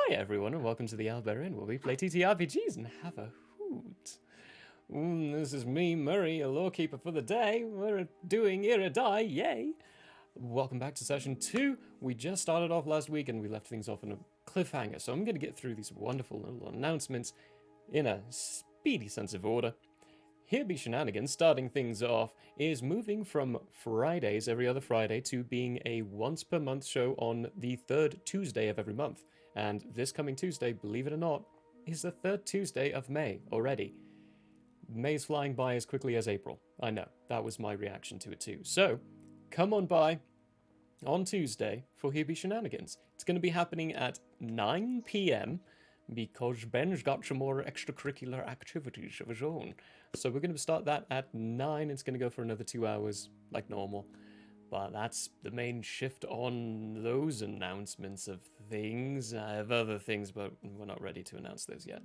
Hi everyone and welcome to the Owlbear Inn where we play TTRPGs and have a hoot. This is me, Murray, a lawkeeper for the day. We're doing Iridai, yay! Welcome back to session 2. We just started off last week and we left things off in a cliffhanger, so I'm going to get through these wonderful little announcements in a speedy sense of order. Here Be Shenanigans, starting things off, is moving from Fridays every other Friday to being a once per month show on the third Tuesday of every month. And this coming Tuesday, believe it or not, is the third Tuesday of May already. May's flying by as quickly as April. I know, that was my reaction to it too. So, come on by on Tuesday for Here Be Shenanigans. It's going to be happening at 9 p.m. because Ben's got some more extracurricular activities of his own. So we're going to start that at 9. It's going to go for another 2 hours, like normal. But that's the main shift on those announcements of things. I have other things, but we're not ready to announce those yet.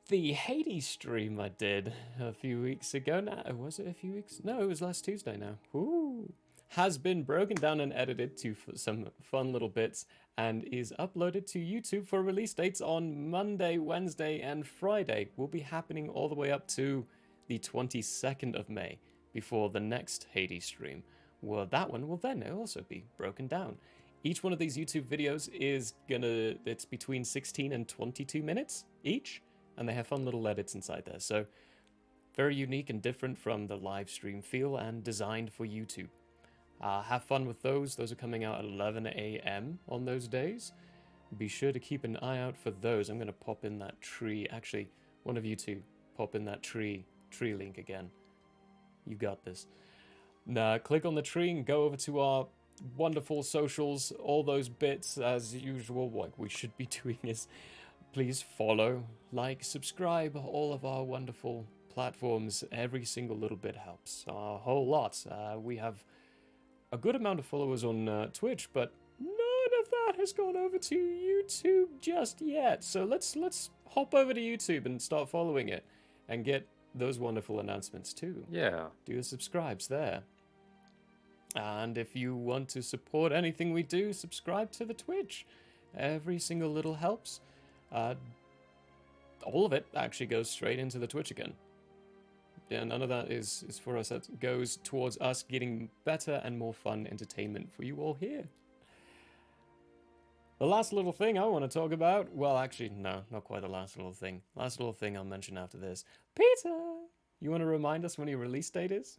The Hades stream I did a few weeks ago now. Was it a few weeks? No, it was last Tuesday now. Ooh. Has been broken down and edited to some fun little bits and is uploaded to YouTube for release dates on Monday, Wednesday, and Friday. Will be happening all the way up to the 22nd of May before the next Hades stream. Well, that one will then also be broken down. Each one of these YouTube videos is it's between 16 and 22 minutes each, and they have fun little edits inside there. So very unique and different from the live stream feel and designed for YouTube. Have fun with those. Those are coming out at 11 a.m. on those days. Be sure to keep an eye out for those. I'm going to pop in that tree. Actually, one of you two, pop in that tree link again. You got this. Now, click on the tree and go over to our wonderful socials. All those bits, as usual, what we should be doing is please follow, like, subscribe, all of our wonderful platforms. Every single little bit helps a whole lot. We have a good amount of followers on Twitch, but none of that has gone over to YouTube just yet. So let's hop over to YouTube and start following it and get those wonderful announcements too. Yeah. Do the subscribes there. And if you want to support anything we do, subscribe to the Twitch. Every single little helps. All of it actually goes straight into the Twitch again. Yeah, none of that is for us. That goes towards us getting better and more fun entertainment for you all here. The last little thing I want to talk about, well, actually, no, not quite the last little thing. Last little thing I'll mention after this. Peter, you want to remind us when your release date is?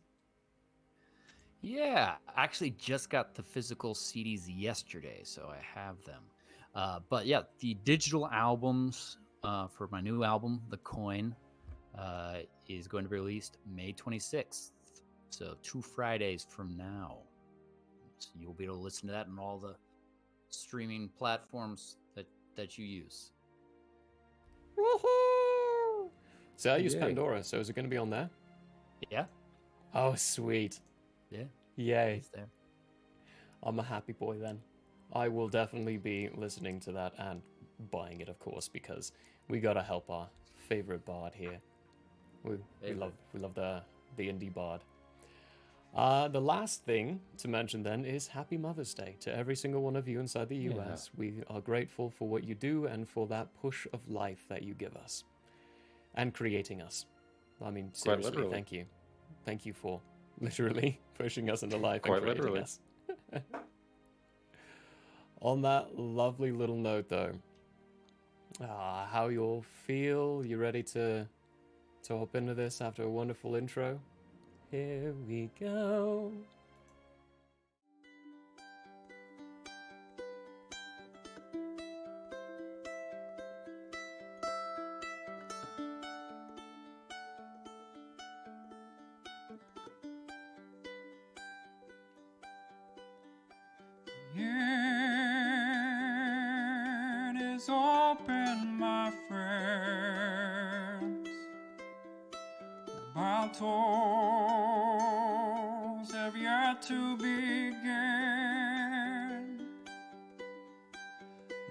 Yeah, I actually just got the physical CDs yesterday, so I have them. But yeah, the digital albums for my new album, The Coin, is going to be released May 26th. So 2 Fridays from now. So you'll be able to listen to that on all the streaming platforms that you use. Woohoo! So I use Yay. Pandora, so is it going to be on there? Yeah. Oh, sweet. Yeah. Yay. It's there. I'm a happy boy then. I will definitely be listening to that and buying it, of course, because we gotta help our favorite bard here. We love the indie bard. The last thing to mention then is Happy Mother's Day to every single one of you inside the US. Yeah. We are grateful for what you do and for that push of life that you give us and creating us. I mean, seriously, literally. thank you. Thank you for literally pushing us into life Quite and creating literally. us. On that lovely little note, though, how you all feel? You ready to hop into this after a wonderful intro? Here we go. It is open, my friends. Battles have yet to begin.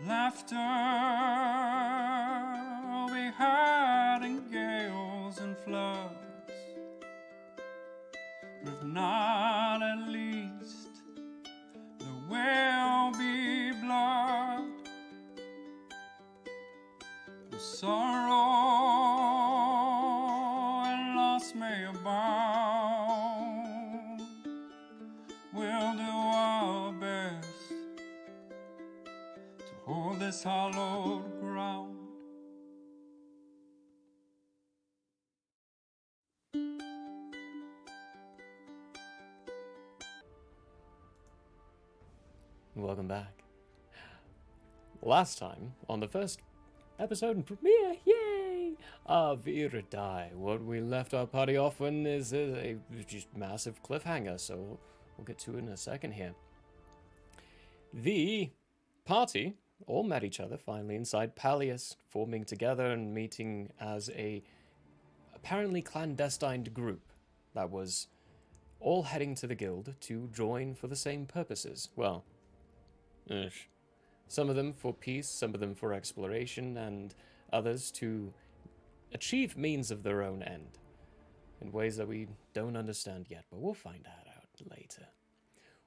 Laughter will be heard in gales and floods. If not, at least there will be blood. sorrow and loss may abound, we'll do our best to hold this hallowed ground. Welcome back. Last time, on the first episode and premiere, yay! Of Iridai, what we left our party off on is a just massive cliffhanger, so we'll get to it in a second here. The party all met each other finally inside Pallius, forming together and meeting as a apparently clandestine group that was all heading to the guild to join for the same purposes. Well, some of them for peace, some of them for exploration, and others to achieve means of their own end in ways that we don't understand yet, but we'll find that out later.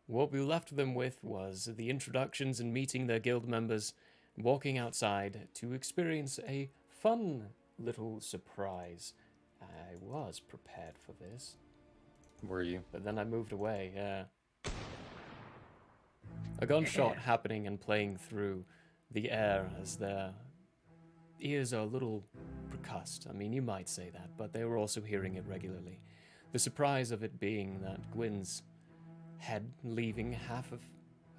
What we left them with was the introductions and meeting their guild members, walking outside to experience a fun little surprise. I was prepared for this. Were you? But then I moved away, yeah. A gunshot happening and playing through the air as their ears are a little percussed. I mean, you might say that, but they were also hearing it regularly. The surprise of it being that Gwyn's head leaving half of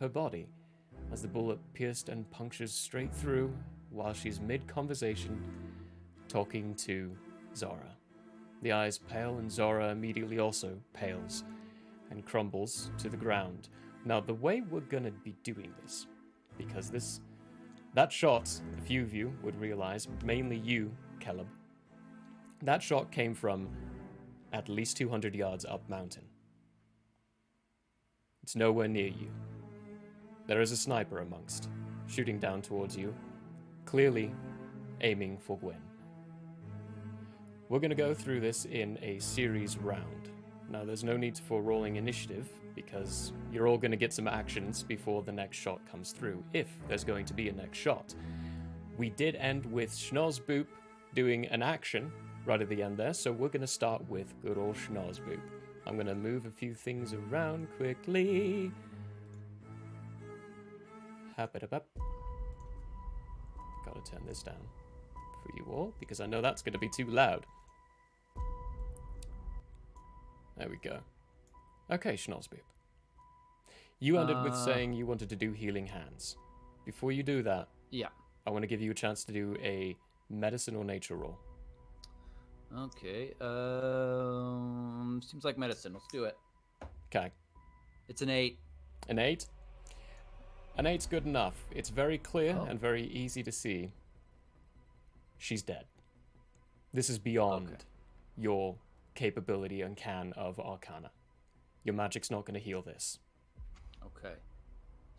her body as the bullet pierced and punctures straight through while she's mid-conversation talking to Zara. The eyes pale and Zara immediately also pales and crumbles to the ground. Now, the way we're gonna be doing this, because that shot, a few of you would realize, mainly you, Caleb, that shot came from at least 200 yards up mountain. It's nowhere near you. There is a sniper amongst, shooting down towards you, clearly aiming for Gwyn. We're gonna go through this in a series round. Now, there's no need for rolling initiative, because you're all going to get some actions before the next shot comes through, if there's going to be a next shot. We did end with Schnozzboop doing an action right at the end there, so we're going to start with good old Schnozzboop. I'm going to move a few things around quickly. Hap-a-da-bap. Gotta turn this down for you all, because I know that's going to be too loud. There we go. Okay, Schnozzboop. You ended with saying you wanted to do healing hands. Before you do that, Yeah. I want to give you a chance to do a medicine or nature roll. Okay. Seems like medicine. Let's do it. Okay. It's an 8. An 8? An 8's good enough. It's very clear and very easy to see. She's dead. This is beyond your capability and can of Arcana. Your magic's not going to heal this. Okay.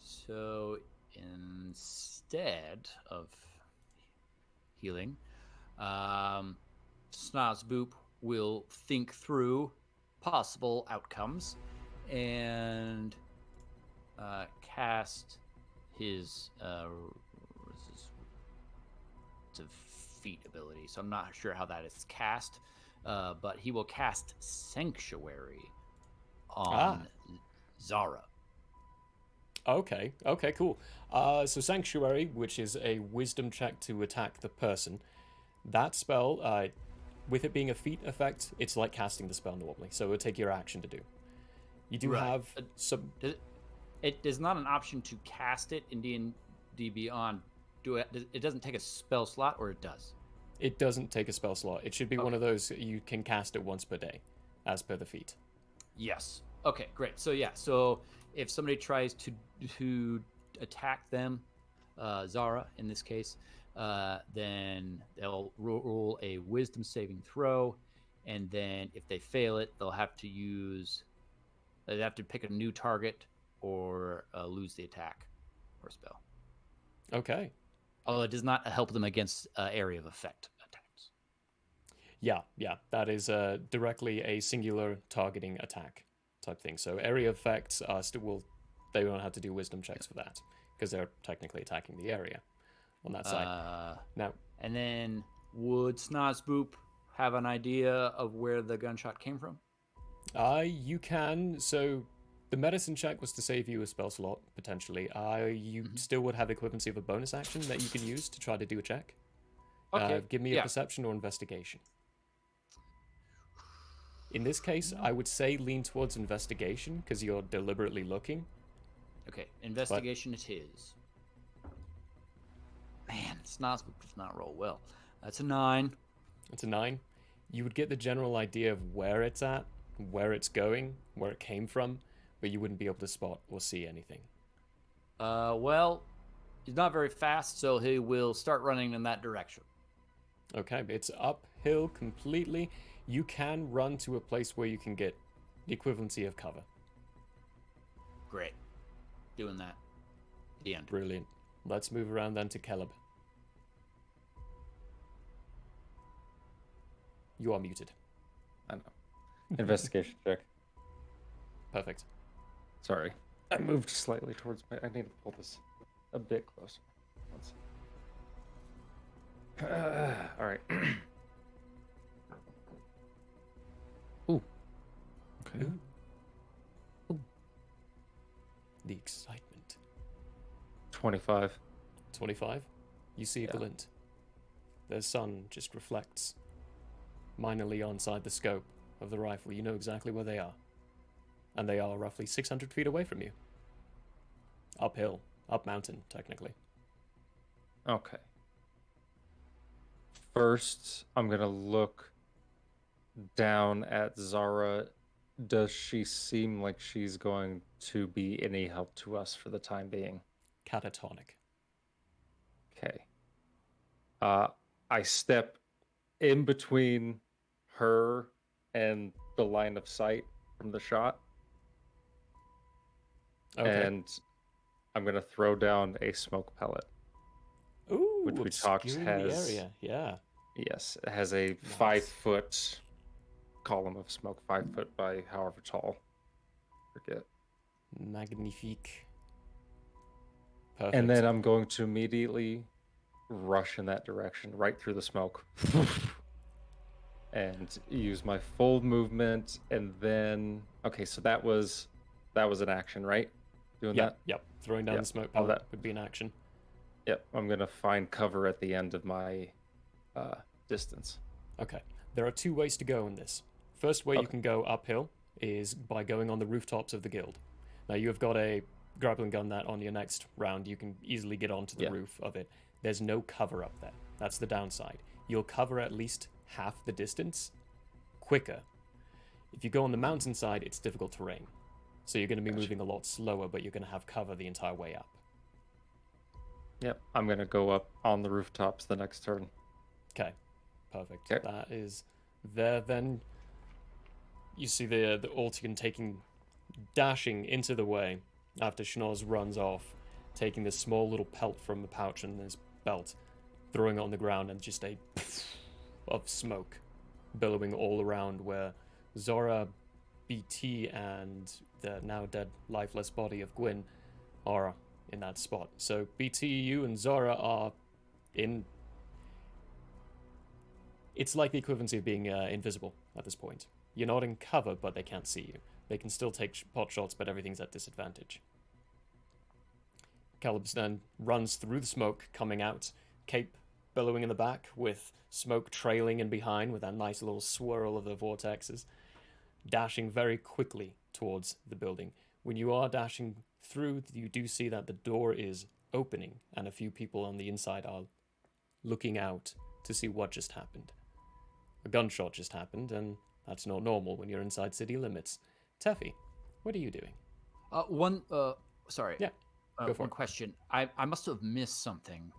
So instead of healing, Snozboop will think through possible outcomes and cast his defeat ability. So I'm not sure how that is cast, but he will cast Sanctuary on Zara. Okay, cool. So Sanctuary, which is a wisdom check to attack the person. That spell, with it being a feat effect, it's like casting the spell normally, so it would take your action to do. You do have some... It is not an option to cast it in D&D Beyond. It doesn't take a spell slot, or it does? It doesn't take a spell slot. It should be one of those you can cast it once per day, as per the feat. Yes. Okay, great. So yeah, so if somebody tries to attack them, Zara in this case, then they'll roll a wisdom saving throw, and then if they fail it, they'll have to pick a new target or lose the attack or spell. Okay. Although it does not help them against area of effect attacks. Yeah, that is directly a singular targeting attack type thing. So area effects are they don't have to do wisdom checks for that, because they're technically attacking the area on that side. Now, And then would Snozboop have an idea of where the gunshot came from? You can. So the medicine check was to save you a spell slot, potentially. You still would have equivalency of a bonus action that you can use to try to do a check. Okay. Give me a perception or investigation. In this case, I would say lean towards investigation because you're deliberately looking. Okay, investigation it is. Man, Snozboop does not roll well. That's a 9. It's a 9. You would get the general idea of where it's at, where it's going, where it came from, but you wouldn't be able to spot or see anything. Well, he's not very fast, so he will start running in that direction. Okay, it's uphill completely. You can run to a place where you can get the equivalency of cover. Great. Doing that. The end. Brilliant. Let's move around then to Caleb. You are muted. I know. Investigation check. Perfect. Sorry. I moved slightly towards my... I need to pull this a bit closer. All right. Ooh. Okay. Ooh. The excitement. 25. 25. You see a glint. The sun just reflects minorly onside the scope of the rifle. You know exactly where they are. And they are roughly 600 feet away from you. Uphill. Up mountain, technically. Okay. First, I'm going to look down at Zara. Does she seem like she's going to be any help to us for the time being? Catatonic. Okay. I step in between her and the line of sight from the shot. Okay. And I'm going to throw down a smoke pellet. Ooh, which we talked obscuring has... the area. Yeah. Yes, it has a Nice. 5-foot column of smoke, 5 foot by however tall. Forget. Magnifique. Perfect. And then I'm going to immediately rush in that direction, right through the smoke. And use my full movement, and then... Okay, so that was an action, right? Doing that? Yep. Throwing down Yep. the smoke All pellet that. would be an action. Yep, I'm going to find cover at the end of my distance. Okay. There are 2 ways to go in this. First way you can go uphill is by going on the rooftops of the guild. Now you have got a grappling gun that on your next round you can easily get onto the roof of it. There's no cover up there. That's the downside. You'll cover at least half the distance quicker. If you go on the mountainside, it's difficult terrain. So you're going to be moving a lot slower, but you're going to have cover the entire way up. Yep, I'm going to go up on the rooftops the next turn. Okay, perfect. Okay. That is there. Then you see the Altigan dashing into the way after Schnoz runs off, taking this small little pelt from the pouch in his belt, throwing it on the ground, and just a of smoke billowing all around where Zora, BT, and the now dead lifeless body of Gwyn are in that spot. So BT, you and Zora are in... It's like the equivalency of being invisible at this point. You're not in cover, but they can't see you. They can still take pot shots, but everything's at disadvantage. Caleb then runs through the smoke coming out, cape billowing in the back, with smoke trailing in behind with that nice little swirl of the vortexes, dashing very quickly towards the building. When you are dashing through, you do see that the door is opening, and a few people on the inside are looking out to see what just happened. A gunshot just happened, and that's not normal when you're inside city limits. Teffy, what are you doing? Sorry. Yeah, go for one it. question. I must have missed something.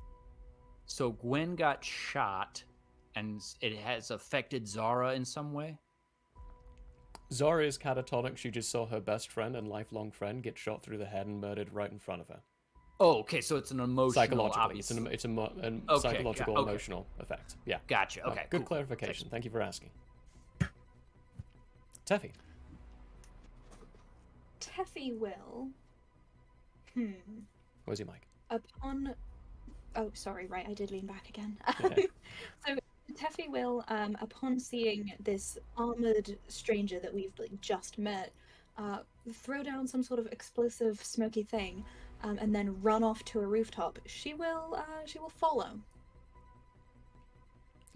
So Gwen got shot, and it has affected Zara in some way? Zara is catatonic. She just saw her best friend and lifelong friend get shot through the head and murdered right in front of her. Oh, okay, so it's an emotional... Psychologically, obvious... it's a Okay, psychological, okay. emotional effect. Yeah. Gotcha, okay. Good cool. clarification. Thank you for asking. Teffy. Teffy will... Where's your mic? Upon... Oh, sorry. Right, I did lean back again. Yeah. So Teffy will, upon seeing this armored stranger that we've just met, throw down some sort of explosive, smoky thing, and then run off to a rooftop. She will follow.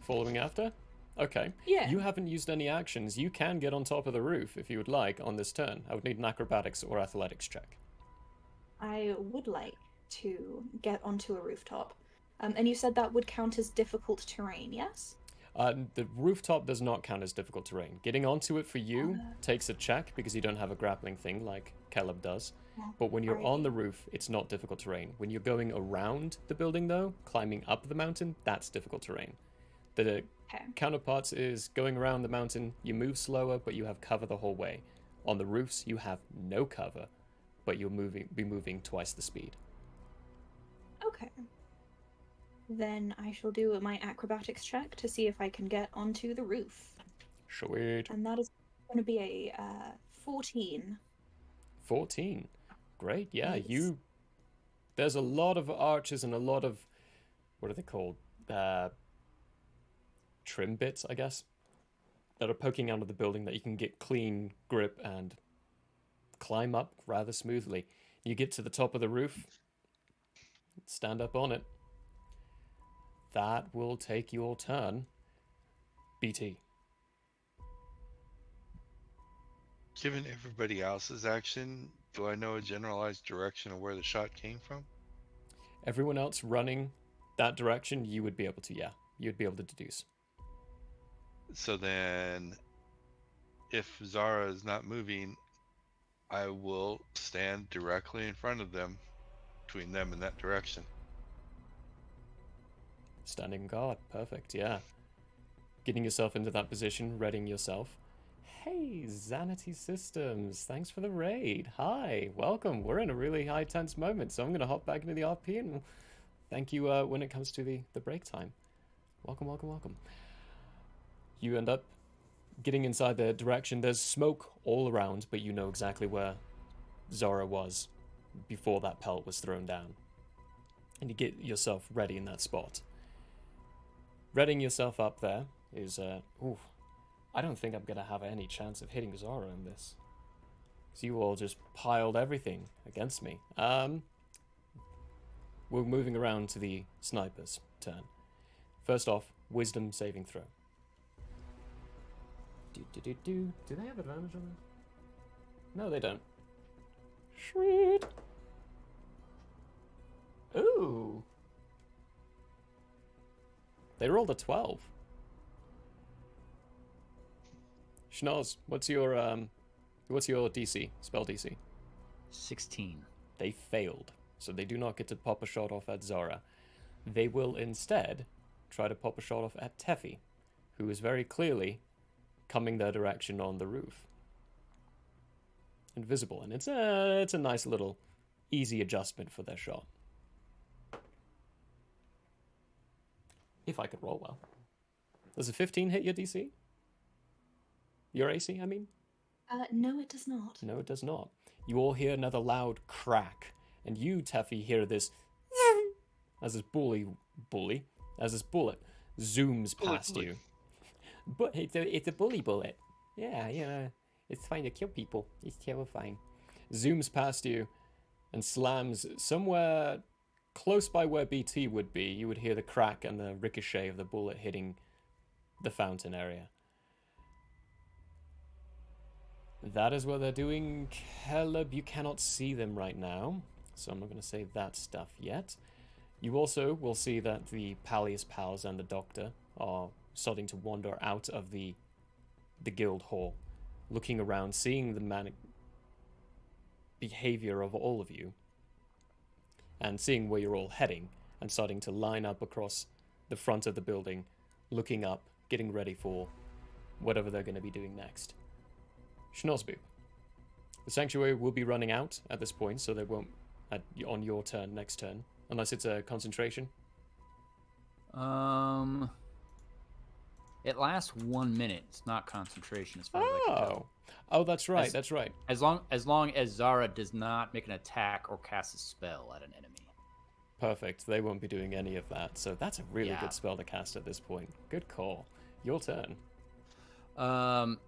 Following after? Okay. Yeah. You haven't used any actions. You can get on top of the roof if you would like on this turn. I would need an acrobatics or athletics check. I would like to get onto a rooftop. And you said that would count as difficult terrain, yes? The rooftop does not count as difficult terrain. Getting onto it for you takes a check because you don't have a grappling thing like Caleb does. But when you're on the roof, it's not difficult terrain. When you're going around the building, though, climbing up the mountain, that's difficult terrain. The counterparts is going around the mountain, you move slower, but you have cover the whole way. On the roofs, you have no cover, but you'll be moving twice the speed. Okay. Then I shall do my acrobatics check to see if I can get onto the roof. Sweet. And that is going to be a 14. 14. Great, yeah. Nice. There's a lot of arches and a lot of, what are they called? Trim bits, I guess, that are poking out of the building that you can get clean grip and climb up rather smoothly. You get to the top of the roof, stand up on it. That will take your turn. BT. Given everybody else's action, do I know a generalized direction of where the shot came from? Everyone else running that direction, you would be able to, yeah. You'd be able to deduce. So then, if Zara is not moving, I will stand directly in front of them, between them and that direction. Standing guard, perfect, yeah. Getting yourself into that position, readying yourself. Hey, Zanity Systems, thanks for the raid. Hi, welcome. We're in a really high tense moment, so I'm going to hop back into the RP and thank you when it comes to the break time. Welcome, welcome, welcome. You end up getting inside the direction. There's smoke all around, but you know exactly where Zara was before that pelt was thrown down. And you get yourself ready in that spot. Readying yourself up there is, I don't think I'm going to have any chance of hitting Zara in this. Because you all just piled everything against me. We're moving around to the sniper's turn. First off, wisdom saving throw. Do they have advantage on this? No, they don't. Sweet. Ooh. They rolled a 12. Schnoz, what's your DC? Spell DC? 16. They failed, so they do not get to pop a shot off at Zara. They will instead try to pop a shot off at Teffy, who is very clearly coming their direction on the roof. Invisible, and it's a nice little easy adjustment for their shot. If I could roll well. Does a 15 hit your DC? Your AC, I mean? No, it does not. No, it does not. You all hear another loud crack, and you, Teffy, hear this as this bullet zooms past you. But it's a bully bullet. Yeah, it's trying to kill people. It's terrifying. Zooms past you and slams somewhere close by where BT would be. You would hear the crack and the ricochet of the bullet hitting the fountain area. That is what they're doing. Caleb, you cannot see them right now, so I'm not going to say that stuff yet. You also will see that the Pallius Pals and the Doctor are starting to wander out of the guild hall, looking around, seeing the manic behavior of all of you, and seeing where you're all heading, and starting to line up across the front of the building, looking up, getting ready for whatever they're going to be doing next. Schnorsbu. The Sanctuary will be running out at this point, so they won't on your turn next turn, unless it's a concentration. It lasts 1 minute. It's not concentration as far as I can tell. Oh, that's right. That's right. As long as Zara does not make an attack or cast a spell at an enemy. Perfect. They won't be doing any of that. So that's a really Yeah. good spell to cast at this point. Good call. Your turn. I'm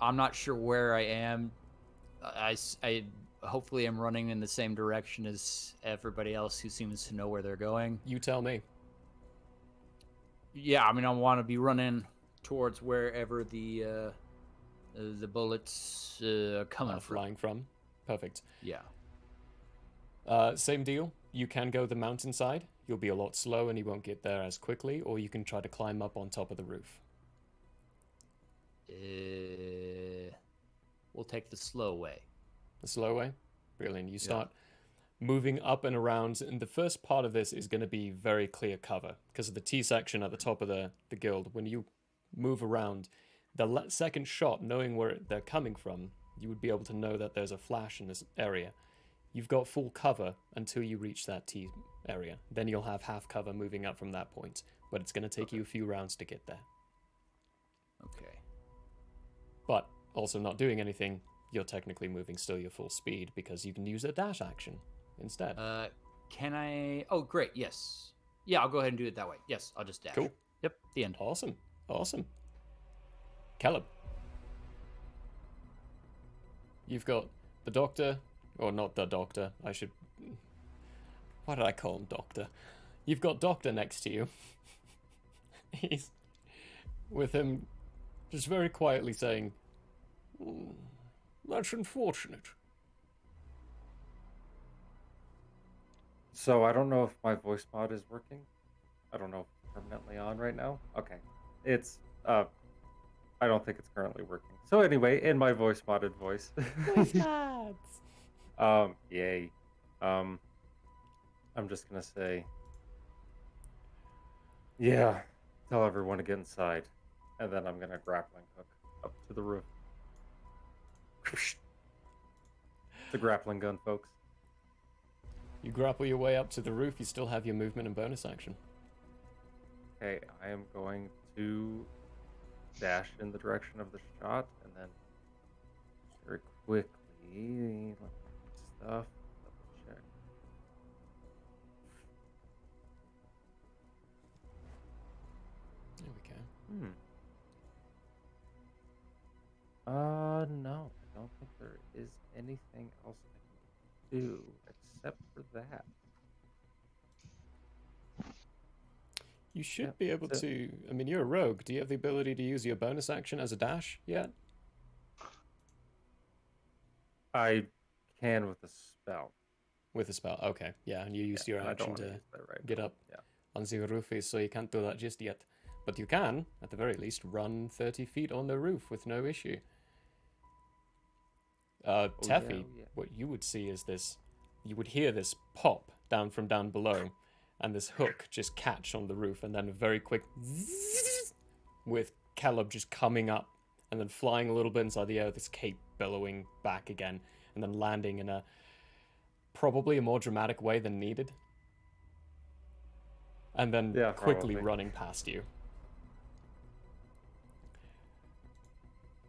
not sure where I am. I hopefully am running in the same direction as everybody else who seems to know where they're going. You tell me. Yeah, I mean, I want to be running towards wherever the bullets coming from. Flying from. Perfect. Yeah. Same deal. You can go the mountainside. You'll be a lot slow and you won't get there as quickly, or you can try to climb up on top of the roof. We'll take the slow way. The slow way? Brilliant. You start moving up and around, and the first part of this is going to be very clear cover because of the T section at the top of the guild. When you move around, the second shot, knowing where they're coming from, you would be able to know that there's a flash in this area. You've got full cover until you reach that T area. Then you'll have half cover moving up from that point, but it's going to take you a few rounds to get there. Okay. But also not doing anything, you're technically moving still your full speed because you can use a dash action instead. Can I? Oh, great. Yes. Yeah, I'll go ahead and do it that way. Yes, I'll just dash. Cool. Yep. The end. Awesome. Caleb. You've got the doctor, or not the doctor, why did I call him doctor? You've got doctor next to you. He's with him just very quietly saying, that's unfortunate. So I don't know if my voice mod is working. I don't know if it's permanently on right now. Okay. It's I don't think it's currently working. So anyway, in my voice modded voice. Yay. I'm just gonna say, yeah, tell everyone to get inside. And then I'm gonna grappling hook up to the roof. It's a grappling gun, folks. You grapple your way up to the roof, you still have your movement and bonus action. Okay, I am going to dash in the direction of the shot, and then very quickly, let me get stuff, double check. There we go. No, I don't think there is anything else I can do except for that. You should be able to, I mean, you're a rogue. Do you have the ability to use your bonus action as a dash yet? I can with a spell. With a spell, okay. Yeah, and you used your and I don't action wanna to use that right get now. up Yeah. on the roof, so you can't do that just yet. But you can, at the very least, run 30 feet on the roof with no issue. Teffy, what you would see is this, you would hear this pop down from down below, and this hook just catch on the roof, and then a very quick zzz, with Caleb just coming up, and then flying a little bit inside the air, this cape billowing back again, and then landing in a probably a more dramatic way than needed. And then quickly probably. running past you.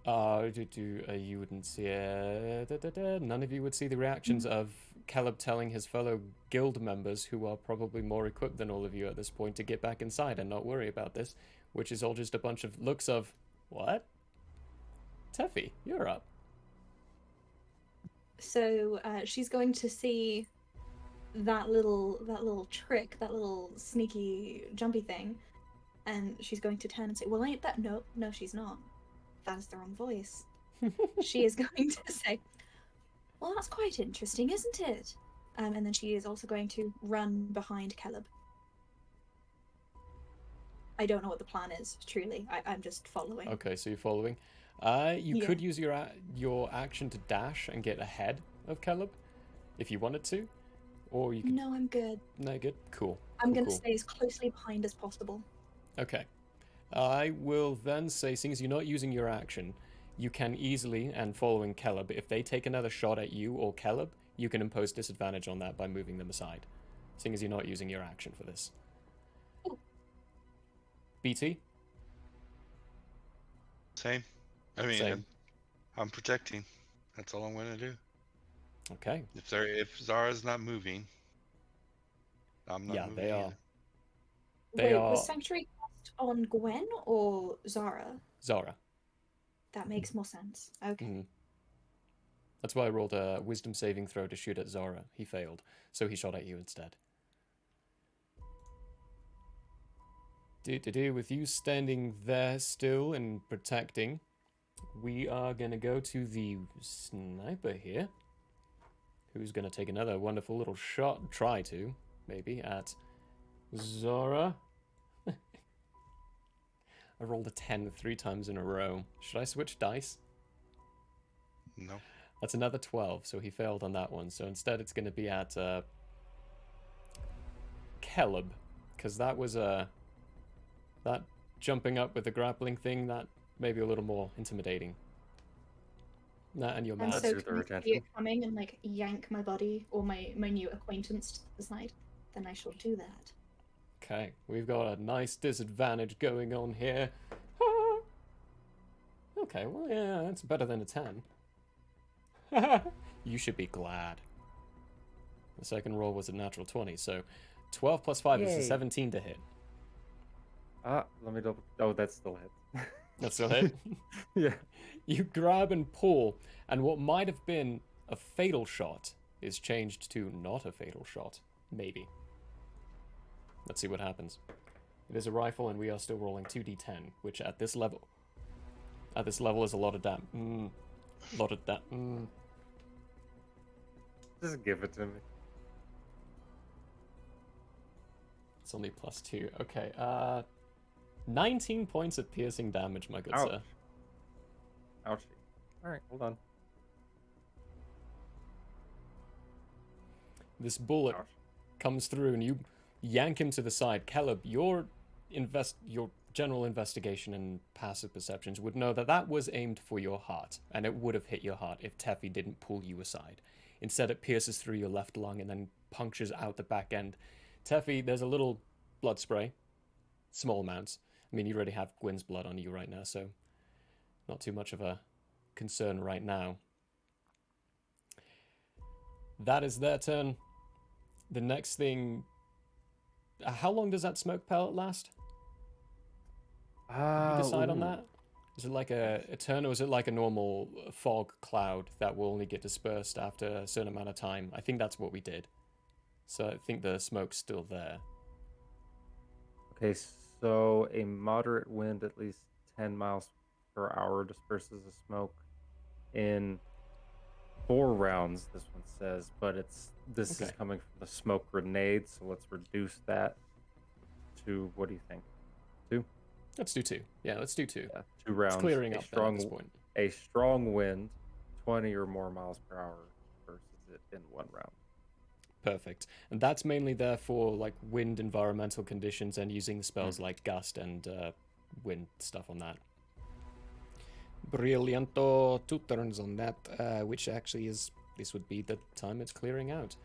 You wouldn't see it. None of you would see the reactions of Caleb telling his fellow guild members, who are probably more equipped than all of you at this point, to get back inside and not worry about this, which is all just a bunch of looks of, what? Teffy, you're up. So she's going to see that little trick, that little sneaky jumpy thing, and she's going to turn and say, well, ain't that... No, she's not. That is the wrong voice. She is going to say, well, that's quite interesting, isn't it? And then she is also going to run behind Caleb. I don't know what the plan is, truly. I'm just following. Okay, so you're following. You could use your action to dash and get ahead of Caleb, if you wanted to. Or you could... No, I'm good. No, good? Cool. I'm going to stay as closely behind as possible. Okay. I will then say, seeing as you're not using your action, you can easily, and following Caleb, if they take another shot at you or Caleb, you can impose disadvantage on that by moving them aside. Seeing as you're not using your action for this. Ooh. BT? Same. I mean, Same. I'm protecting. That's all I'm going to do. Okay. If Zara's not moving, I'm not Yeah, moving they are. either. They Wait, are was Sanctuary cast on Gwen or Zara? Zara. That makes more sense. Okay. Mhm. That's why I rolled a wisdom saving throw to shoot at Zara. He failed, so he shot at you instead. With you standing there still and protecting, we are going to go to the sniper here, who's going to take another wonderful little shot, try to, maybe, at Zara. I rolled a 10 3 times in a row. Should I switch dice? No. That's another 12, so he failed on that one. So instead it's going to be at Caleb, because that was that jumping up with the grappling thing, that may be a little more intimidating. That and your And mask. so That's can your I see attention. it coming and like yank my buddy or my new acquaintance to the side? Then I shall do that. Okay, we've got a nice disadvantage going on here. Ah. Okay, well, yeah, that's better than a 10. You should be glad. The second roll was a natural 20, so 12 plus 5 is a Yay. 17 to hit. Let me double. Oh, that still hits. That's still hit. Yeah. You grab and pull, and what might have been a fatal shot is changed to not a fatal shot. Maybe. Let's see what happens. It is a rifle, and we are still rolling 2d10, which at this level is a lot of damage. A lot of that. Just give it to me. It's only +2. Okay, 19 points of piercing damage, my good Ouch. sir. Ouchie. All right, hold on. This bullet Ouch. comes through, and you yank him to the side. Caleb, your general investigation and passive perceptions would know that that was aimed for your heart, and it would have hit your heart if Teffy didn't pull you aside. Instead, it pierces through your left lung and then punctures out the back end. Teffy, there's a little blood spray, small amounts. I mean, you already have Gwyn's blood on you right now, so not too much of a concern right now. That is their turn. The next thing... How long does that smoke pellet last? You decide on that? Is it like a turn, or is it like a normal fog cloud that will only get dispersed after a certain amount of time? I think that's what we did. So I think the smoke's still there. Okay, so a moderate wind, at least 10 miles per hour, disperses the smoke in 4 rounds, this one says, but this is Okay. coming from the smoke grenade, so let's reduce that to, what do you think? 2? Let's do 2. Yeah, let's do 2. Yeah, 2 rounds. It's clearing a up then strong, at this point. A strong wind, 20 or more miles per hour, disperses it in 1 round. Perfect. And that's mainly there for like wind environmental conditions and using spells like gust and wind stuff on that. Brillianto. 2 turns on that, which actually is, this would be the time it's clearing out.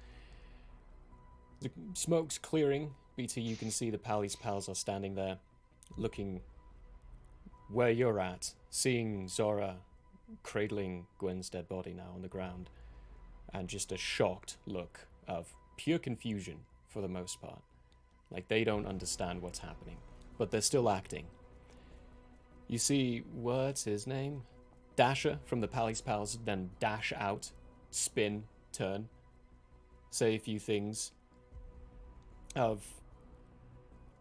The smoke's clearing. BT, you can see the Pally's pals are standing there, looking where you're at, seeing Zora cradling Gwen's dead body now on the ground, and just a shocked look of pure confusion for the most part. Like they don't understand what's happening, but they're still acting. You see, what's his name? Dasher from the Pally's Pals then dash out, spin, turn, say a few things of,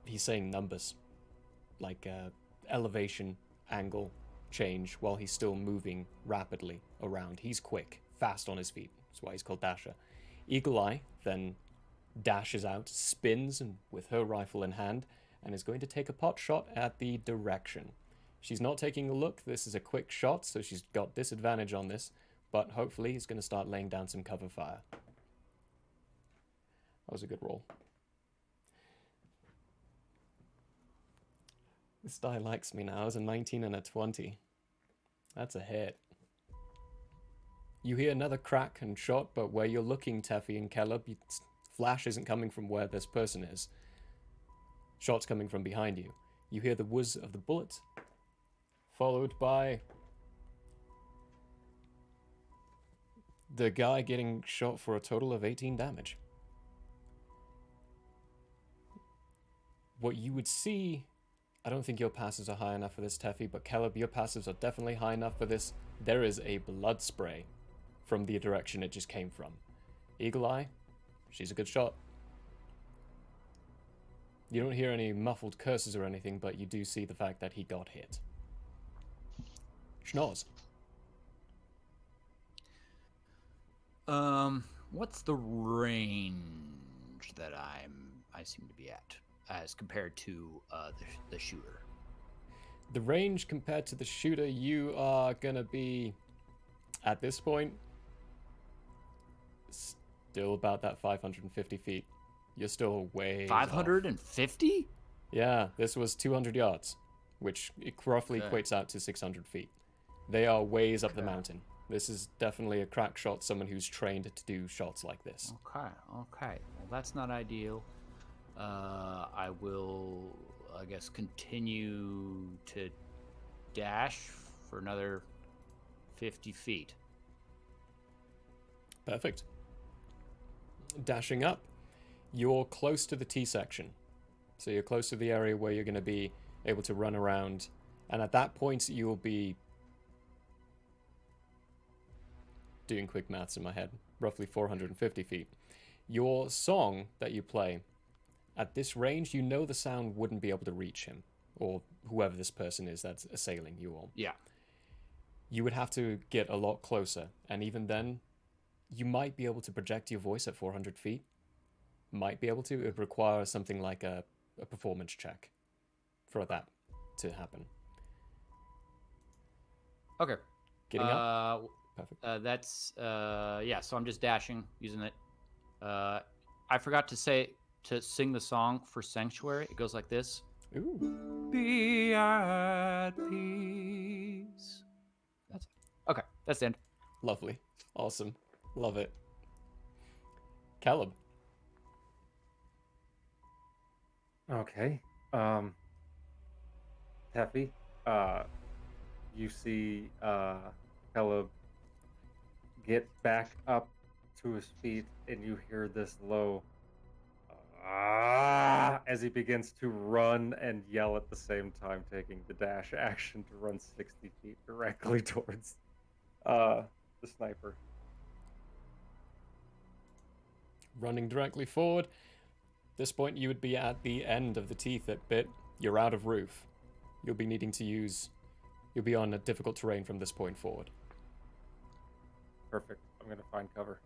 he's saying numbers, like elevation, angle, change, while he's still moving rapidly around. He's quick, fast on his feet. That's why he's called Dasher. Eagle Eye then dashes out, spins, and with her rifle in hand, and is going to take a pot shot at the direction. She's not taking a look. This is a quick shot, so she's got disadvantage on this, but hopefully he's going to start laying down some cover fire. That was a good roll. This die likes me now. It's a 19 and a 20. That's a hit. You hear another crack and shot, but where you're looking, Teffy and Caleb, flash isn't coming from where this person is. Shot's coming from behind you. You hear the whiz of the bullet, followed by the guy getting shot for a total of 18 damage. what you would see, I don't think your passives are high enough for this, Teffy, but Caleb, your passives are definitely high enough for this. There is a blood spray from the direction it just came from. Eagle Eye, she's a good shot. You don't hear any muffled curses or anything, but you do see the fact that he got hit. Schnoz. What's the range that I seem to be at as compared to the shooter? The range compared to the shooter, you are gonna be, at this point, still about that 550 feet. You're still way 550? Yeah, this was 200 yards, which roughly Okay. equates out to 600 feet. They are ways up the Okay. mountain. This is definitely a crack shot, someone who's trained to do shots like this. Okay. Well, that's not ideal. I will, I guess, continue to dash for another 50 feet. Perfect. Dashing up, you're close to the T section. So you're close to the area where you're going to be able to run around. And at that point, you'll be doing quick maths in my head, roughly 450 feet. Your song that you play, at this range, you know the sound wouldn't be able to reach him, or whoever this person is that's assailing you all. Yeah. You would have to get a lot closer, and even then, you might be able to project your voice at 400 feet. Might be able to. It would require something like a performance check for that to happen. Okay. Getting up? Perfect. That's yeah. So I'm just dashing, using it. I forgot to sing the song for Sanctuary. It goes like this: Ooh. Be at peace. That's it. Okay. That's the end. Lovely. Awesome. Love it. Caleb. Okay. Teffy, you see Caleb get back up to his feet, and you hear this low as he begins to run and yell at the same time, taking the dash action to run 60 feet directly towards the sniper. Running directly forward. At this point, you would be at the end of the teeth at bit. You're out of roof. You'll be needing to use... You'll be on a difficult terrain from this point forward. Perfect. I'm going to find cover.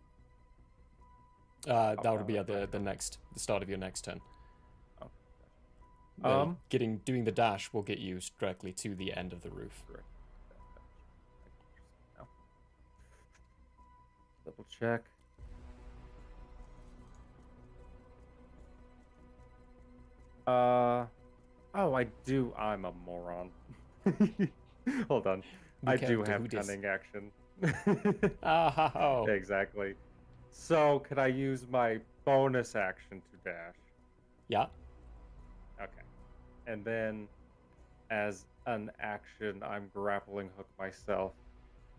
That would be at the start of your next turn. Oh. Doing the dash will get you directly to the end of the roof. Double check. I do. I'm a moron. Hold on. I do have cunning action. Oh. Exactly. So, could I use my bonus action to dash? Yeah. Okay. And then, as an action, I'm grappling hook myself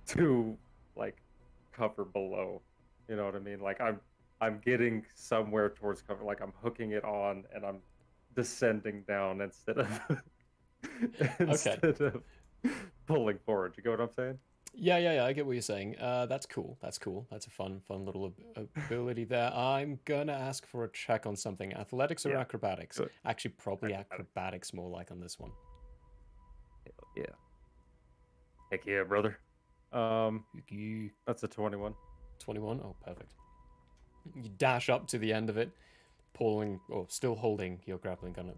to, like, cover below. You know what I mean? Like, I'm getting somewhere towards cover. Like, I'm hooking it on, and I'm descending down instead of of pulling forward. You get what I'm saying? Yeah, I get what you're saying. That's cool. That's a fun little ability there. I'm gonna ask for a check on something. Athletics or acrobatics? Good. Actually, probably acrobatics more like on this one. Hell yeah. Heck yeah, brother. That's a 21. 21? Oh, perfect. You dash up to the end of it, still holding your grappling gun.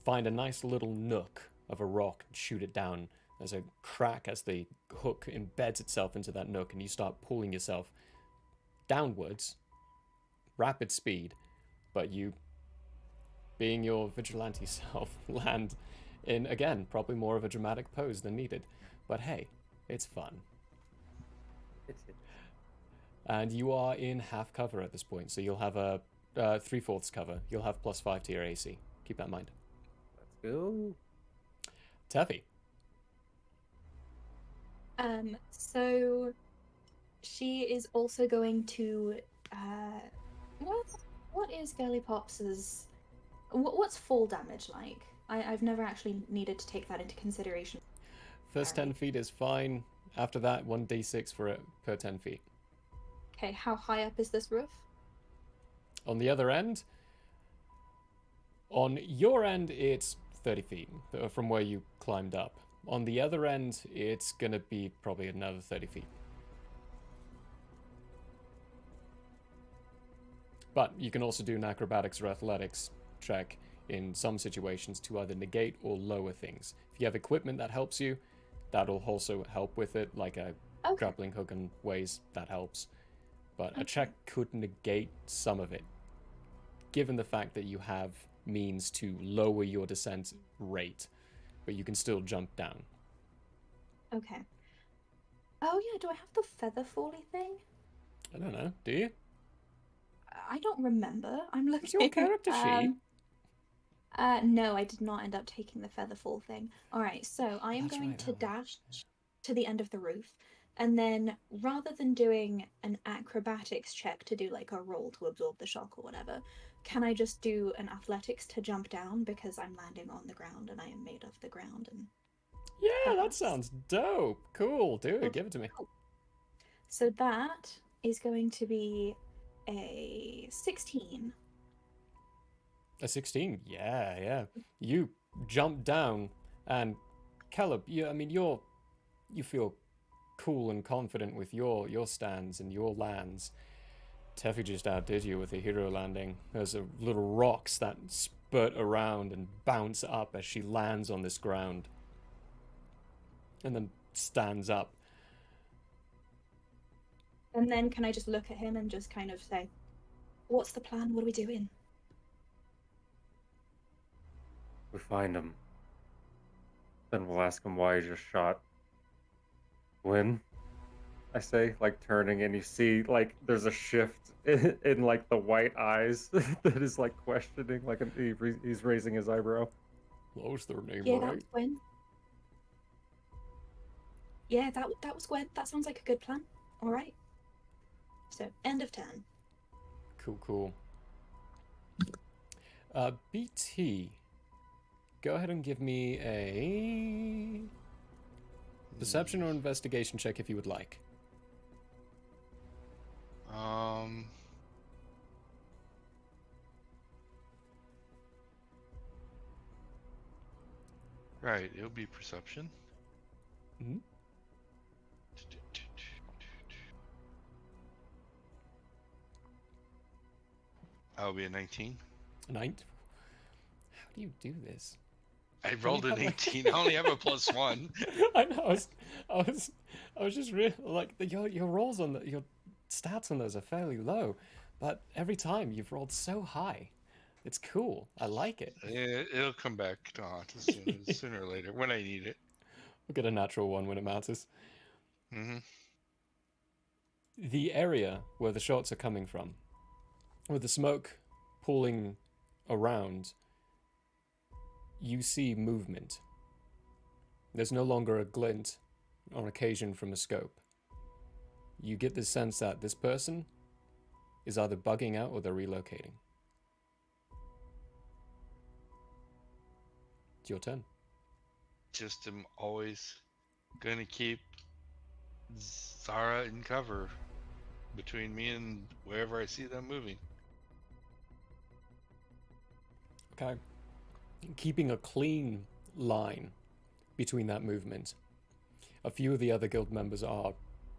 Find a nice little nook of a rock and shoot it down. There's a crack as the hook embeds itself into that nook, and you start pulling yourself downwards, rapid speed, but you, being your vigilante self, land in, again, probably more of a dramatic pose than needed. But hey, it's fun. And you are in half cover at this point, so you'll have a 3/4 cover. You'll have +5 to your AC. Keep that in mind. Let's go. Teffy. So she is also going to what is Girly Pops's What's fall damage like? I've never actually needed to take that into consideration. First 10 feet is fine. After that, 1d6 for it per 10 feet. Okay, how high up is this roof? On the other end, on your end, it's 30 feet from where you climbed up. On the other end, it's going to be probably another 30 feet. But you can also do an acrobatics or athletics check in some situations to either negate or lower things. If you have equipment that helps you, that'll also help with it, like a grappling hook and ways, that helps. But a check could negate some of it, given the fact that you have means to lower your descent rate, but you can still jump down. Okay. Oh yeah, do I have the feather folly thing? I don't know, do you? I don't remember. I'm looking. It's your character sheet. No, I did not end up taking the feather fall thing. All right, so I am That's going right, to that one. dash to the end of the roof, and then rather than doing an acrobatics check to do like a roll to absorb the shock or whatever, can I just do an athletics to jump down because I'm landing on the ground and I am made of the ground and. Yeah, that Perhaps. sounds dope. Cool, do it, Okay, give it to me. cool. So that is going to be a 16. A 16, yeah. You jump down, and Caleb, you feel cool and confident with your stands and your lands. Teffy just outdid you with a hero landing. There's a little rocks that spurt around and bounce up as she lands on this ground, and then stands up. And then can I just look at him and just kind of say, what's the plan? What are we doing? We find him. Then we'll ask him why he just shot Gwyn. I say, like turning, and you see like there's a shift in like the white eyes that is like questioning, like he's raising his eyebrow. What was their name, Yeah, that right? was Gwen. Yeah, that was Gwen. That sounds like a good plan. All right. So, end of turn. Cool. BT, go ahead and give me a perception or investigation check if you would like. Right, it'll be perception. Mm-hmm. That'll be a 19. A 9? How do you do this? I rolled an 18. I only have a +1. I know. I was just like your rolls on your stats on those are fairly low, but every time you've rolled so high. It's cool. I like it. It'll come back to haunt us sooner or later when I need it. We'll get a natural one when it matters. Mm-hmm. The area where the shots are coming from, with the smoke pooling around, you see movement. There's no longer a glint on occasion from a scope. You get the sense that this person is either bugging out or they're relocating. It's your turn. Just am always gonna keep Zara in cover between me and wherever I see them moving. Okay. Keeping a clean line between that movement. A few of the other guild members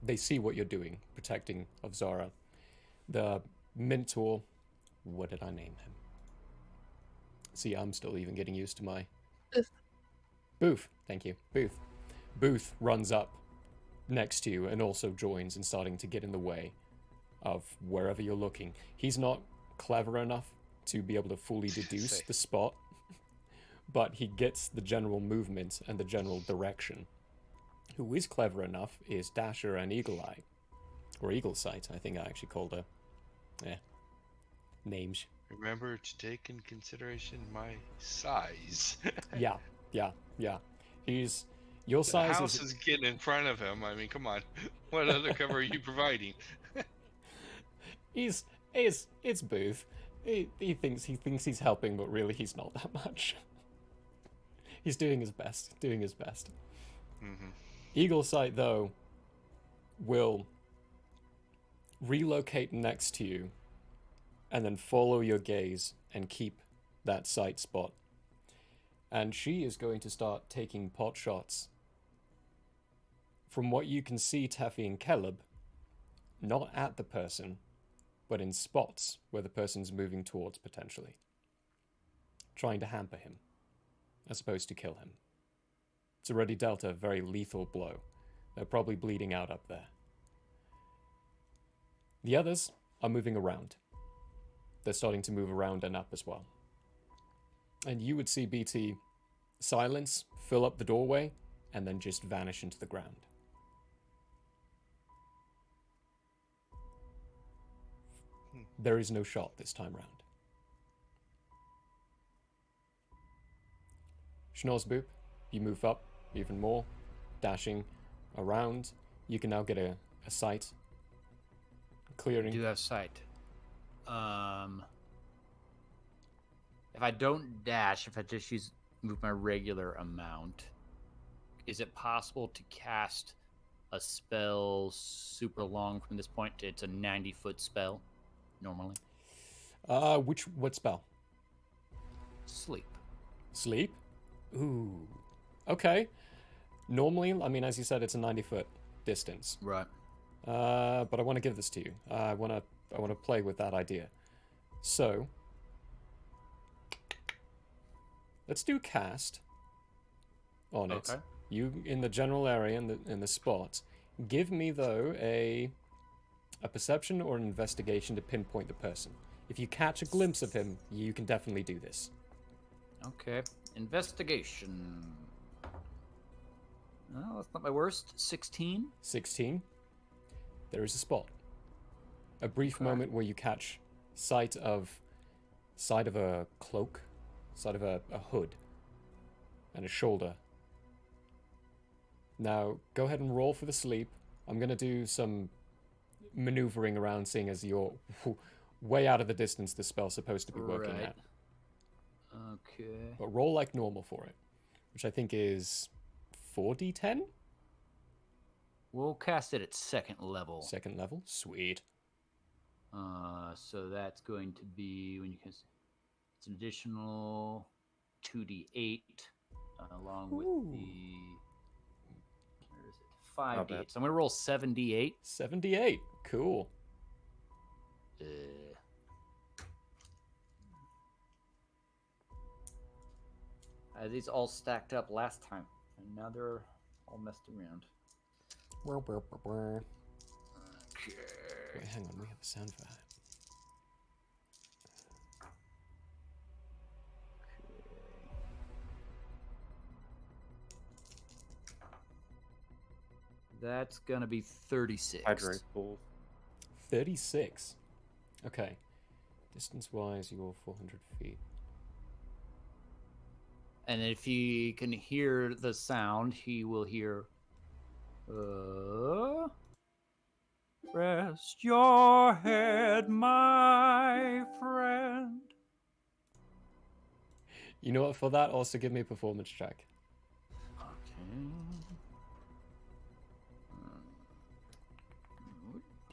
they see what you're doing, protecting of Zara. The Mentor, what did I name him? See, I'm still even getting used to my... Booth, thank you, Booth. Booth runs up next to you and also joins and starting to get in the way of wherever you're looking. He's not clever enough to be able to fully deduce the spot, but he gets the general movement and the general direction. Who is clever enough is Dasher and Eagle Eye, or Eagle Sight, I think I actually called her. Names. Remember to take in consideration my size. Yeah. He's your size. The house is getting in front of him. I mean, come on. What other cover are you providing? It's Booth. He thinks he's helping, but really he's not that much. He's doing his best. Mm-hmm. Eagle Sight, though, will relocate next to you and then follow your gaze and keep that sight spot. And she is going to start taking pot shots. From what you can see, Taffy and Caleb, not at the person, but in spots where the person's moving towards potentially. Trying to hamper him, as opposed to kill him. It's already dealt a very lethal blow. They're probably bleeding out up there. The others are moving around. They're starting to move around and up as well. And you would see BT silence, fill up the doorway, and then just vanish into the ground. There is no shot this time round. Schnorzboop, you move up even more, dashing around. You can now get a sight. Clearing. Do have sight. If I don't dash, if I just move my regular amount, is it possible to cast a spell super long from this point? It's a 90-foot spell, normally. What spell? Sleep. Sleep? Ooh. Okay. Normally, I mean, as you said, it's a 90-foot distance. Right. But I want to give this to you. I want to play with that idea. So, let's do cast on it. Okay. You in the general area in the spot. Give me though a perception or an investigation to pinpoint the person. If you catch a glimpse of him, you can definitely do this. Okay. Investigation. No, that's not my worst. 16. 16. There is a spot. A brief Okay. moment where you catch sight of a cloak, sight of a hood, and a shoulder. Now, go ahead and roll for the sleep. I'm going to do some maneuvering around, seeing as you're way out of the distance the spell's supposed to be working Right. at. Okay. But roll like normal for it, which I think is 4d10? We'll cast it at second level. Second level? Sweet. So that's going to be when you can. It's an additional 2d8 along with Ooh. the. Where is it? Not 5d8. bad. So I'm gonna roll 7d8. 78. Cool. These all stacked up last time, and now they're all messed around. Okay. Wait, hang on, we have a sound for that. That's gonna be 36. Hydrate pools. 36. Okay. Distance-wise, you're 400 feet. And if he can hear the sound, he will hear. Rest your head, my friend. You know what? For that, also give me a performance check. Okay.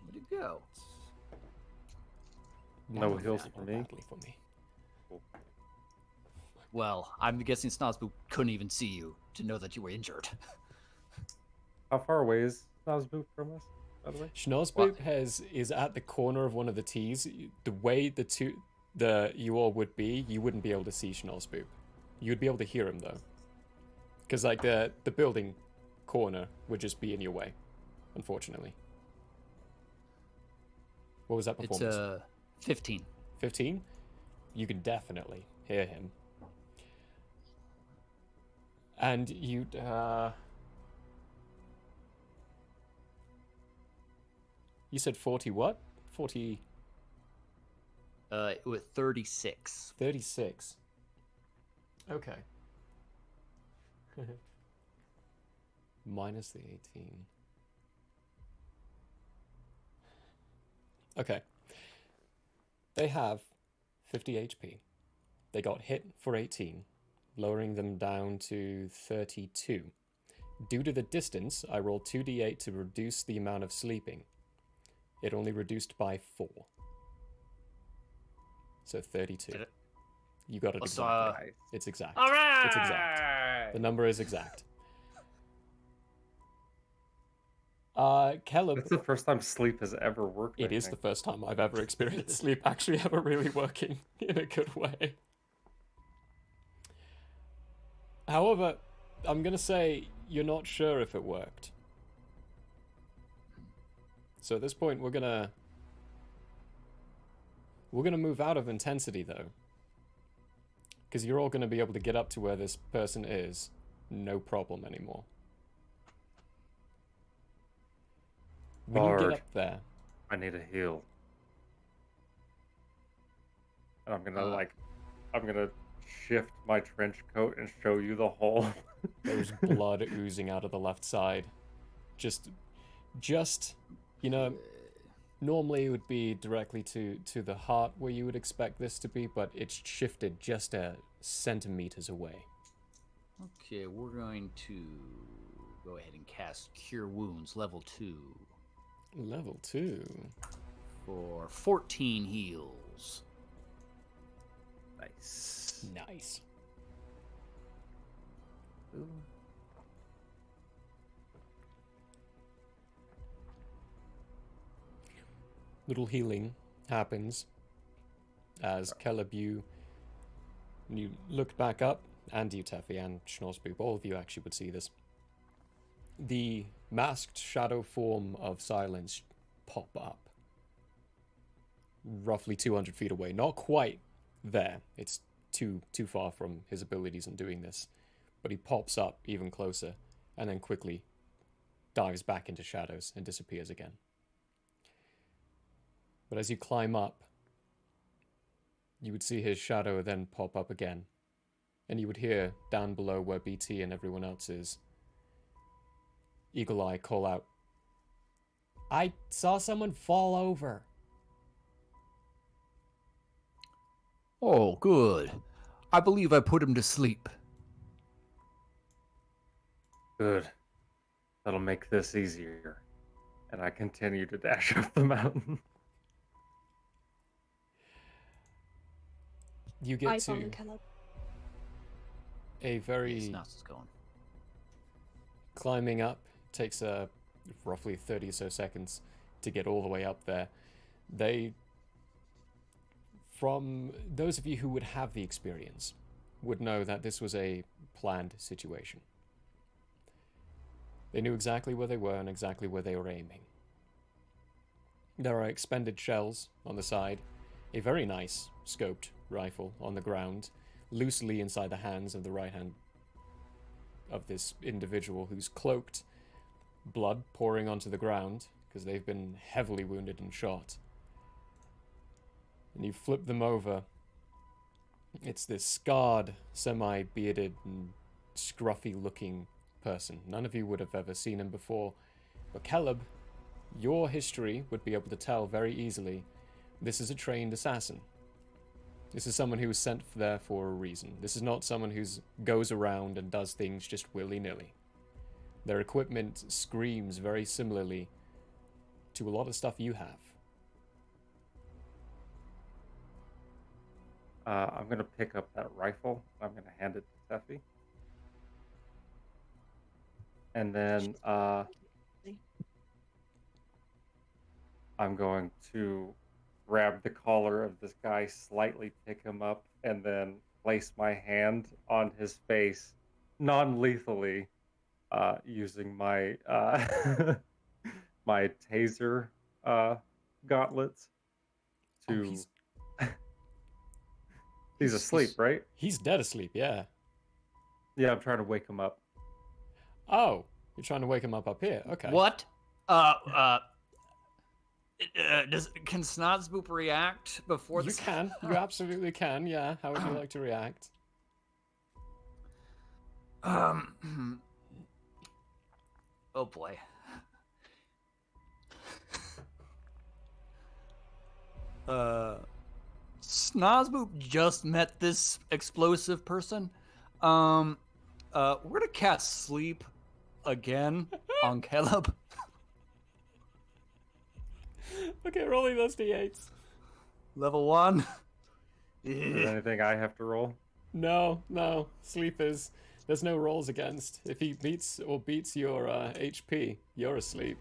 Where'd it go? No Not heals bad, for not me. badly for me. Well, I'm guessing Snozboop couldn't even see you to know that you were injured. How far away is Snozboop from us, by the way? Schnorzboop is at the corner of one of the T's. The way you all would be, you wouldn't be able to see Schnorzboop. You'd be able to hear him though, because like the building corner would just be in your way, unfortunately. What was that It's performance? 15. 15? You can definitely hear him. And you'd you said 40 what? 40 With 36. 36. Okay. Minus the 18. Okay. They have 50 HP. They got hit for 18, lowering them down to 32. Due to the distance, I rolled 2d8 to reduce the amount of sleeping. It only reduced by 4. So 32. Did it? You got it Let's, exactly. Nice. It's exact. All right. It's exact. The number is exact. Caleb, That's the first time sleep has ever worked. it I is the think. first time I've ever experienced sleep actually ever really working in a good way. However, I'm going to say you're not sure if it worked. So at this point, we're gonna move out of intensity though, because you're all gonna be able to get up to where this person is, no problem anymore. When you get Bard. up there, I need a heal. And I'm gonna shift my trench coat and show you the hole. there's blood oozing out of the left side. Just, you know, normally it would be directly to the heart where you would expect this to be, but it's shifted just centimeters away. Okay, we're going to go ahead and cast Cure Wounds level 2 Level 2. for 14 heals. Nice. Nice. Ooh. Little healing happens as Caleb, you look back up, and you, Teffy, and Schnorspoop, all of you actually would see this. The masked shadow form of Silence pop up roughly 200 feet away. Not quite there. It's too far from his abilities in doing this. But he pops up even closer and then quickly dives back into shadows and disappears again. But as you climb up, you would see his shadow then pop up again. And you would hear down below where BT and everyone else is, Eagle Eye call out, "I saw someone fall over." Oh, good. I believe I put him to sleep. Good. That'll make this easier. And I continue to dash up the mountain. You I get follow to Caleb. a very Snots is going. climbing up takes roughly 30 or so seconds to get all the way up there. From those of you who would have the experience, would know that this was a planned situation. They knew exactly where they were and exactly where they were aiming. There are expended shells on the side, a very nice scoped rifle on the ground, loosely inside the hands of the right hand of this individual who's cloaked, blood pouring onto the ground because they've been heavily wounded and shot. And you flip them over. It's this scarred, semi-bearded and scruffy-looking person. None of you would have ever seen him before. But Caleb, your history would be able to tell very easily this is a trained assassin. This is someone who was sent there for a reason. This is not someone who goes around and does things just willy-nilly. Their equipment screams very similarly to a lot of stuff you have. I'm going to pick up that rifle. I'm going to hand it to Teffy. And then I'm going to grab the collar of this guy, slightly pick him up, and then place my hand on his face non-lethally using my my taser gauntlets to... he's He's asleep, right? He's dead asleep, yeah. Yeah, I'm trying to wake him up. Oh, you're trying to wake him up here. Okay. What? Can Snotsboop react before You this? can. You absolutely can, yeah. How would you like to react? Oh boy. Snozboop just met this explosive person. We're gonna cast sleep again on Caleb. Okay, rolling those d8s. Level 1. Is there anything I have to roll? No. Sleep is. There's no rolls against. If he meets or beats your HP, you're asleep.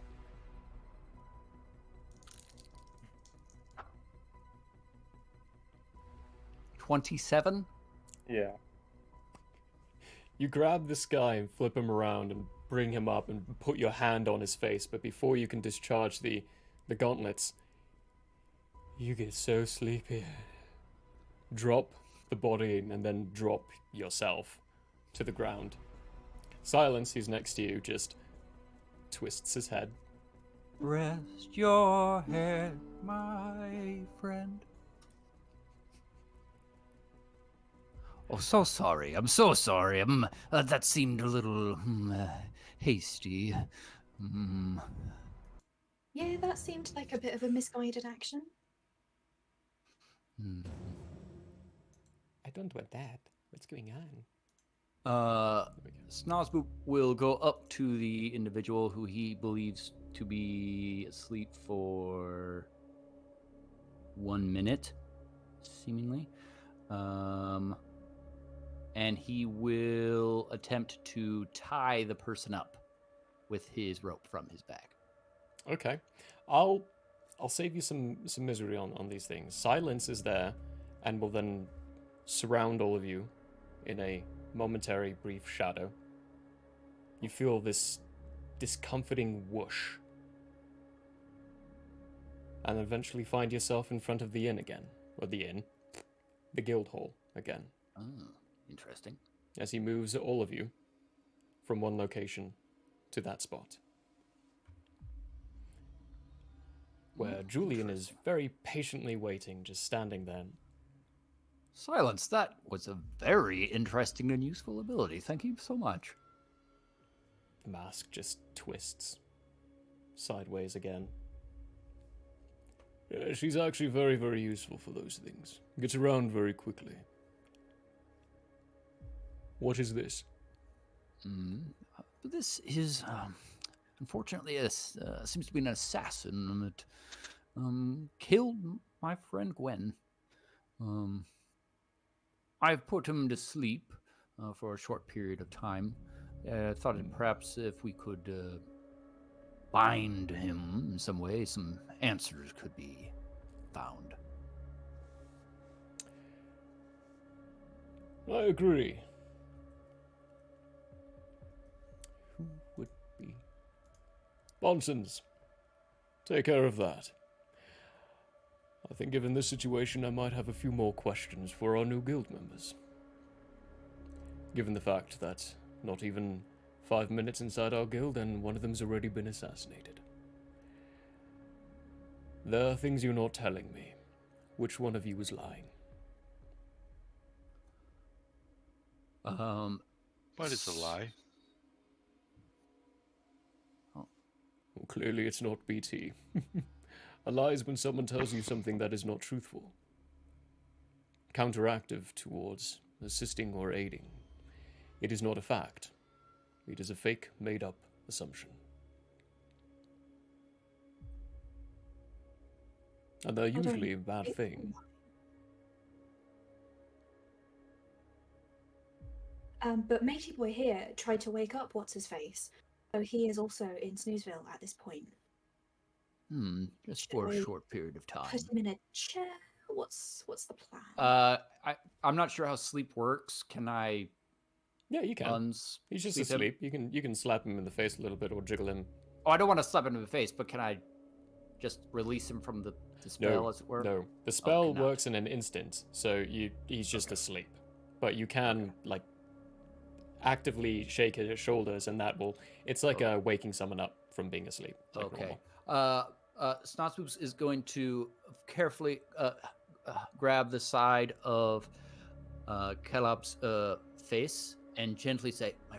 $27. Yeah. You grab this guy and flip him around and bring him up and put your hand on his face, but before you can discharge the gauntlets, you get so sleepy. Drop the body and then drop yourself to the ground. Silence, who's next to you, just twists his head. Rest your head, my friend. Oh, so sorry. I'm so sorry. That seemed a little hasty. Yeah, that seemed like a bit of a misguided action. I don't want that. What's going on? Snozboop will go up to the individual who he believes to be asleep for 1 minute, seemingly. And he will attempt to tie the person up with his rope from his bag. Okay. I'll save you some misery on these things. Silence is there and will then surround all of you in a momentary brief shadow. You feel this discomforting whoosh. And eventually find yourself in front of the inn again. Or the guild hall again. Oh, interesting. As he moves all of you from one location to that spot. Where Julian is very patiently waiting, just standing there. Silence, that was a very interesting and useful ability. Thank you so much. The mask just twists sideways again. Yeah, she's actually very, very useful for those things. Gets around very quickly. What is this? This is, unfortunately, seems to be an assassin that killed my friend Gwen. I've put him to sleep for a short period of time. Thought that perhaps if we could bind him in some way, some answers could be found. I agree. Who would be? Bonsons. Take care of that. I think given this situation, I might have a few more questions for our new guild members. Given the fact that not even 5 minutes inside our guild and one of them's already been assassinated. There are things you're not telling me. Which one of you is lying? But it's a lie. Well, clearly it's not BT. A lie is when someone tells you something that is not truthful. Counteractive towards assisting or aiding. It is not a fact. It is a fake, made-up assumption. And they're usually a bad thing. But Matey Boy here tried to wake up What's-His-Face, so he is also in Snoozeville at this point. Just for a short period of time. Put him in a chair. What's the plan? I'm not sure how sleep works. Can I? Yeah, you can. He's just asleep. You can slap him in the face a little bit or jiggle him. Oh, I don't want to slap him in the face, but can I just release him from the spell, as it were? No, the spell works in an instant, so he's just asleep. But you can actively shake his shoulders, and that will. It's like waking someone up from being asleep. Like okay. Snozboop is going to carefully grab the side of Caleb's face and gently say, my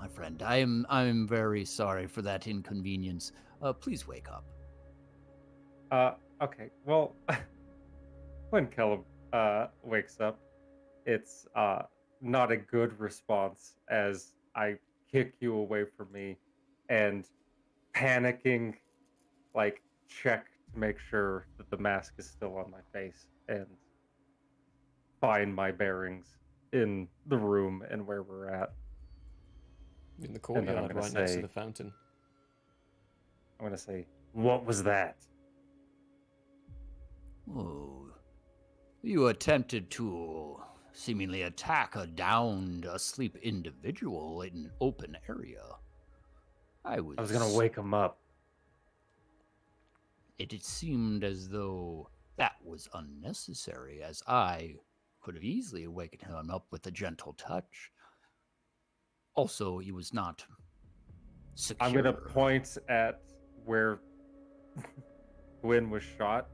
friend, I am very sorry for that inconvenience. Please wake up. Okay. Well, when Caleb wakes up, it's not a good response as I kick you away from me and panicking, like, check to make sure that the mask is still on my face and find my bearings in the room and where we're at. In the And then courtyard right next to the fountain. I'm gonna say, what was that? Oh, you attempted to seemingly attack a downed, asleep individual in an open area. I was gonna wake him up. It seemed as though that was unnecessary, as I could have easily awakened him up with a gentle touch. Also, he was not secure. I'm gonna point at where Gwyn was shot.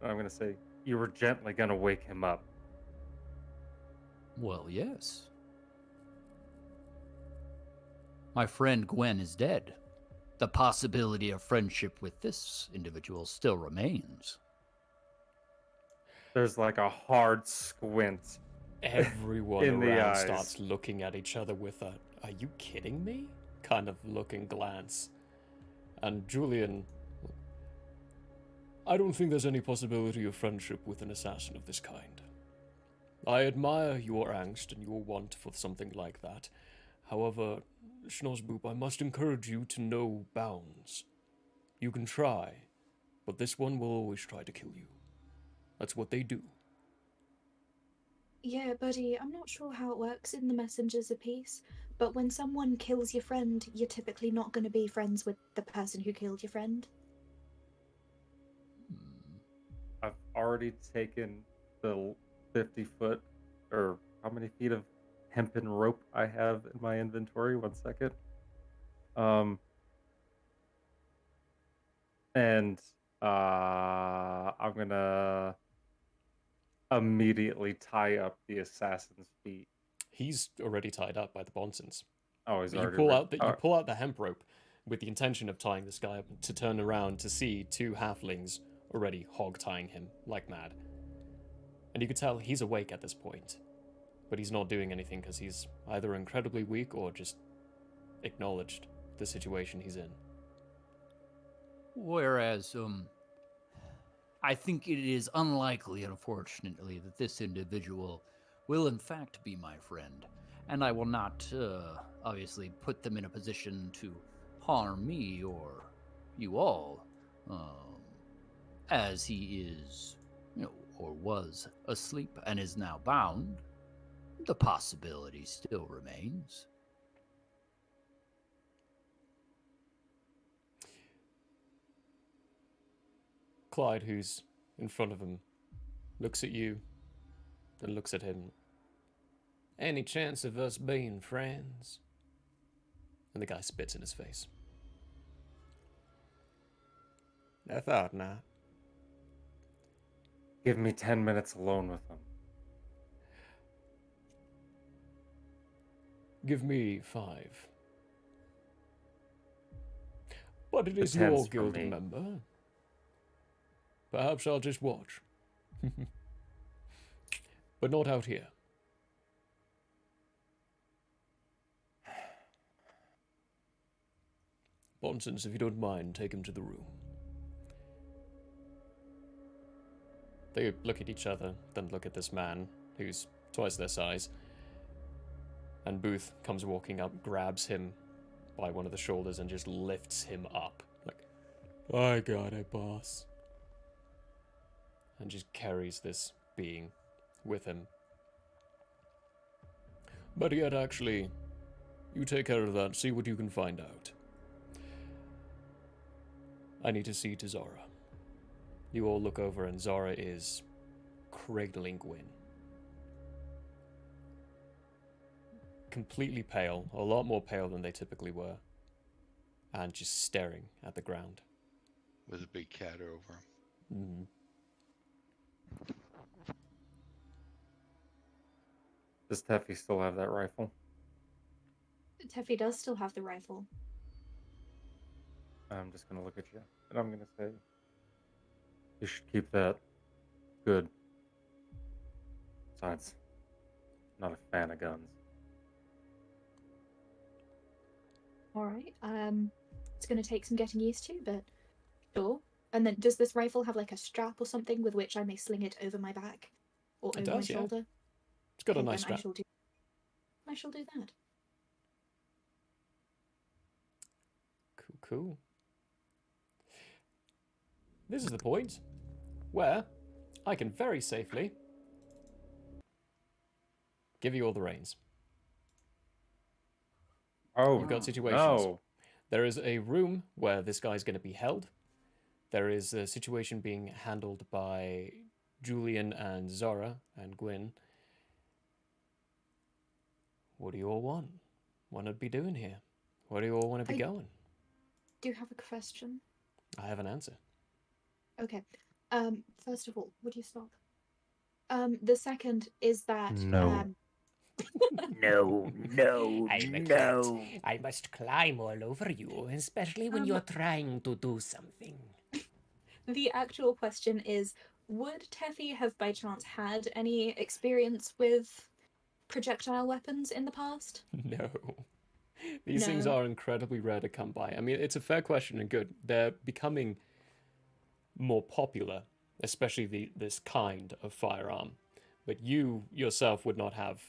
And I'm gonna say, you were gently gonna wake him up. Well, yes. My friend Gwen is dead. The possibility of friendship with this individual still remains. There's like a hard squint. Everyone In the around eyes. starts looking at each other with a, "Are you kidding me?" kind of look and glance. And Julian, I don't think there's any possibility of friendship with an assassin of this kind. I admire your angst and your want for something like that. However, Schnozzboop, I must encourage you to know bounds. You can try, but this one will always try to kill you. That's what they do. Yeah, buddy, I'm not sure how it works in the Messengers of Peace, but when someone kills your friend, you're typically not going to be friends with the person who killed your friend. I've already taken the 50-foot, or how many feet of hempen rope I have in my inventory. 1 second. And I'm gonna immediately tie up the assassin's feet. He's already tied up by the Bonsons. Oh, he's You already pull out the hemp rope with the intention of tying this guy up to turn around to see two halflings already hog tying him like mad. And you could tell he's awake at this point, but he's not doing anything because he's either incredibly weak or just acknowledged the situation he's in. Whereas, I think it is unlikely, unfortunately, that this individual will in fact be my friend, and I will not, obviously, put them in a position to harm me or you all, as he is, or was asleep and is now bound. The possibility still remains. Clyde, who's in front of him, looks at you, then looks at him. Any chance of us being friends? And the guy spits in his face. I thought not. Give me 10 minutes alone with him. Give me 5. But it is 10's your for guild me. member. Perhaps I'll just watch. But not out here. Bonsons, if you don't mind, take him to the room. They look at each other, then look at this man, who's twice their size. And Booth comes walking up, grabs him by one of the shoulders, and just lifts him up. Like, I got it, boss. And just carries this being with him. But yet, actually, you take care of that, see what you can find out. I need to see to Zara. You all look over, and Zara is cradling Gwyn. Completely pale, a lot more pale than they typically were, and just staring at the ground. With a big cat over him. Mm. Does Teffy still have that rifle? Teffy does still have the rifle. I'm just gonna look at you, and I'm gonna say, you should keep that. Good. Besides, not a fan of guns. All right. It's gonna take some getting used to, but sure. And then, does this rifle have like a strap or something with which I may sling it over my back or It over my does, yeah. shoulder? It's got a Okay, nice then strap. I shall do that. Cool. This is the point where I can very safely give you all the reins. Oh, You've got situations. no. There is a room where this guy's going to be held. There is a situation being handled by Julian and Zara and Gwyn. What do you all want? What would be doing here? Where do you all want to be going? Do you have a question? I have an answer. Okay. First of all, would you stop? The second is that No. No, I'm a no. cat. I must climb all over you, especially when you're trying to do something. the actual question is, would Teffy have by chance had any experience with projectile weapons in the past? No. These things No. are incredibly rare to come by. I mean, it's a fair question and good. They're becoming more popular, especially this kind of firearm. But you yourself would not have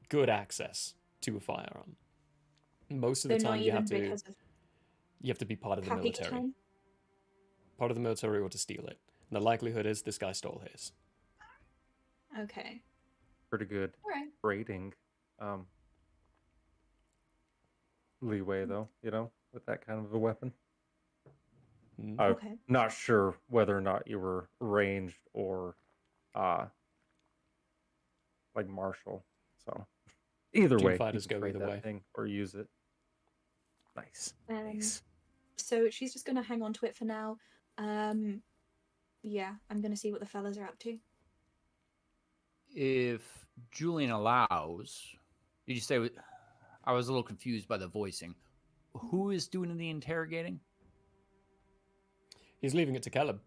good access to a firearm. Most of the So time not you even have to because of be part of the Happy military. Time? Part of the military or to steal it. And the likelihood is this guy stole his. Okay. Pretty good Alright. rating. Leeway, though, with that kind of a weapon. Mm. I'm Okay. not sure whether or not you were ranged or like martial. So either Team way, you fighters can go trade either that way. thing or use it. Nice. Nice. So she's just gonna hang on to it for now. Yeah, I'm gonna see what the fellas are up to. If Julian allows, did you say? I was a little confused by the voicing. Who is doing the interrogating? He's leaving it to Caleb.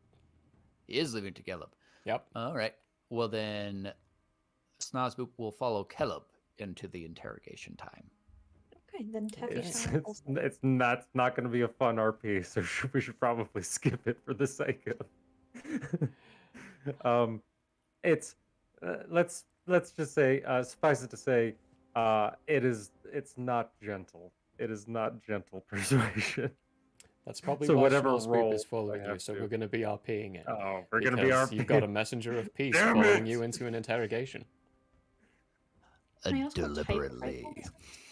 He is leaving to Caleb. Yep. All right. Well, then Snozboop will follow Caleb into the interrogation time. Okay, then Teffy It's shall also. not going to be a fun RP, so we should probably skip it for the sake of. It's let's just say suffice it to say, it's not gentle. It is not gentle persuasion. That's probably So why whatever Schnorspoop role is following I you, have so to- we're going to be RPing it. Oh, we're gonna be Because RP. you've got a messenger of peace Damn following it! you into an interrogation. Can I ask what type of Deliberately. rifle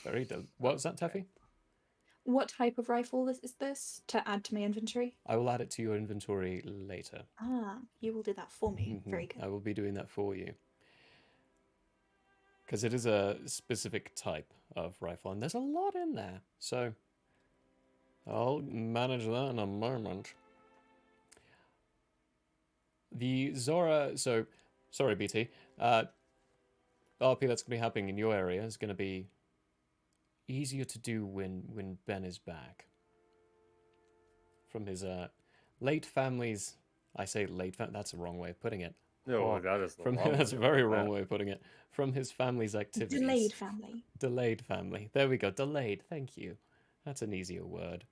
this is? What was that, Teffy? What type of rifle is this to add to my inventory? I will add it to your inventory later. Ah, you will do that for me. Mhm. Very good. I will be doing that for you. Because it is a specific type of rifle, and there's a lot in there. So I'll manage that in a moment. The Zora, so sorry, BT. RP that's going to be happening in your area is going to be easier to do when Ben is back from his late family's. I say late. That's a wrong way of putting it. No, that is the From wrong that's a way very of wrong that. way of putting it. From his family's activities. Delayed family. Delayed family. There we go. Delayed. Thank you. That's an easier word.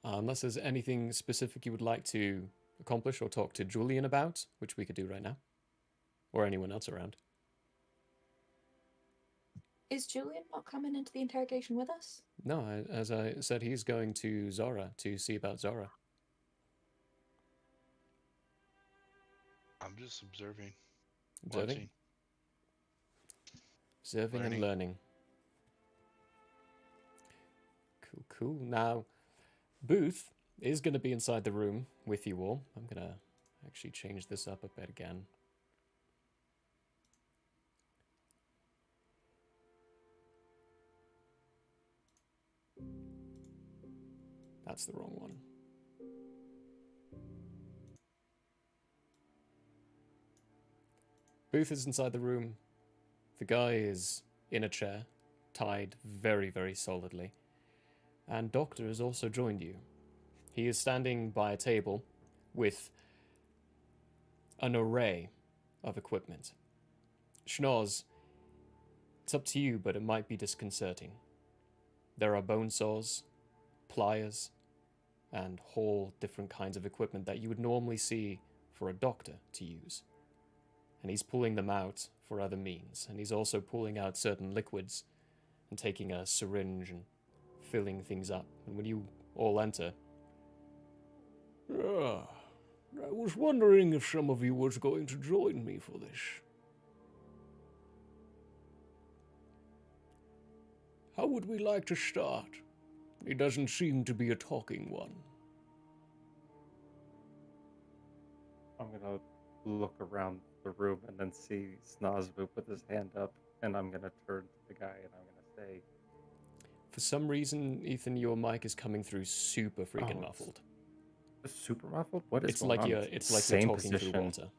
Unless there's anything specific you would like to accomplish or talk to Julian about, which we could do right now, or anyone else around. Is Julian not coming into the interrogation with us? No, as I said, he's going to Zora to see about Zora. I'm just observing. Observing, Watching. observing and Learning. learning. Cool. Now, Booth is going to be inside the room with you all. I'm going to actually change this up a bit again. That's the wrong one. Booth is inside the room. The guy is in a chair, tied very, very solidly. And Doctor has also joined you. He is standing by a table with an array of equipment. Schnoz, it's up to you, but it might be disconcerting. There are bone saws, pliers, and whole different kinds of equipment that you would normally see for a doctor to use. And he's pulling them out for other means. And he's also pulling out certain liquids and taking a syringe and filling things up. And when you all enter, I was wondering if some of you was going to join me for this. How would we like to start? He doesn't seem to be a talking one. I'm gonna look around the room and then see Snozboop with his hand up, and I'm gonna turn to the guy and I'm gonna say, for some reason, Ethan, your mic is coming through super freaking Oh, muffled. super muffled? What is It's going like on? you're Same talking position. through water.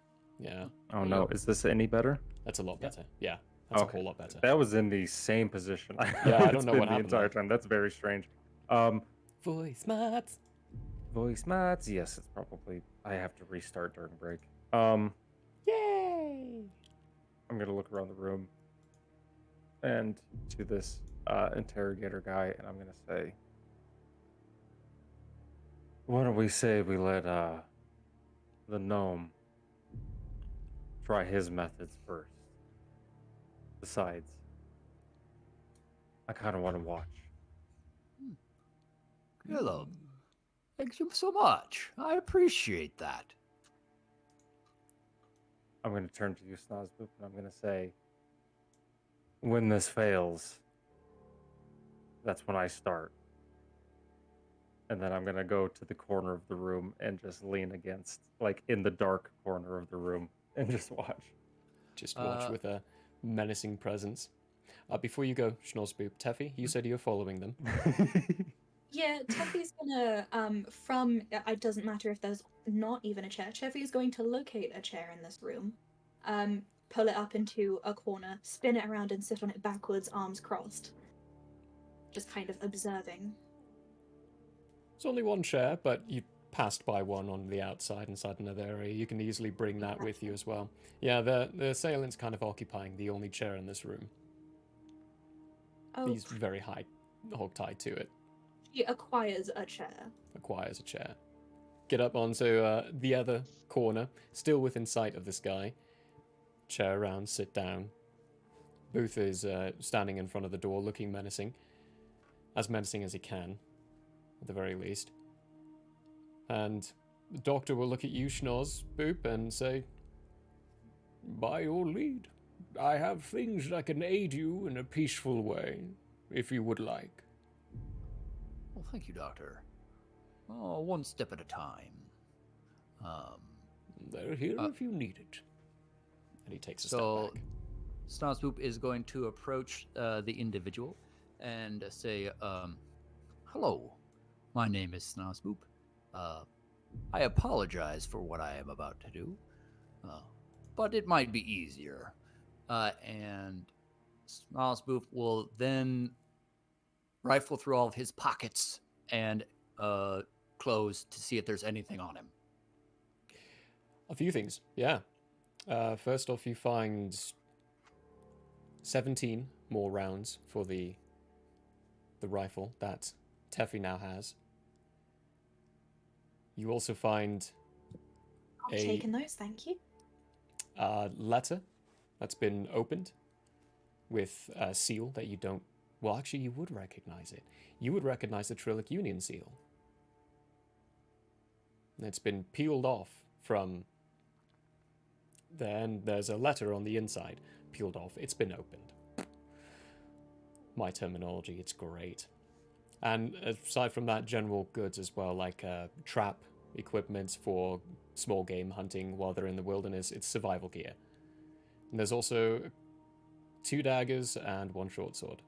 Yeah, Oh no, is this any better? that's a lot better. Yeah, that's a Okay. whole lot better. That was in the same position. Yeah, I don't It's know been what the happened entire there. time. That's very strange. Voice mods. Voice mods. Yes, it's probably. I have to restart during break. Yay! I'm gonna look around the room and to this interrogator guy, and I'm gonna say, "Why don't we say we let the gnome try his methods first? Besides, I kind of want to watch." Caleb, thank you so much. I appreciate that. I'm going to turn to you, Snozboop, and I'm going to say, when this fails, that's when I start. And then I'm going to go to the corner of the room and just lean against, like, in the dark corner of the room, and just watch. Just watch with a menacing presence. Before you go, Schnorsboop, Teffy, you said you're following them. Yeah, Teffy's gonna, it doesn't matter if there's not even a chair, Teffy's going to locate a chair in this room, pull it up into a corner, spin it around and sit on it backwards, arms crossed. Just kind of observing. It's only one chair, but you passed by one on the outside inside another area. You can easily bring that with you as well. Yeah, the assailant's kind of occupying the only chair in this room. Oh, He's very high, hog-tied to it. he acquires a chair. Acquires a chair. Get up onto the other corner, still within sight of this guy. Chair around, sit down. Booth is standing in front of the door, looking menacing. As menacing as he can, at the very least. And the doctor will look at you, Schnoz, Boop, and say, By your lead. I have things that can aid you in a peaceful way, if you would like. Well, thank you, Doctor. Oh, one step at a time. They're here if you need it. and he takes a So, step back. Snozboop is going to approach the individual and say, hello, my name is Snozboop. I apologize for what I am about to do, but it might be easier. And Snozboop will then rifle through all of his pockets and clothes to see if there's anything on him. A few things, yeah. First off, you find 17 more rounds for the rifle that Teffy now has. You also find I've taken those, thank you. a letter that's been opened with a seal that you don't... Well, actually, you would recognize it. You would recognize the Trillic Union seal. It's been peeled off from there, and there's a letter on the inside. Peeled off. It's been opened. My terminology, it's great. And aside from that, general goods as well, like trap equipment for small game hunting while they're in the wilderness. It's survival gear. And there's also 2 daggers and 1 short sword.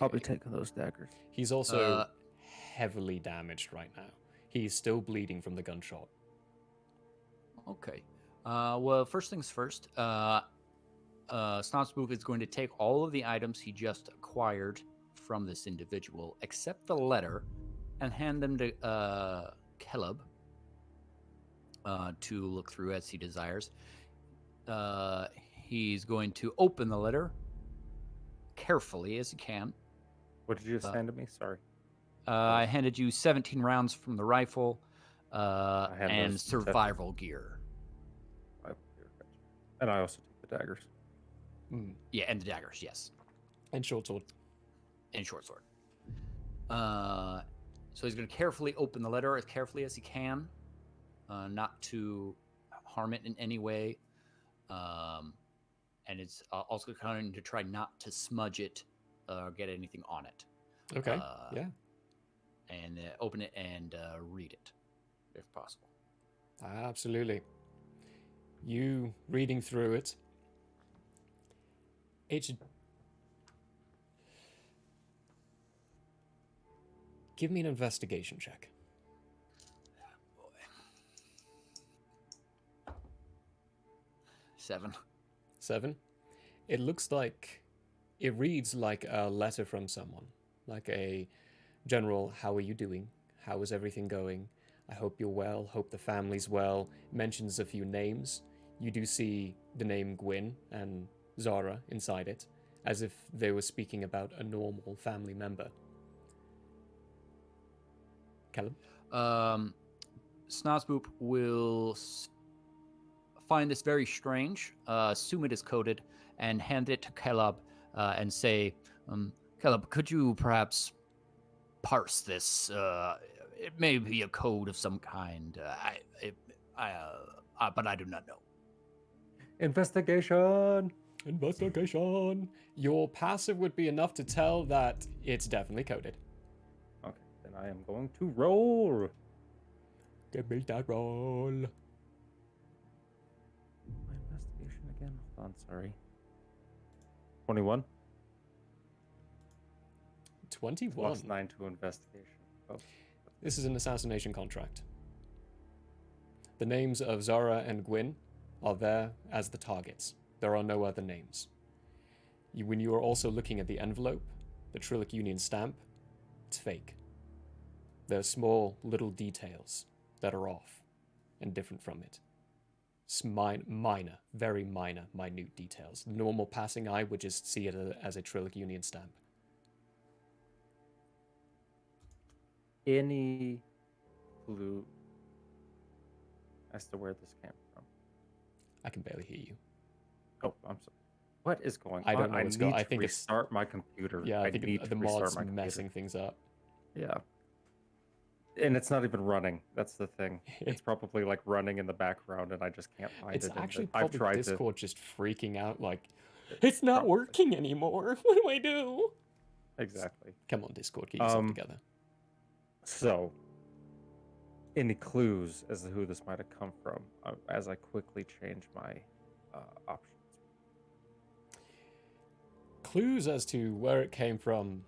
I'll be taking those daggers. He's also heavily damaged right now. He's still bleeding from the gunshot. Okay. Well, first things first. Snozboop is going to take all of the items he just acquired from this individual, except the letter, and hand them to Caleb. to look through as he desires. He's going to open the letter carefully as he can. What did you just hand to me? Sorry. I handed you 17 rounds from the rifle had and those survival gear. And I also took the daggers. Yeah, and the daggers, yes. And short sword. And short sword. So he's going to carefully open the letter as carefully as he can, not to harm it in any way. And it's also going to try not to smudge it or get anything on it. Okay. Yeah. And open it and read it, if possible. Absolutely. You reading through it. It's. Give me an investigation check. Boy. 7. 7. It looks like it reads like a letter from someone, like a general, how are you doing? How is everything going? I hope you're well, hope the family's well. Mentions a few names. You do see the name Gwyn and Zara inside it, as if they were speaking about a normal family member. Callum? Snozboop will find this very strange, assume it is coded, and hand it to Caleb and say, Caleb, could you perhaps parse this? It may be a code of some kind, but I do not know. Investigation! Your passive would be enough to tell that it's definitely coded. Okay, then I am going to roll. Give me that roll. My investigation again? Hold on, sorry. 21. 21. Plus 9 to investigation. Oh. This is an assassination contract. The names of Zara and Gwyn are there as the targets. There are no other names. When you are also looking at the envelope, the Trillic Union stamp, it's fake. There are small little details that are off and different from it. Minor, very minor, minute details. The normal passing eye would just see it as a Trillic Union stamp. Any clue as to where this came from? I can barely hear you. Oh, I'm sorry. What is going on? I don't know what's going on. I think it's restart my computer. Yeah, I think need the to restart mod's my computer. messing things up. Yeah. And it's not even running. That's the thing. It's probably like running in the background, and I just can't find It's it. actually I've probably tried Discord just freaking out, like, it's not working anymore. What do I do? Exactly. Come on, Discord, get yourself together. So, any clues as to who this might have come from? As I quickly change my options. Clues as to where it came from.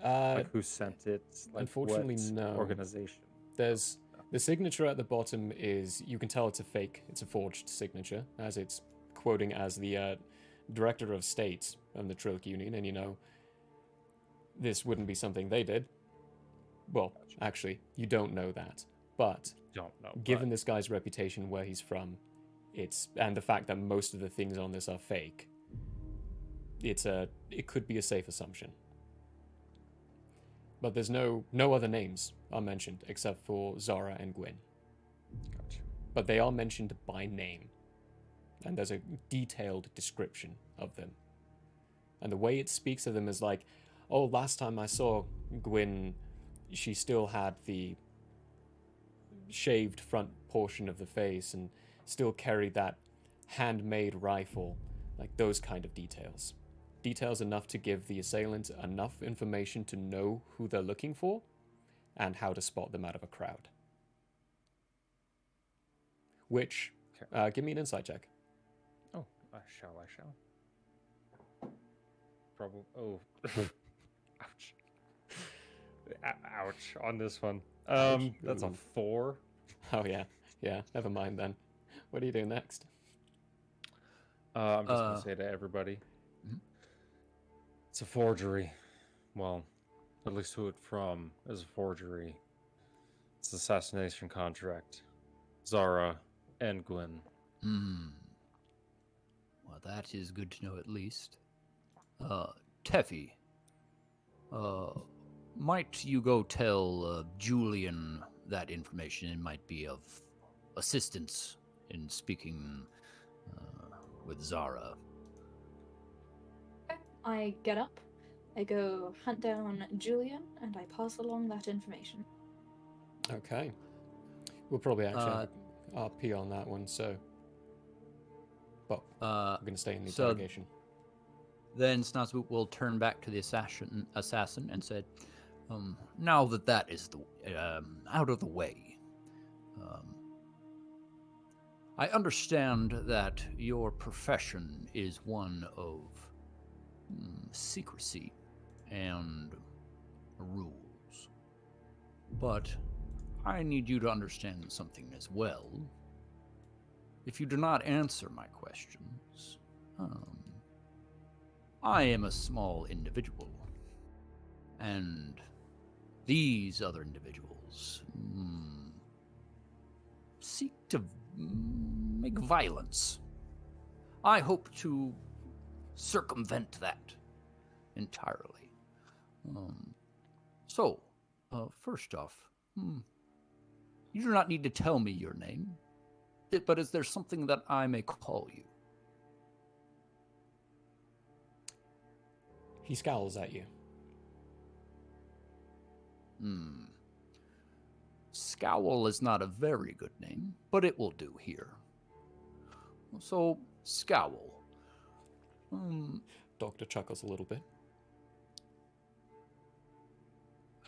Like who sent it? Like unfortunately, what no. Organization. There's the signature at the bottom is, you can tell it's a fake. It's a forged signature, as it's quoting as the Director of State of the Trillic Union, and you know, this wouldn't be something they did. Well, actually, you don't know that, but given this guy's reputation, where he's from, and the fact that most of the things on this are fake, it could be a safe assumption. But there's no other names are mentioned except for Zara and Gwyn. Gotcha. But they are mentioned by name, and there's a detailed description of them. And the way it speaks of them is like, oh, last time I saw Gwyn, she still had the shaved front portion of the face and still carried that handmade rifle, like those kind of details. Details enough to give the assailant enough information to know who they're looking for and how to spot them out of a crowd. Which, give me an insight check. Oh, I shall. Probably. Oh, ouch. Ouch on this one. That's a 4. Oh yeah. Never mind then. What do you do next? I'm just gonna say to everybody, it's a forgery. Well, at least who it from is a forgery. It's an assassination contract. Zara and Gwen. Hmm. Well, that is good to know at least. Teffy, might you go tell Julian that information? It might be of assistance in speaking with Zara. Okay. I get up, I go hunt down Julian, and I pass along that information. Okay. We'll probably actually have a RP on that one, so. But we're going to stay in the so interrogation. Then Snazboot will turn back to the assassin and said, now that that is out of the way, I understand that your profession is one of secrecy and rules. But I need you to understand something as well. If you do not answer my questions, I am a small individual, and these other individuals seek to make violence. I hope to circumvent that entirely. First off, you do not need to tell me your name, but is there something that I may call you? He scowls at you. Scowl is not a very good name, but it will do here. So, Scowl. Doctor chuckles a little bit.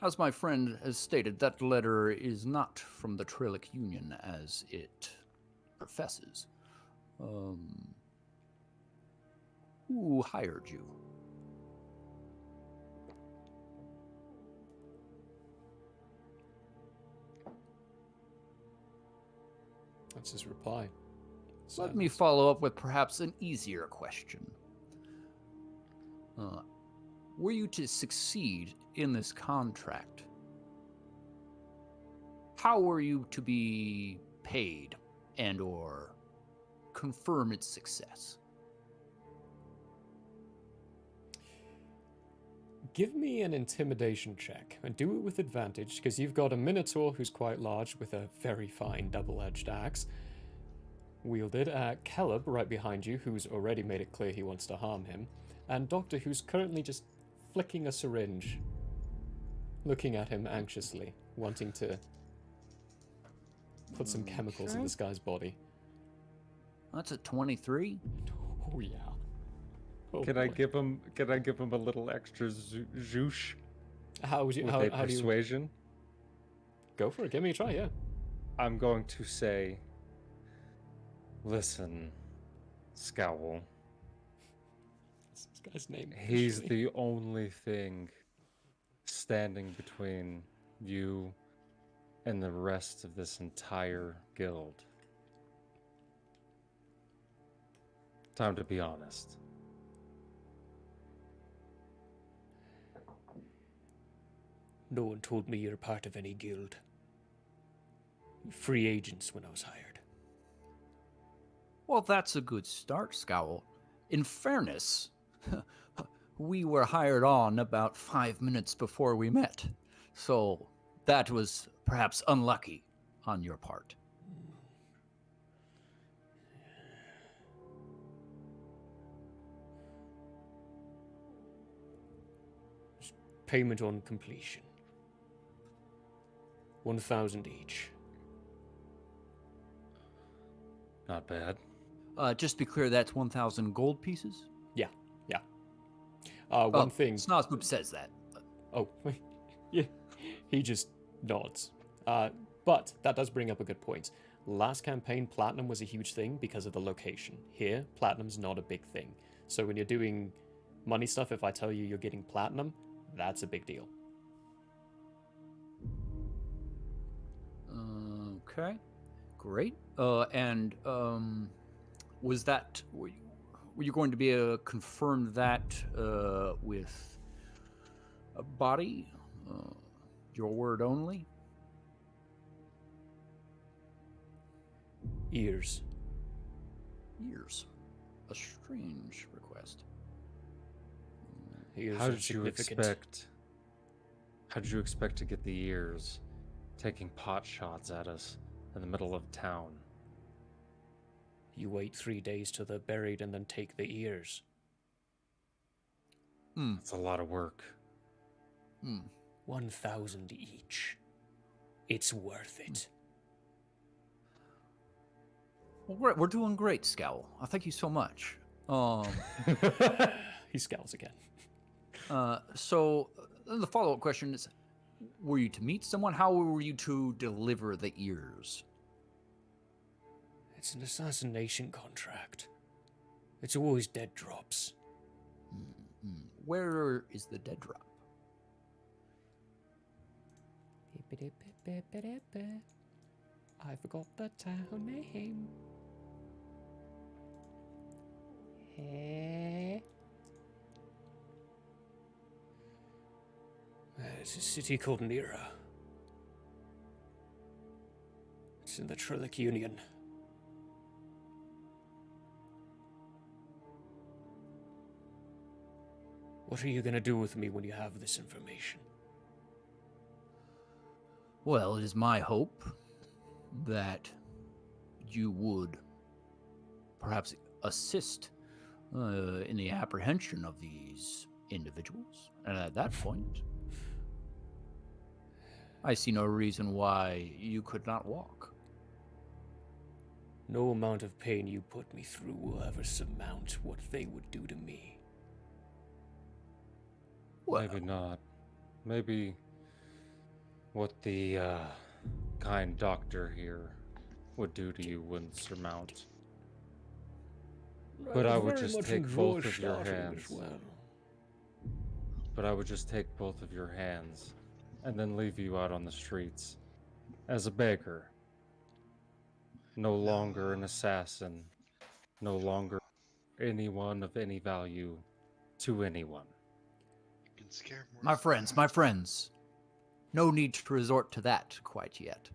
As my friend has stated, that letter is not from the Trillic Union as it professes. Who hired you? That's his reply. Let me follow up with perhaps an easier question. Were you to succeed in this contract, how were you to be paid and or confirm its success? Give me an intimidation check, and do it with advantage, because you've got a Minotaur who's quite large with a very fine double-edged axe wielded, Caleb right behind you, who's already made it clear he wants to harm him, and Doctor, who's currently just flicking a syringe, looking at him anxiously, wanting to put some chemicals in this guy's body. That's a 23. Oh yeah. Oh, Can I give him a little extra zhoosh? How would you? With How a do you persuasion? go for it? Give me a try. Yeah. I'm going to say, listen, Scowl. This guy's name. He's officially. the only thing standing between you and the rest of this entire guild. Time to be honest. No one told me you're part of any guild. Free agents when I was hired. Well, that's a good start, Scowl. In fairness, we were hired on about 5 minutes before we met, so that was perhaps unlucky on your part. Payment on completion. 1,000 each. Not bad. Just to be clear, that's 1,000 gold pieces? Yeah. One thing. Snozboop says that. Oh, yeah. He just nods. But that does bring up a good point. Last campaign, platinum was a huge thing because of the location. Here, platinum's not a big thing. So when you're doing money stuff, if I tell you you're getting platinum, that's a big deal. Okay, great. Was that... Were you going to be confirm that with a body? Your word only? Ears. Ears. A strange request. Ears How are did you significant. expect to get the ears taking pot shots at us in the middle of town? You wait 3 days till they're buried and then take the ears. It's a lot of work. 1,000 each. It's worth it. Well, great. We're doing great, Scowl. Thank you so much. He scowls again. So the follow-up question is, were you to meet someone? How were you to deliver the ears? It's an assassination contract. It's always dead drops. Where is the dead drop? I forgot the town name. It's a city called Nera. It's in the Trillic Union. What are you gonna do with me when you have this information? Well, it is my hope that you would perhaps assist in the apprehension of these individuals. And at that point, I see no reason why you could not walk. No amount of pain you put me through will ever surmount what they would do to me. Well, Maybe not. Maybe what the kind doctor here would do to you wouldn't surmount. But I would just take both of your hands. But I would just take both of your hands and then leave you out on the streets as a beggar. No longer an assassin. No longer anyone of any value to anyone. You can scare more. my friends, no need to resort to that quite yet.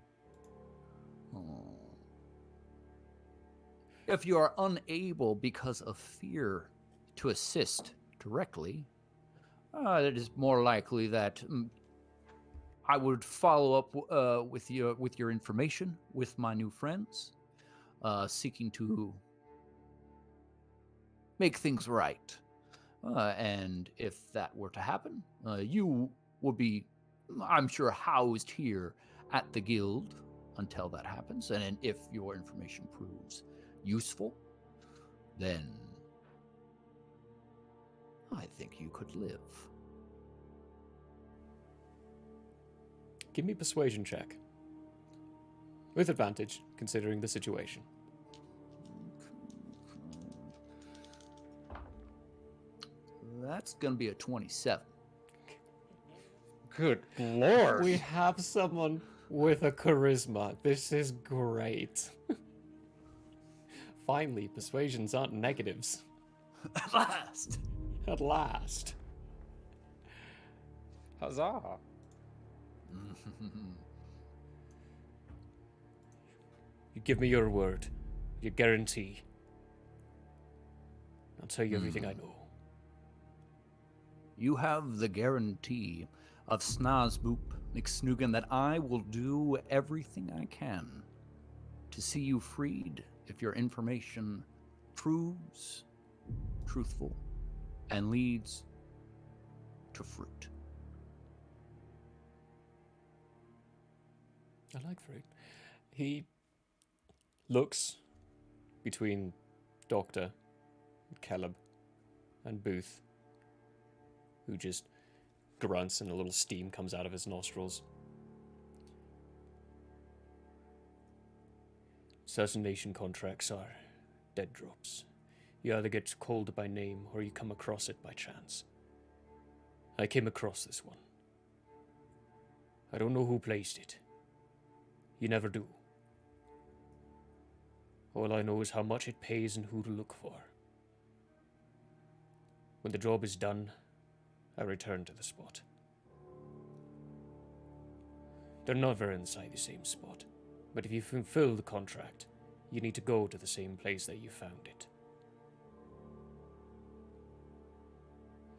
If you are unable because of fear to assist directly, it is more likely that I would follow up with your information with my new friends, seeking to make things right. And if that were to happen, you would be, I'm sure, housed here at the guild until that happens. And if your information proves useful, then I think you could live. Give me a persuasion check. With advantage, considering the situation. That's going to be a 27. Good lord! We have someone with a charisma. This is great. Finally, persuasions aren't negatives. At last! At last. Huzzah! You give me your word, your guarantee. I'll tell you everything I know. You have the guarantee of Snazboop McSnoogan that I will do everything I can to see you freed if your information proves truthful and leads to fruit. I like fruit. He looks between Doctor, Caleb, and Booth, who just grunts and a little steam comes out of his nostrils. Assassination contracts are dead drops. You either get called by name or you come across it by chance. I came across this one. I don't know who placed it. You never do. All I know is how much it pays and who to look for. When the job is done, I return to the spot. They're never inside the same spot, but if you fulfill the contract, you need to go to the same place that you found it.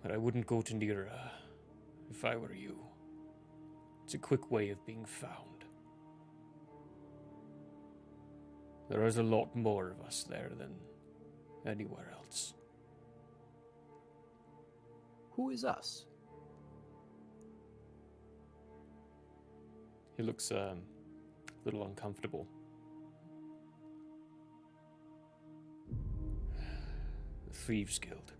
But I wouldn't go to Nira if I were you. It's a quick way of being found. There is a lot more of us there than anywhere else. Who is us? He looks a little uncomfortable. The Thieves Guild.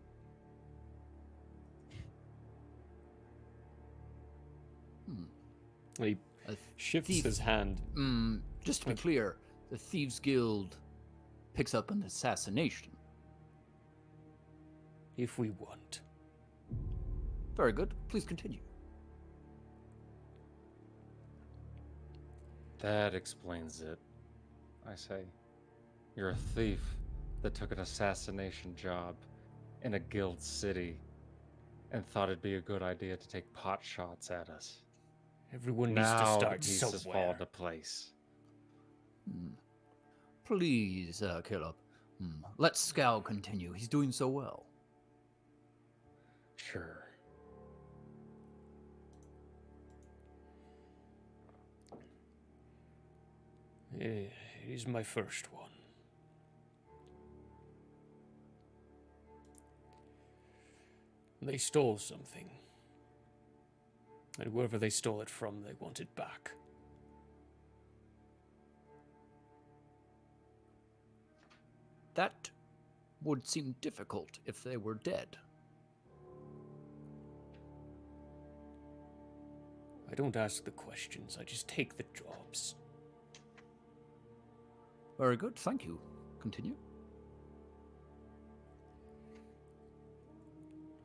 He A shifts thief- his hand. Just to be clear, the Thieves Guild picks up an assassination. If we want. Very good. Please continue. That explains it. I say, you're a thief that took an assassination job in a guild city and thought it'd be a good idea to take pot shots at us. Everyone needs to Now the start pieces somewhere. fall into place. Please, Caleb. Let Scow continue. He's doing so well. Sure. It is my first one. They stole something. And whoever they stole it from, they want it back. That would seem difficult if they were dead. I don't ask the questions, I just take the jobs. Very good. Thank you. Continue.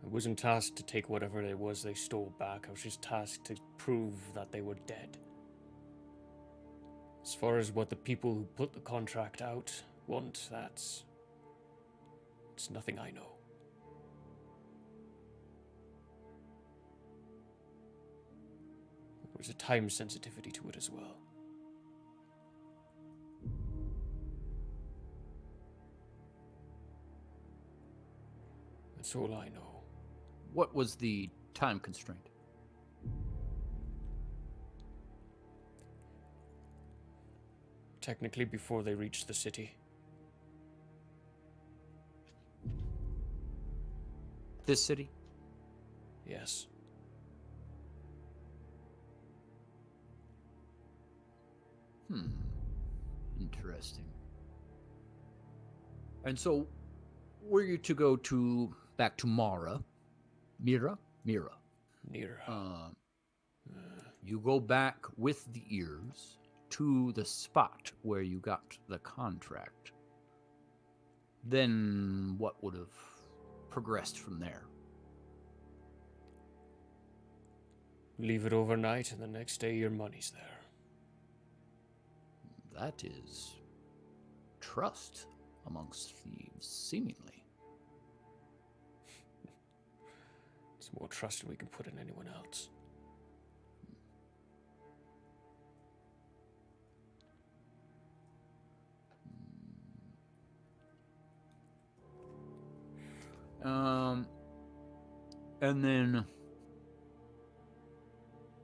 I wasn't tasked to take whatever it was they stole back, I was just tasked to prove that they were dead. As far as what the people who put the contract out want, it's nothing I know. There's a time sensitivity to it as well. That's all I know. What was the time constraint? Technically before they reached the city. This city? Yes. Interesting. And so, were you to go back to Mira? Nira. You go back with the ears to the spot where you got the contract. Then what would have progressed from there? Leave it overnight, and the next day your money's there. That is trust amongst thieves, seemingly. It's more trust than we can put in anyone else. And then,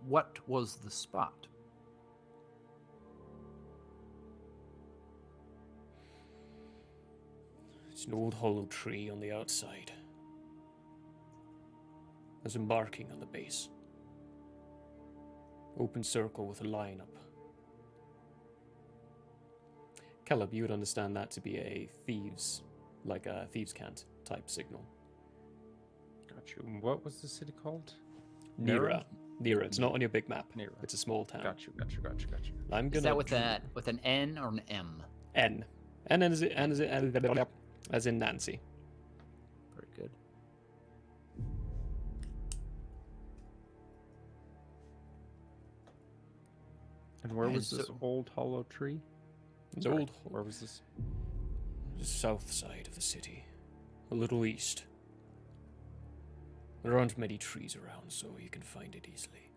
what was the spot? It's an old hollow tree on the outside. There's a marking on the base. Open circle with a line up. Caleb, you would understand that to be a thieves, like a thieves' cant type signal. Got you. What was the city called? Nira. Nira. It's not on your big map. Nira. It's a small town. Got you. I'm gonna Is that with an N or an M? N. N as in Nancy. Very good. And where And was this so- old hollow tree? It's Sorry, old. Where was this? The south side of the city. A little east. There aren't many trees around, so you can find it easily.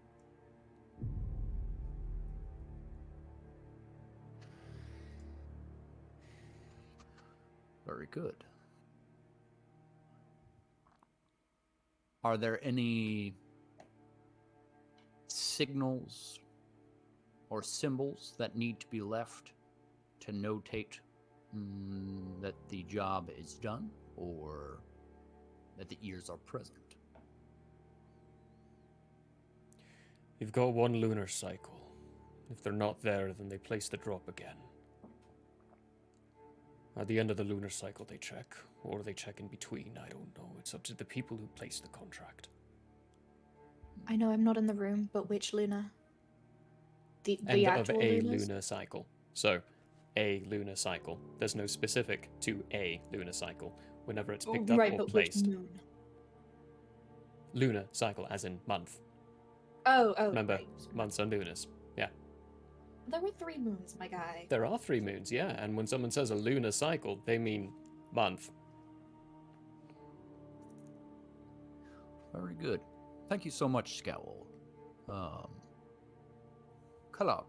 Very good. Are there any signals or symbols that need to be left to notate that the job is done or that the ears are present? You've got one lunar cycle. If they're not there, then they place the drop again. At the end of the lunar cycle, they check, or they check in between. I don't know. It's up to the people who place the contract. I know I'm not in the room, but which Luna? The End of actual a Lunas? lunar cycle. So, a lunar cycle. There's no specific to a lunar cycle. Whenever it's picked up right, or but placed. which moon? Lunar cycle, as in month. Oh, Remember, right. months are lunars. Yeah. There were 3 moons, my guy. There are 3 moons, yeah. And when someone says a lunar cycle, they mean month. Very good. Thank you so much, Scowl. Kalab,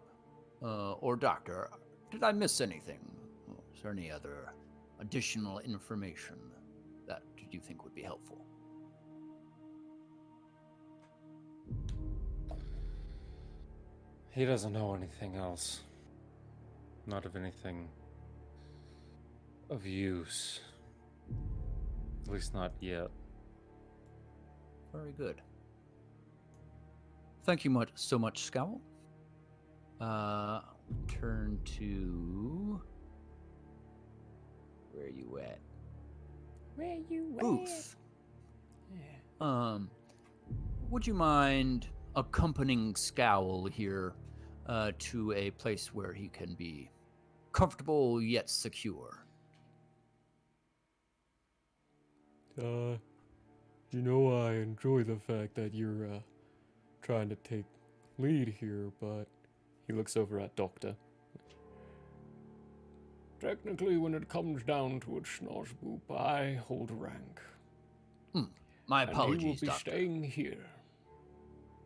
or Doctor, did I miss anything? Is there any other additional information that you think would be helpful? He doesn't know anything else. Not of anything of use. At least not yet. Very good. Thank you so much, Scowl. Turn to... Where are you at? Where you Booth. Yeah. Would you mind accompanying Scowl here to a place where he can be comfortable yet secure? You know I enjoy the fact that you're, trying to take lead here, but... He looks over at Doctor. Technically, when it comes down to it, Schnozzboop, I hold rank. My And apologies, he will be Doctor. staying here.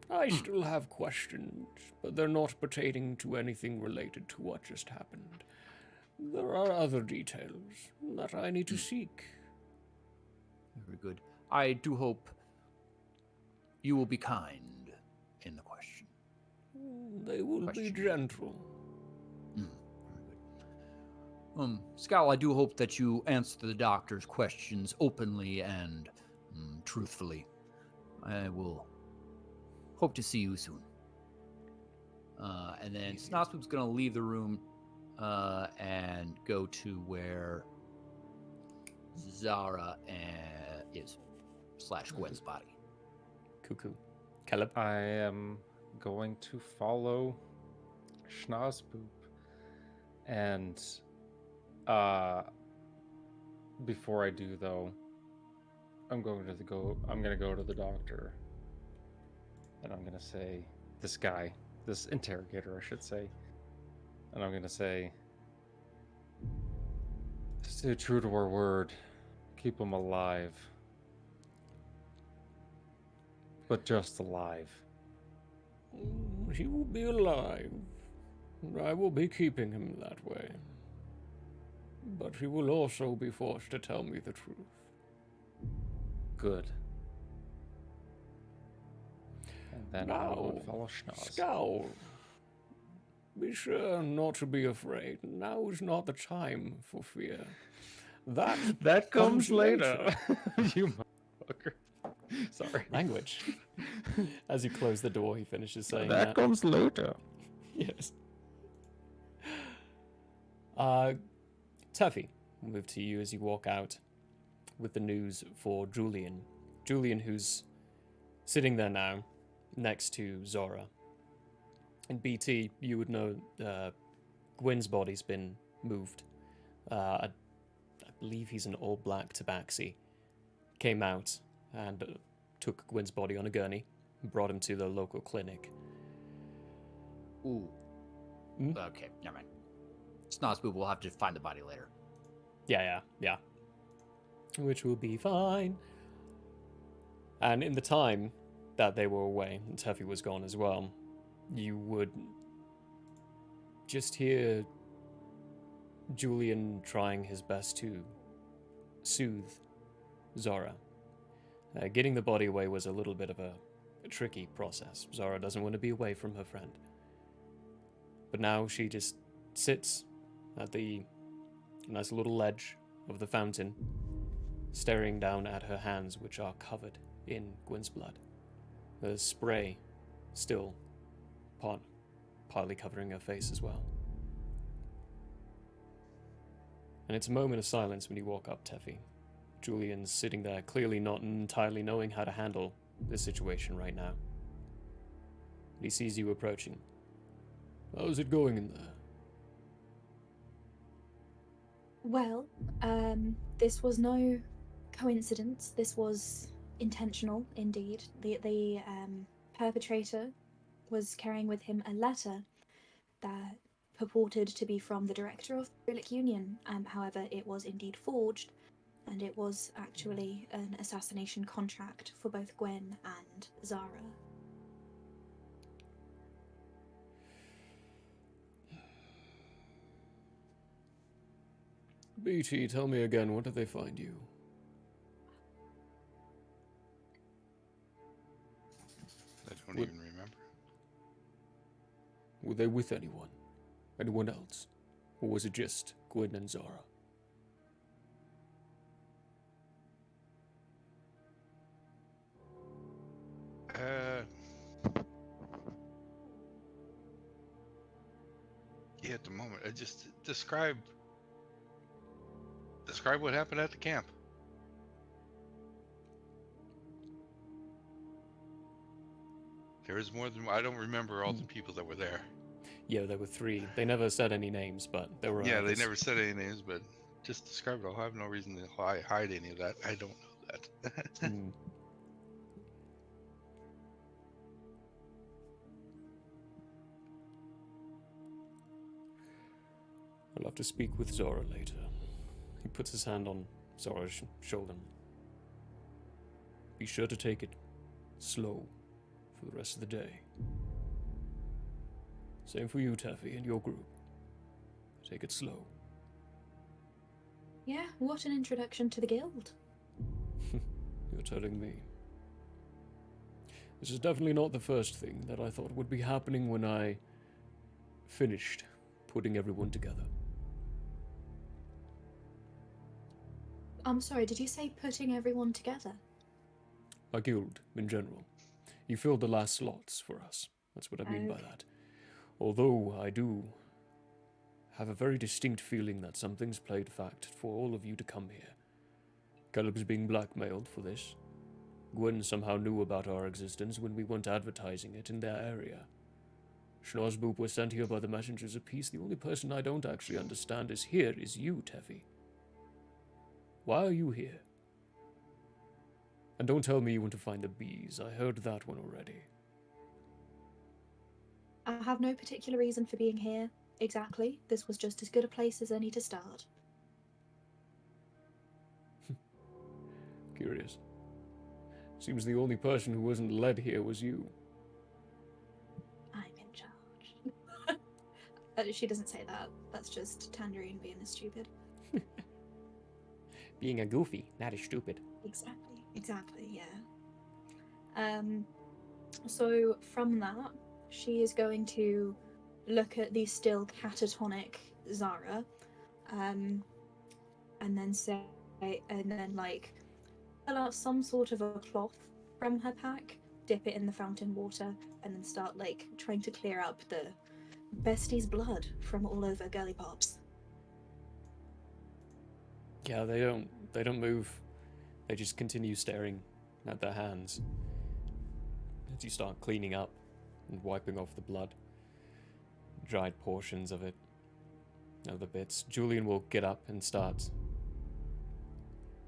I still have questions, but they're not pertaining to anything related to what just happened. There are other details that I need to seek. Very good. I do hope you will be kind in the question. They will be gentle. Very good. Scowl, I do hope that you answer the doctor's questions openly and truthfully. I will hope to see you soon. And then Snozzboop's going to leave the room and go to where Zara is, / Gwen's body. Cuckoo. Caleb? I am going to follow Schnozzboop. And before I do though, I'm gonna go to the doctor. And I'm gonna say, this interrogator I should say. And I'm gonna say, stay true to our word. Keep him alive. But just alive. He will be alive. I will be keeping him that way. But he will also be forced to tell me the truth. Good. And then I will Now, follow Schnoz. Scowl. Be sure not to be afraid. Now is not the time for fear. That comes later. You motherfucker. Sorry. Language. As you close the door, he finishes saying that. That comes later. Yes. Tuffy, we'll move to you as you walk out with the news for Julian. Julian, who's sitting there now next to Zora. And BT, you would know Gwyn's body's been moved. I believe he's an all-black tabaxi. Came out and took Gwyn's body on a gurney and brought him to the local clinic. Ooh. Okay, never mind. Snozzboop will have to find the body later. Yeah. Which will be fine. And in the time that they were away, and Tuffy was gone as well, you would just hear Julian trying his best to soothe Zora. Getting the body away was a little bit of a tricky process. Zora doesn't want to be away from her friend. But now she just sits at the nice little ledge of the fountain, staring down at her hands, which are covered in Gwyn's blood. The spray still partly covering her face as well. And it's a moment of silence when you walk up, Teffy. Julian's sitting there, clearly not entirely knowing how to handle this situation right now. He sees you approaching. How's it going in there? Well, this was no coincidence. This was intentional, indeed. The perpetrator was carrying with him a letter that purported to be from the director of the Relic Union. However, it was indeed forged, and it was actually an assassination contract for both Gwen and Zara. BT, tell me again, what did they find you? I don't even remember. Were they with anyone? Anyone else? Or was it just Gwen and Zara? Yeah, at the moment, I just describe what happened at the camp. There is more than I don't remember all the people that were there. Yeah, there were 3. They never said any names, but there were Yeah, others. they never said any names, but just describe it. I'll have no reason to hide any of that. I don't know that. Mm. I'll have to speak with Zora later. He puts his hand on Zora's shoulder. Be sure to take it slow for the rest of the day. Same for you, Taffy, and your group. Take it slow. Yeah, what an introduction to the guild. You're telling me. This is definitely not the first thing that I thought would be happening when I finished putting everyone together. I'm sorry, did you say putting everyone together? Our guild, in general. You filled the last slots for us. That's what I mean by Okay. that. Although I do have a very distinct feeling that something's played fact for all of you to come here. Caleb's being blackmailed for this. Gwen somehow knew about our existence when we weren't advertising it in their area. Schnorzboop was sent here by the messengers of peace. The only person I don't actually understand is here is you, Teffy. Why are you here? And don't tell me you want to find the bees. I heard that one already. I have no particular reason for being here, exactly. This was just as good a place as any to start. Curious. Seems the only person who wasn't led here was you. I'm in charge. She doesn't say that. That's just Tangerine being a stupid. Being a goofy, not a stupid. Exactly, yeah. So from that, she is going to look at the still catatonic Zara, and then pull out some sort of a cloth from her pack, dip it in the fountain water, and then start trying to clear up the bestie's blood from all over Girly Pops. Yeah, they don't move. They just continue staring at their hands as you start cleaning up and wiping off the blood. Dried portions of it. Other bits. Julian will get up and start.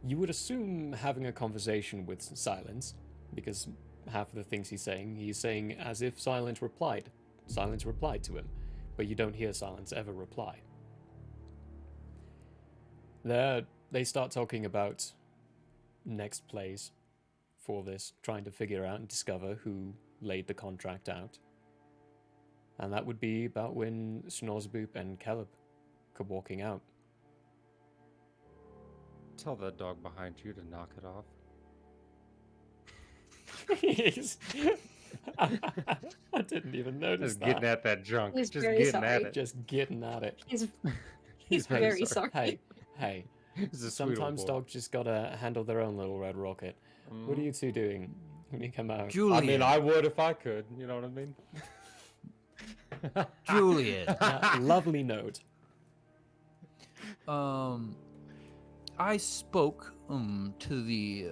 You would assume having a conversation with Silence, because half of the things he's saying as if Silence replied to him, but you don't hear Silence ever reply. They start talking about next plays for this, trying to figure out and discover who laid the contract out. And that would be about when Schnorzboop and Caleb come walking out. tell that dog behind you to knock it off. He's- I didn't even notice Just getting that. at that junk. He's Just very getting sorry. at it. Just getting at it. He's very sorry. Hey. He's a sweet old Sometimes boy. dogs just gotta handle their own little red rocket. What are you two doing when you come out? Julian. I mean, I would if I could. You know what I mean? Julian. That lovely note. I spoke to the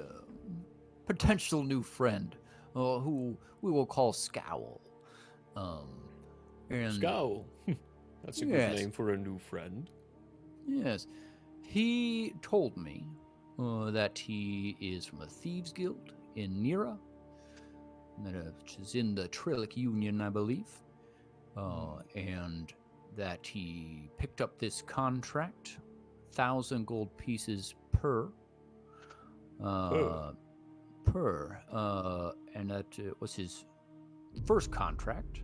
potential new friend, who we will call Scowl. And Scowl. That's a good Yes. name for a new friend. Yes, he told me that he is from a thieves guild in Nira, which is in the Trillic Union, I believe, and that he picked up this contract, 1,000 gold pieces per, and that was his first contract.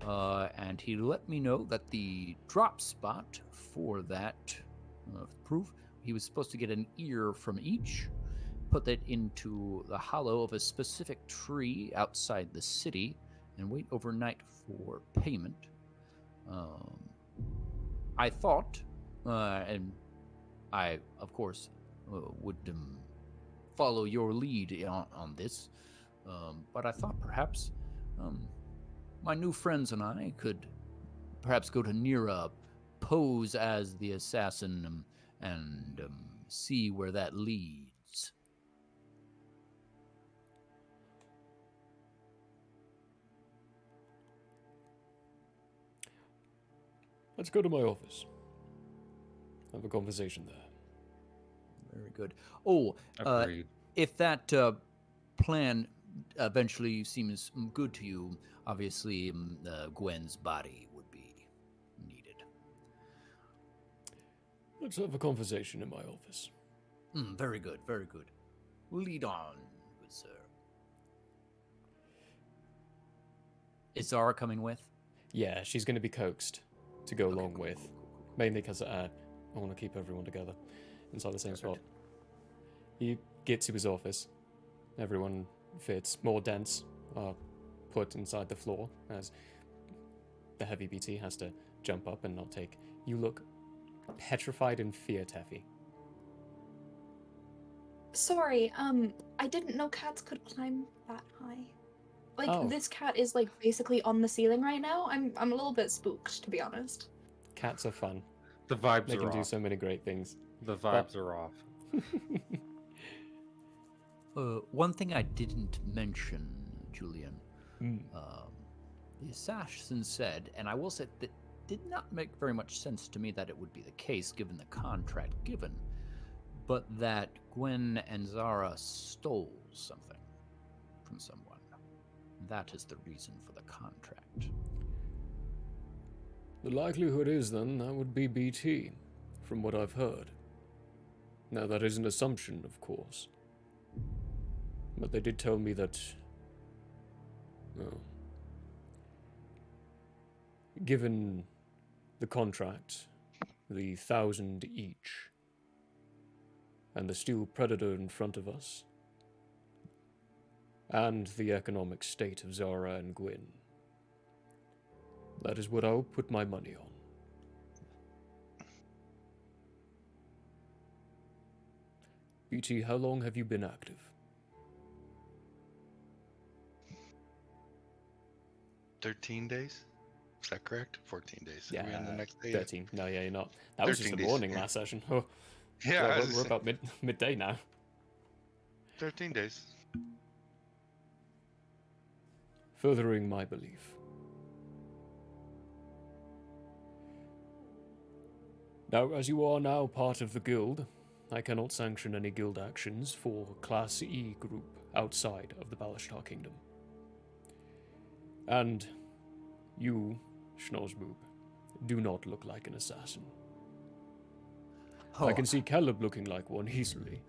And he let me know that the drop spot for that proof, he was supposed to get an ear from each, put that into the hollow of a specific tree outside the city, and wait overnight for payment. I thought, and I, of course, would follow your lead on this, but I thought perhaps my new friends and I could perhaps go to Nira, pose as the assassin, and see where that leads. Let's go to my office. Have a conversation there. Very good. Oh, Agreed. if that plan eventually seems good to you, obviously Gwen's body would be needed. Let's have a conversation in my office. Very good, very good. Lead on, good sir. Is Zara coming with? Yeah, she's going to be coaxed to go along cool, with. cool, cool. Mainly because I want to keep everyone together inside the same spot. Perfect. You get to his office. Everyone fits. More dents are put inside the floor as the heavy BT has to jump up and not take. You look petrified in fear, Teffy. Sorry, I didn't know cats could climb that high. Like, Oh. this cat is, like, basically on the ceiling right now. I'm a little bit spooked, to be honest. Cats are fun. The vibes They are can do off. so many great things. The vibes are off. One thing I didn't mention, Julian, Mm. the assassin said, and I will say that did not make very much sense to me that it would be the case given the contract given, but that Gwen and Zara stole something from someone. That is the reason for the contract. The likelihood is, then, that would be BT, from what I've heard. Now, that is an assumption, of course. But they did tell me that... given the contract, the 1,000 each, and the steel predator in front of us, and the economic state of Zara and Gwyn, that is what I'll put my money on. BT, how long have you been active? 13 days? Is that correct? 14 days. Are we Yeah, on the next day? 13. No, yeah, you're not. That was just 13 the days, morning yeah. last session. Oh, Yeah, I was we're just about midday now. 13 days. Furthering my belief. Now, as you are now part of the guild, I cannot sanction any guild actions for Class E group outside of the Balashtar Kingdom. And you, Schnorzboob, do not look like an assassin. Oh, I can see Caleb looking like one easily.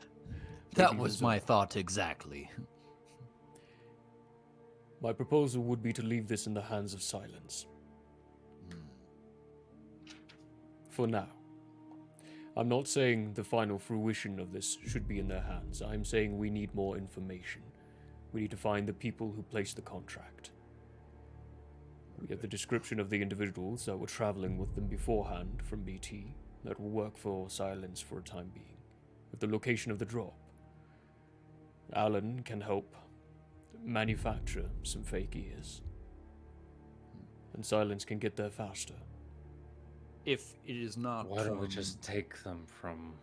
that Maybe was even my Zara. thought exactly. My proposal would be to leave this in the hands of silence. For now. I'm not saying the final fruition of this should be in their hands. I'm saying we need more information. We need to find the people who placed the contract. We have the description of the individuals that were traveling with them beforehand from BT that will work for Silence for a time being. With the location of the drop. Alan can help manufacture some fake ears. And Silence can get there faster. If it is not Why don't we just take them from...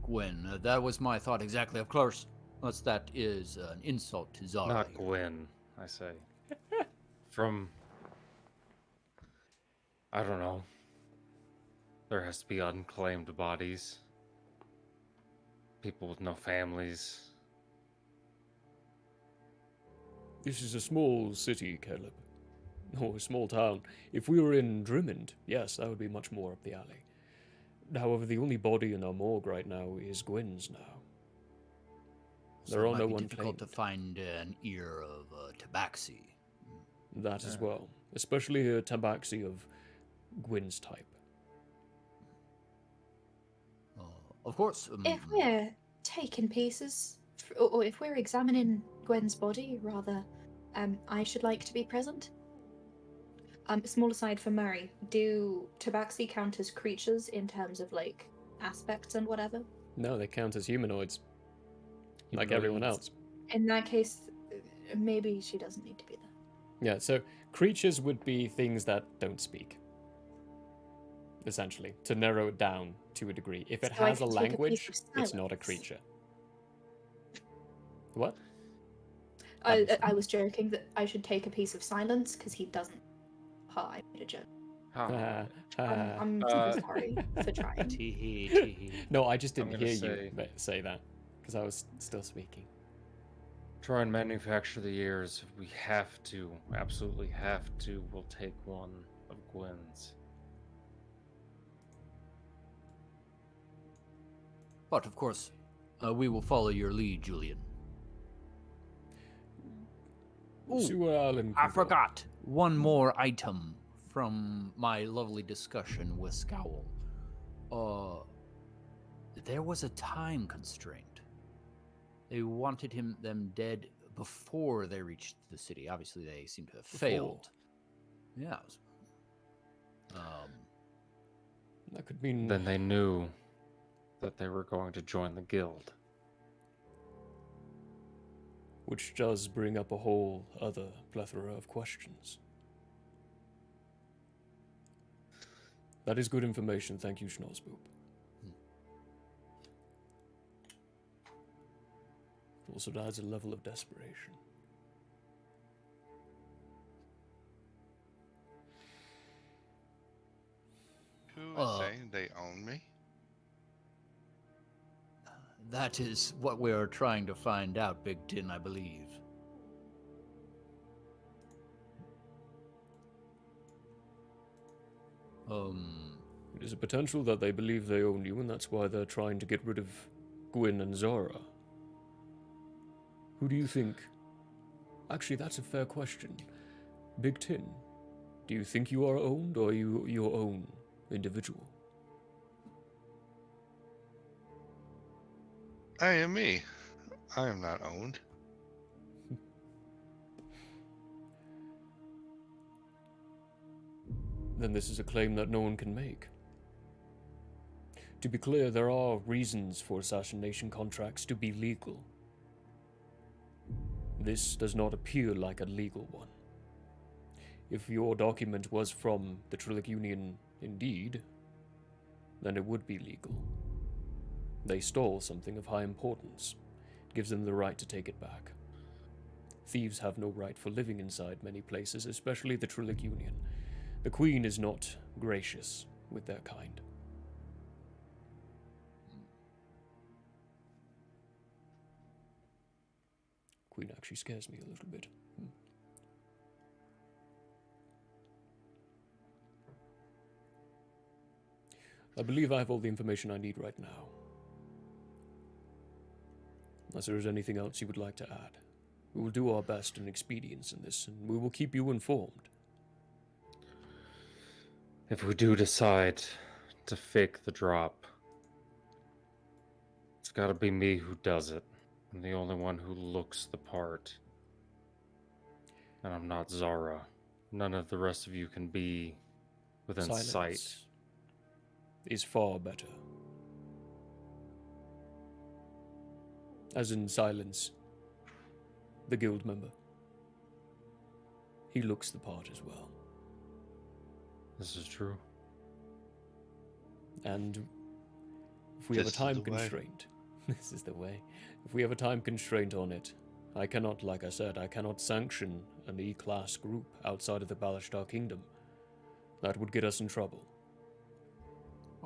Gwen, that was my thought exactly. Of course, unless that is an insult to Zara. Not Gwen, I say. From... I don't know. There has to be unclaimed bodies. People with no families. This is a small city, Caleb. Or a small town. If we were in Drummond, yes, that would be much more up the alley. However, the only body in our morgue right now is Gwen's now. So There it are might no be one difficult claimed. to find an ear of tabaxi. That as well. Especially a tabaxi of Gwen's type. Of course. If we're taking pieces, or if we're examining Gwen's body, rather, I should like to be present. Small aside for Murray, do tabaxi count as creatures in terms of, like, aspects and whatever? No, they count as humanoids. Like everyone else. In that case, maybe she doesn't need to be there. Yeah, so creatures would be things that don't speak. Essentially, to narrow it down to a degree. If it So I has a can take a piece language, of it's not a silence. creature. What? I was joking that I should take a piece of silence because he doesn't. I made a joke. I'm super sorry for trying. Teehee, teehee. No, I just I'm didn't gonna hear you say that because I was still speaking. Try and manufacture the ears. If we have to, absolutely have to, we'll take one of Gwen's. But of course, we will follow your lead, Julian. See where Alan I can go. forgot one more item from my lovely discussion with Scowl. There was a time constraint. They wanted them dead before they reached the city. Obviously, they seem to have failed. Yeah. That could mean Then they knew that they were going to join the guild. which does bring up a whole other plethora of questions. That is good information, thank you, Schnauzboop. Also adds a level of desperation. Who is saying they own me? That is what we are trying to find out, Big Tin, I believe. It is a potential that they believe they own you, and that's why they're trying to get rid of Gwyn and Zara. Who do you think? Actually, that's a fair question. Big Tin, do you think you are owned, or are you your own individual? I am me. I am not owned. Then this is a claim that no one can make. To be clear, there are reasons for assassination contracts to be legal. This does not appear like a legal one. If your document was from the Trillic Union indeed, then it would be legal. They stole something of high importance. It gives them the right to take it back. Thieves have no right for living inside many places, especially the Trillic Union. The Queen is not gracious with their kind. Queen actually scares me a little bit. I believe I have all the information I need right now. Unless there is anything else you would like to add. We will do our best in expedience in this, and we will keep you informed. If we do decide to fake the drop. It's gotta be me who does it. I'm the only one who looks the part. And I'm not Zara. None of the rest of you can be within sight. Silence is far better. As in Silence, the guild member. He looks the part as well. This is true. And if we have a This is time the way. constraint, this is the way. If we have a time constraint on it, I cannot, like I said, I cannot sanction an E-class group outside of the Balashtar Kingdom. That would get us in trouble.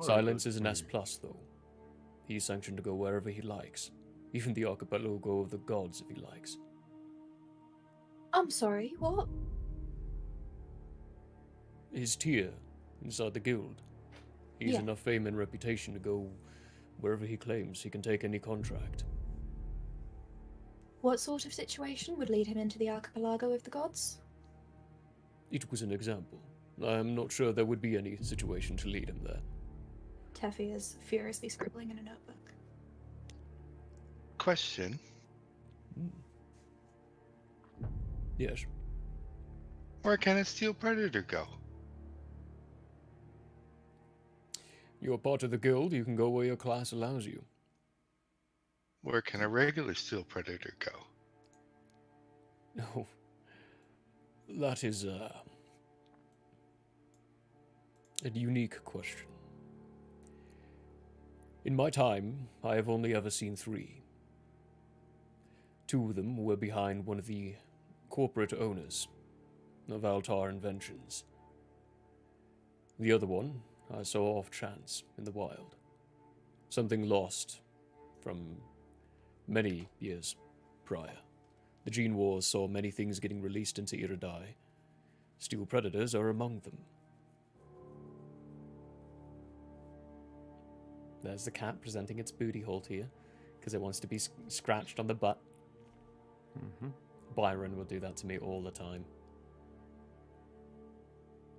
Silence is an S+, though. He's sanctioned to go wherever he likes. Even the archipelago of the gods, if he likes. I'm sorry, what? His tier inside the guild. He's Yeah. enough fame and reputation to go wherever he claims. He can take any contract. What sort of situation would lead him into the archipelago of the gods? It was an example. I'm not sure there would be any situation to lead him there. Teffy is furiously scribbling in a notebook. Question. Yes. Where can a steel predator go? You're part of the guild, you can go where your class allows you. Where can a regular steel predator go? No. That is a unique question. In my time, I have only ever seen 3. 2 of them were behind one of the corporate owners of Altar Inventions. The other one I saw off chance in the wild. Something lost from many years prior. The Gene Wars saw many things getting released into Iridai. Steel Predators are among them. There's the cat presenting its booty hole to you, because it wants to be scratched on the butt. Mm-hmm. Byron will do that to me all the time.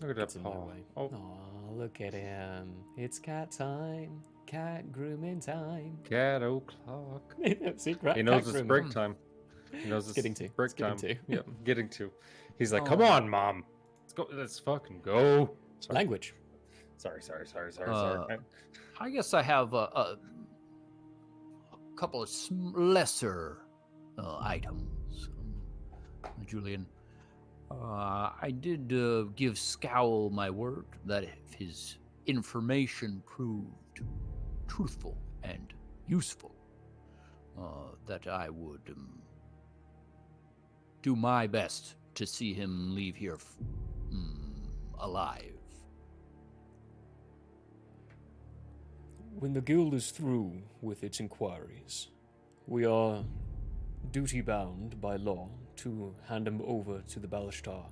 Look at Gets that in my paw. way. Oh, Aw, look at him. It's cat time. Cat grooming time. cat o'clock. See, He knows cat it's grooming. break time. He knows it's Getting to. break It's getting time. to. Yep, getting to. He's like, come Oh. on, mom. Let's go. Let's fucking go. Sorry. Language. Sorry. I guess I have a couple of lesser items, Julian. I did give Scowl my word that if his information proved truthful and useful, that I would do my best to see him leave here alive. When the guild is through with its inquiries, we are duty-bound by law to hand him over to the Balashtar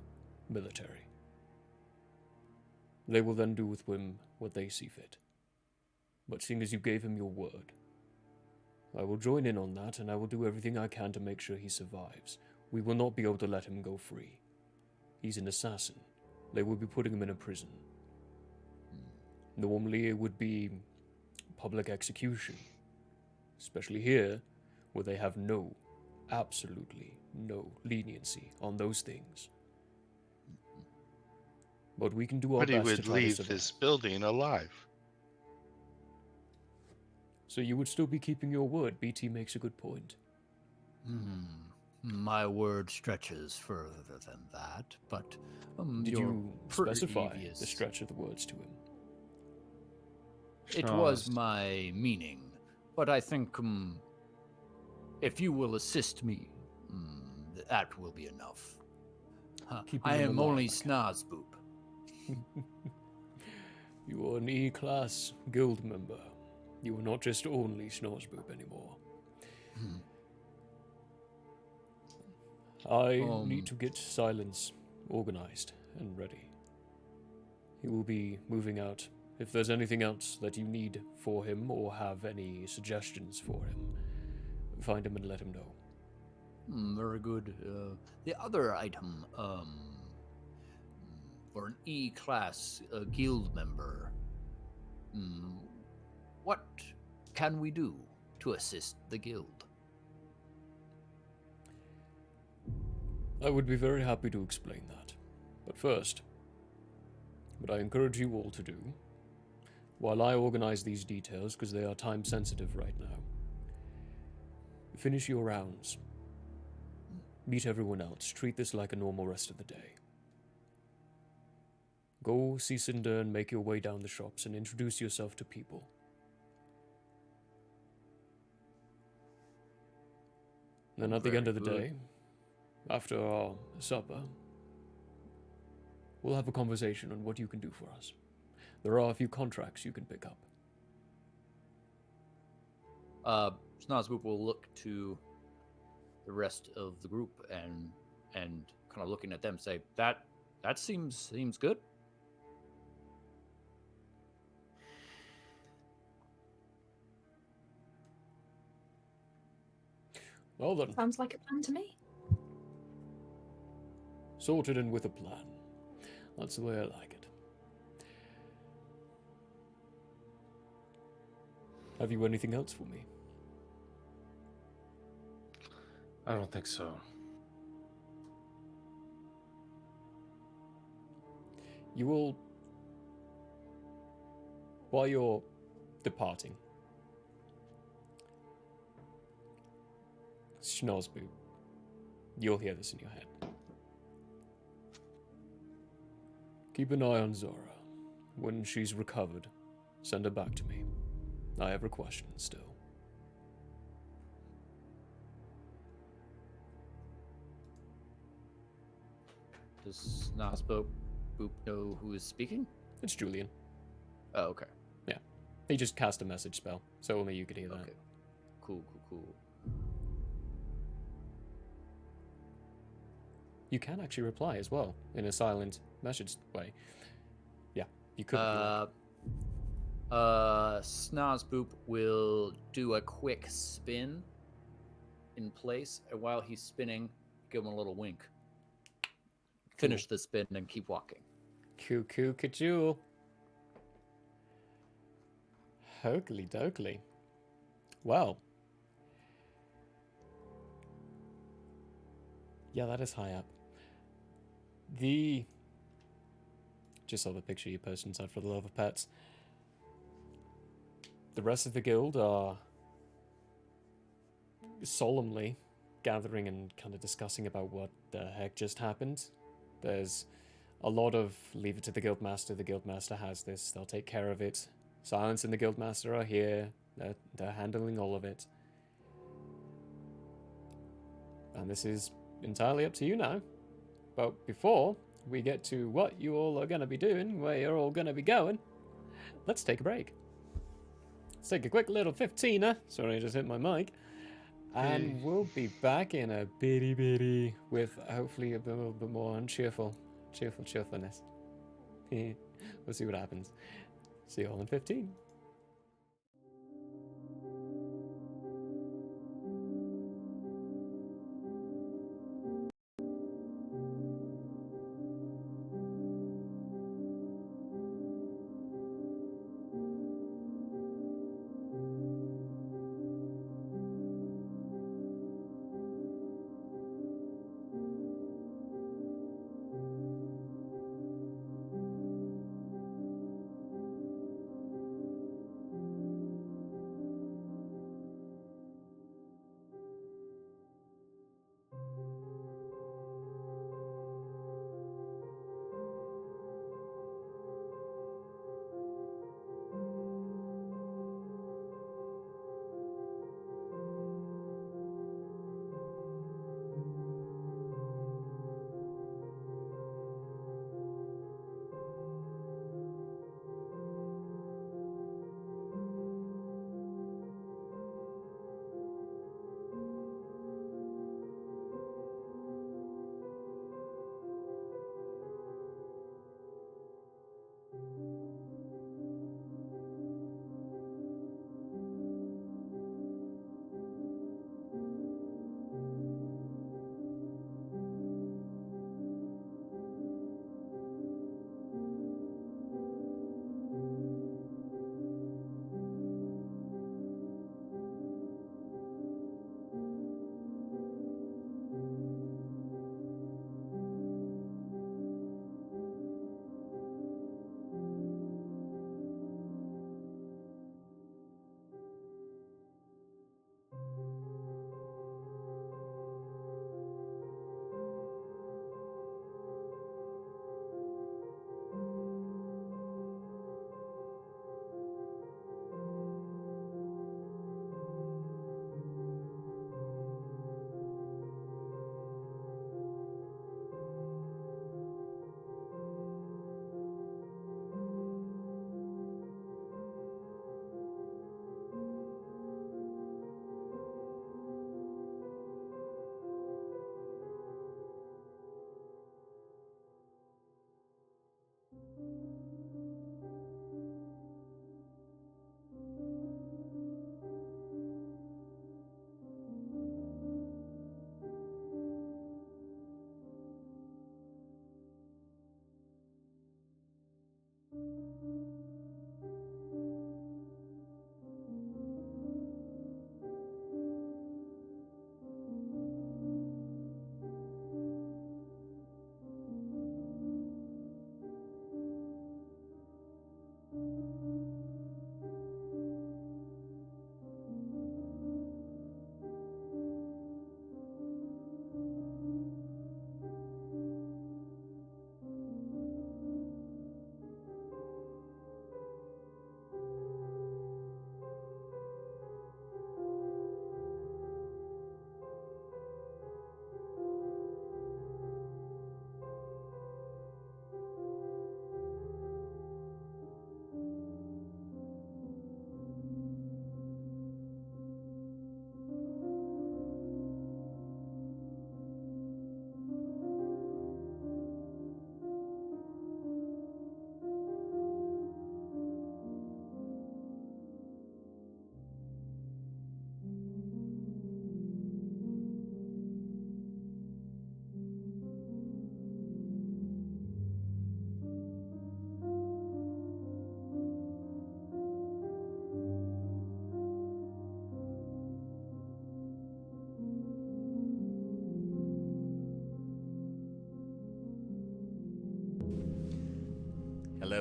military. They will then do with him what they see fit. But seeing as you gave him your word, I will join in on that, and I will do everything I can to make sure he survives. We will not be able to let him go free. He's an assassin. They will be putting him in a prison. Normally it would be public execution. Especially here, where they have absolutely no leniency on those things. But we can do our But he best to would try to leave survive. this building alive. So you would still be keeping your word. BT makes a good point. My word stretches further than that, but Did your you specify previous- the stretch of the words to him? It was my meaning, but I think if you will assist me, that will be enough. Keeping I him am alive, only I guess. Snazboop. You are an E-class guild member. You are not just only Snorsboop anymore. I need to get Silence organized and ready. He will be moving out. If there's anything else that you need for him or have any suggestions for him, find him and let him know. Very good. The other item, for an E-class guild member, Mm, what can we do to assist the guild? I would be very happy to explain that. But first, what I encourage you all to do, while I organize these details, because they are time sensitive right now, finish your rounds. Meet everyone else. Treat this like a normal rest of the day. Go see Cinder and make your way down the shops and introduce yourself to people. Then at the Very end of the good. day, after our supper, we'll have a conversation on what you can do for us. There are a few contracts you can pick up. Snozboop will look to the rest of the group and kind of looking at them say that seems good. Well then, Sounds like a plan to me. sorted and with a plan. That's the way I like it. Have you anything else for me? I don't think so. You will, while you're departing, Schnozboot, you'll hear this in your head. Keep an eye on Zora. When she's recovered, send her back to me. I have her questions still. Does Snozboop know who is speaking? It's Julian. Oh, okay. Yeah. He just cast a message spell, so only you could hear that. Okay. Cool. You can actually reply as well, in a silent message way. Yeah, you could. If you like. Snozboop will do a quick spin in place, and while he's spinning, give him a little wink. Finish the spin and keep walking. Cuckoo cajole. Hokely dokely. Well. Yeah, that is high up. Just saw the picture you posted inside for the love of pets. The rest of the guild are solemnly gathering and kind of discussing about what the heck just happened. There's a lot of leave it to the guildmaster. The guildmaster has this. They'll take care of it. Silence and the guildmaster are here. They're handling all of it. And this is entirely up to you now. But before we get to what you all are going to be doing, where you're all going to be going, let's take a break. Let's take a quick little 15er. Sorry, I just hit my mic. And we'll be back in a bitty with hopefully a little bit more cheerfulness. We'll see what happens. See you all in 15.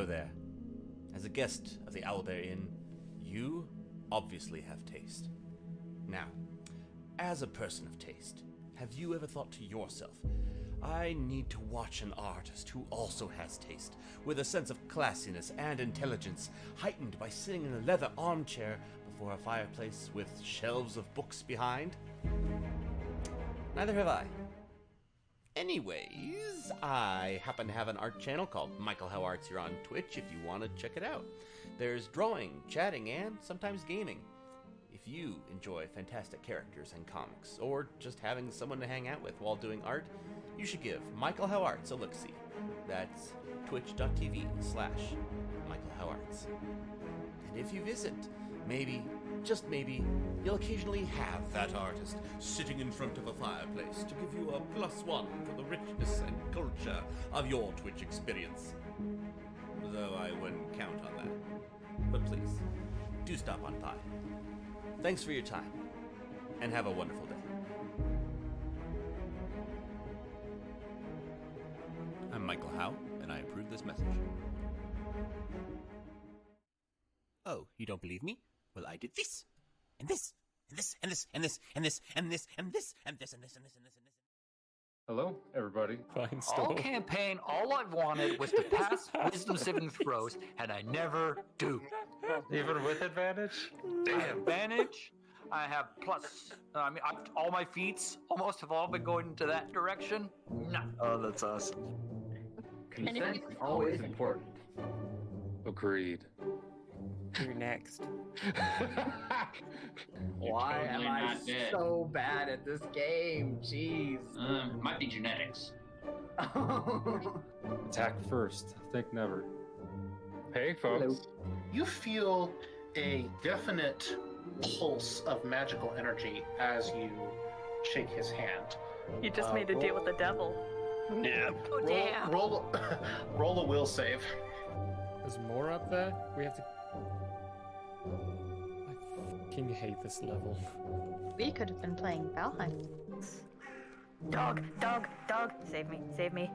So there. As a guest of the Owlbear Inn, you obviously have taste. Now, as a person of taste, have you ever thought to yourself, I need to watch an artist who also has taste, with a sense of classiness and intelligence, heightened by sitting in a leather armchair before a fireplace with shelves of books behind? Neither have I. Anyways, I happen to have an art channel called Michael How Arts here on Twitch if you want to check it out. There's drawing, chatting, and sometimes gaming. If you enjoy fantastic characters and comics, or just having someone to hang out with while doing art, you should give Michael How Arts a look-see. That's twitch.tv/Michael How Arts. And if you visit, maybe, just maybe, you'll occasionally have that artist sitting in front of a fireplace to give you a +1 for the richness and culture of your Twitch experience. Though I wouldn't count on that. But please, do stop on by. Thanks for your time, and have a wonderful day. I'm Michael Howe, and I approve this message. Oh, you don't believe me? Well, I did this, and this, and this, and this, and this, and this, and this, and this, and this, and this, and this, and this, and this. Hello, everybody. Fine, All stop. campaign, all I wanted was to pass wisdom saving throws, and I never do. Even with advantage? I have advantage. I have plus. All my feats almost have all been going into that direction. No. Oh, that's awesome. Consent is always important. Agreed. You're next. You're Why totally am I not dead. so bad at this game? Jeez. Might be genetics. Attack first. Think never. Hey, folks. You feel a definite pulse of magical energy as you shake his hand. You just made a deal with the devil. Yeah. Oh, damn. Roll a will save. There's more up there? We have to... I fucking hate this level. We could have been playing Valheim. Dog, dog, dog. Save me, save me.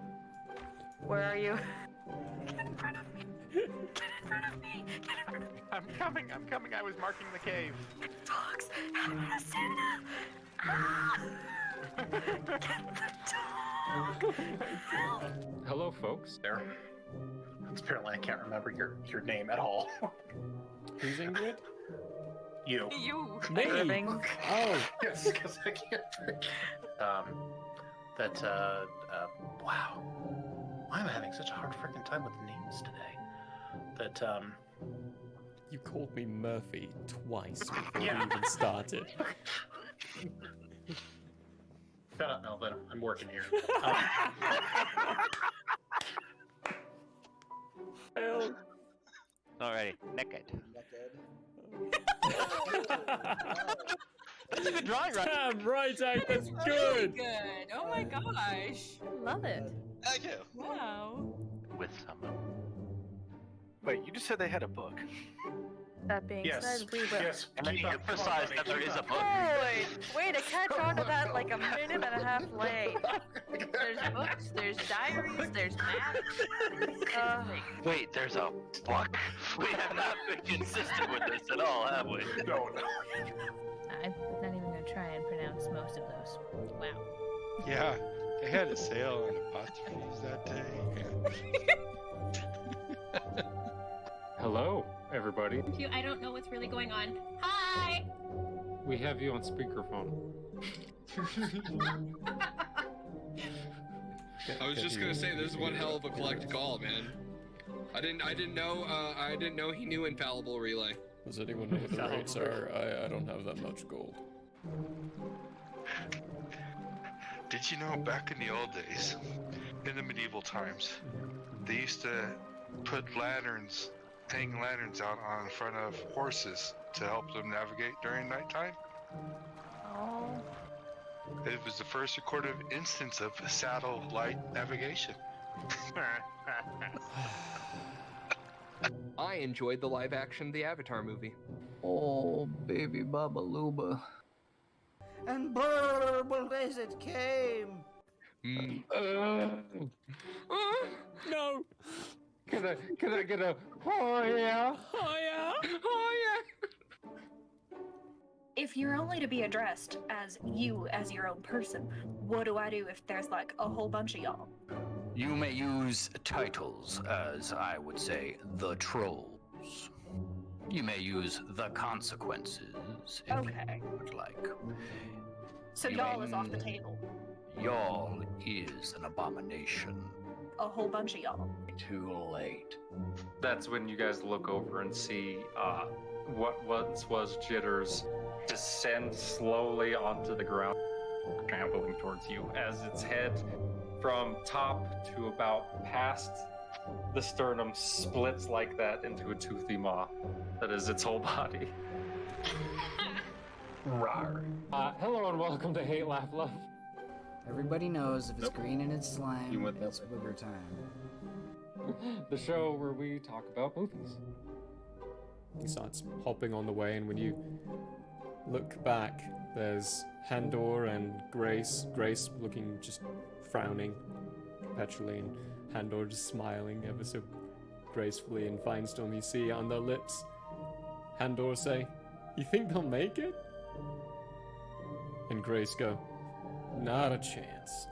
Where are you? Get in front of me. Get in front of me. Get in front of me. I'm coming. I was marking the cave. Dogs. I'm gonna stand up. Ah! Get the dog. Help. Hello, folks. There. Apparently, I can't remember your name at all. Who's Ingrid? You. You. Me? Irving. Oh. Yes, because I can't forget. Wow. Why am I having such a hard freaking time with names today? You called me Murphy twice before Yeah. we even started. Shut up, Melvin. I'm working here. Alrighty, naked. That's a good drawing, right? Damn right, Zach, that's Really good. good. Oh my gosh. Love it. Thank you. Wow. With someone. Wait, you just said they had a book. That being Yes. said, we will. Yes. And then you emphasized that there is a book. Holy! Way to catch on to that like a minute and a half late. There's books, there's diaries, there's maps. Wait, there's a book? We have not been consistent with this at all, have we? No. I'm not even gonna try and pronounce most of those. Wow. Yeah, they had a sale on apostrophes that day. Hello, everybody. I don't know what's really going on. Hi! We have you on speakerphone. I was just gonna say, this is one hell of a collect call, man. I didn't know he knew infallible relay. Does anyone know what the rates are? I don't have that much gold. Did you know back in the old days, in the medieval times, they used to put lanterns, hang lanterns out on front of horses to help them navigate during nighttime? Oh. It was the first recorded instance of satellite navigation. I enjoyed the live action The Avatar movie. Oh, baby Baba Luba. And burble as it came. No! Can I get a oh yeah? Oh yeah! Oh yeah! If you're only to be addressed as you, as your own person, what do I do if there's like a whole bunch of y'all? You may use titles as, I would say, the trolls. You may use the consequences if Okay. you would like. So You y'all may- is off the table. Y'all is an abomination. A whole bunch of y'all. Too late. That's when you guys look over and see what once was Jitters descend slowly onto the ground, trampling towards you as its head from top to about past the sternum splits like that into a toothy maw that is its whole body. Rawr. Hello and welcome to Hate, Laugh, Love. Everybody knows if it's green and it's slime, You went that it's booger time. The show where we talk about movies. He starts hopping on the way, and when you look back, there's Handor and Grace. Grace looking just frowning perpetually, and Handor just smiling ever so gracefully. And Finestorm, you see on their lips, Handor say, "You think they'll make it?" And Grace go, "Not a chance."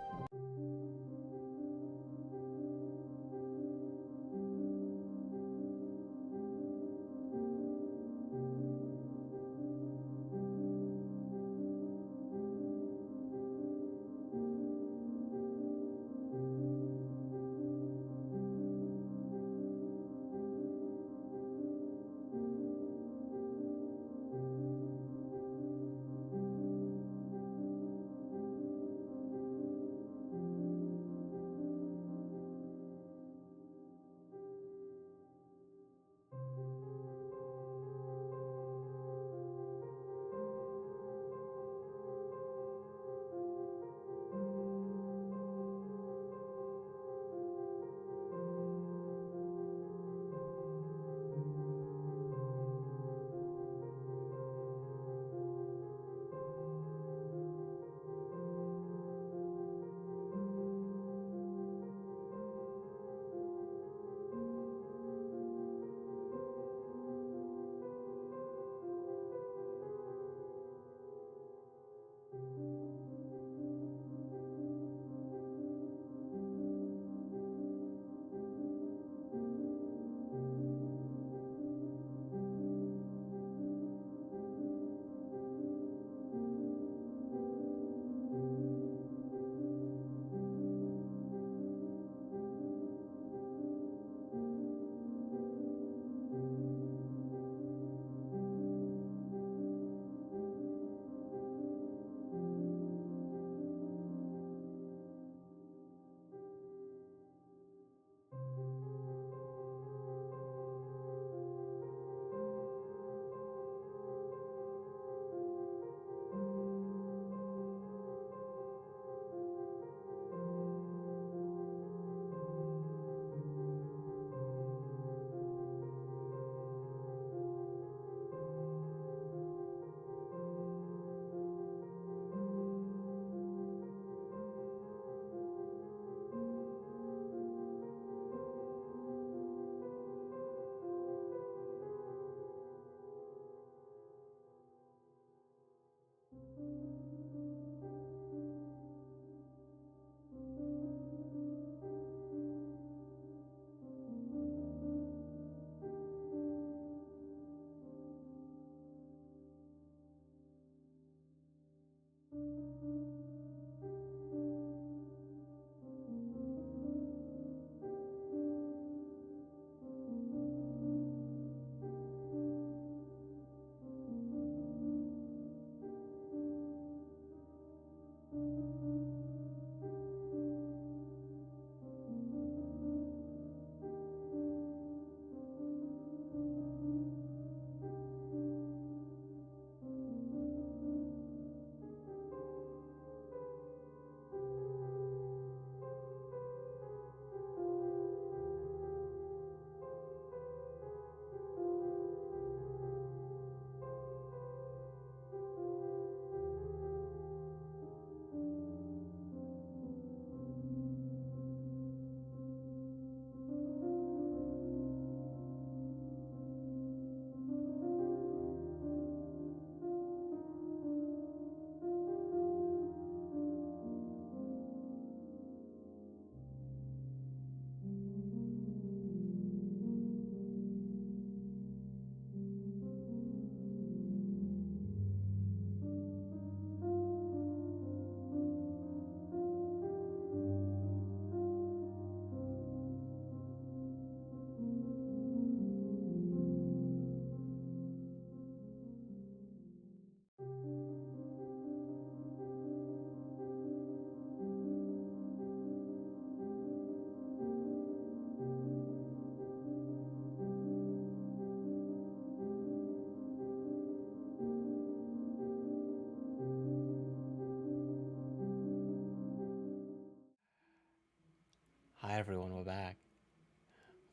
everyone, we're back.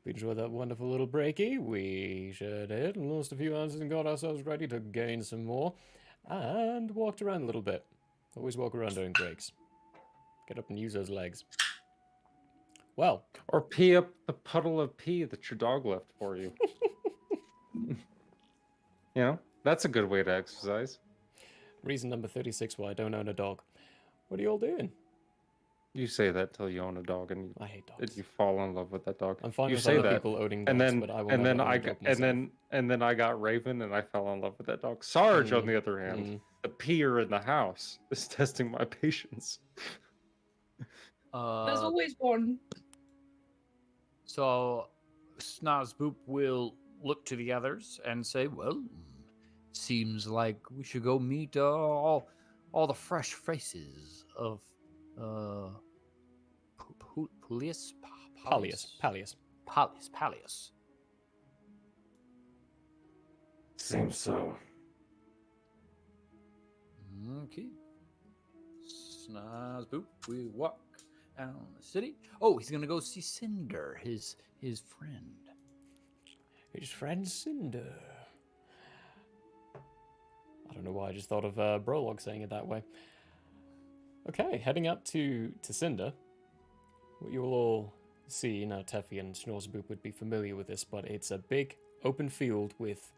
We enjoyed that wonderful little breaky. We shared it and lost a few ounces and got ourselves ready to gain some more. And walked around a little bit. Always walk around during breaks. Get up and use those legs. Well. Or pee up the puddle of pee that your dog left for you. You know, that's a good way to exercise. Reason number 36 why I don't own a dog. What are you all doing? You say that till you own a dog, and I hate dogs. You fall in love with that dog. I'm fine you with say other that, people owning dogs, and then but I will and never then own I a dog and then I got Raven, and I fell in love with that dog. Sarge, on the other hand, the peer in the house, is testing my patience. There's always one. So, Snozboop will look to the others and say, "Well, seems like we should go meet all the fresh faces of Pallius. Seems so." Okay. Snozboop, we walk down the city. Oh, he's gonna go see Cinder, his friend. His friend Cinder. I don't know why I just thought of Brolog saying it that way. Okay, heading up to Cinder. What you will all see, now Teffy and Schnorzboop would be familiar with this, but it's a big open field with,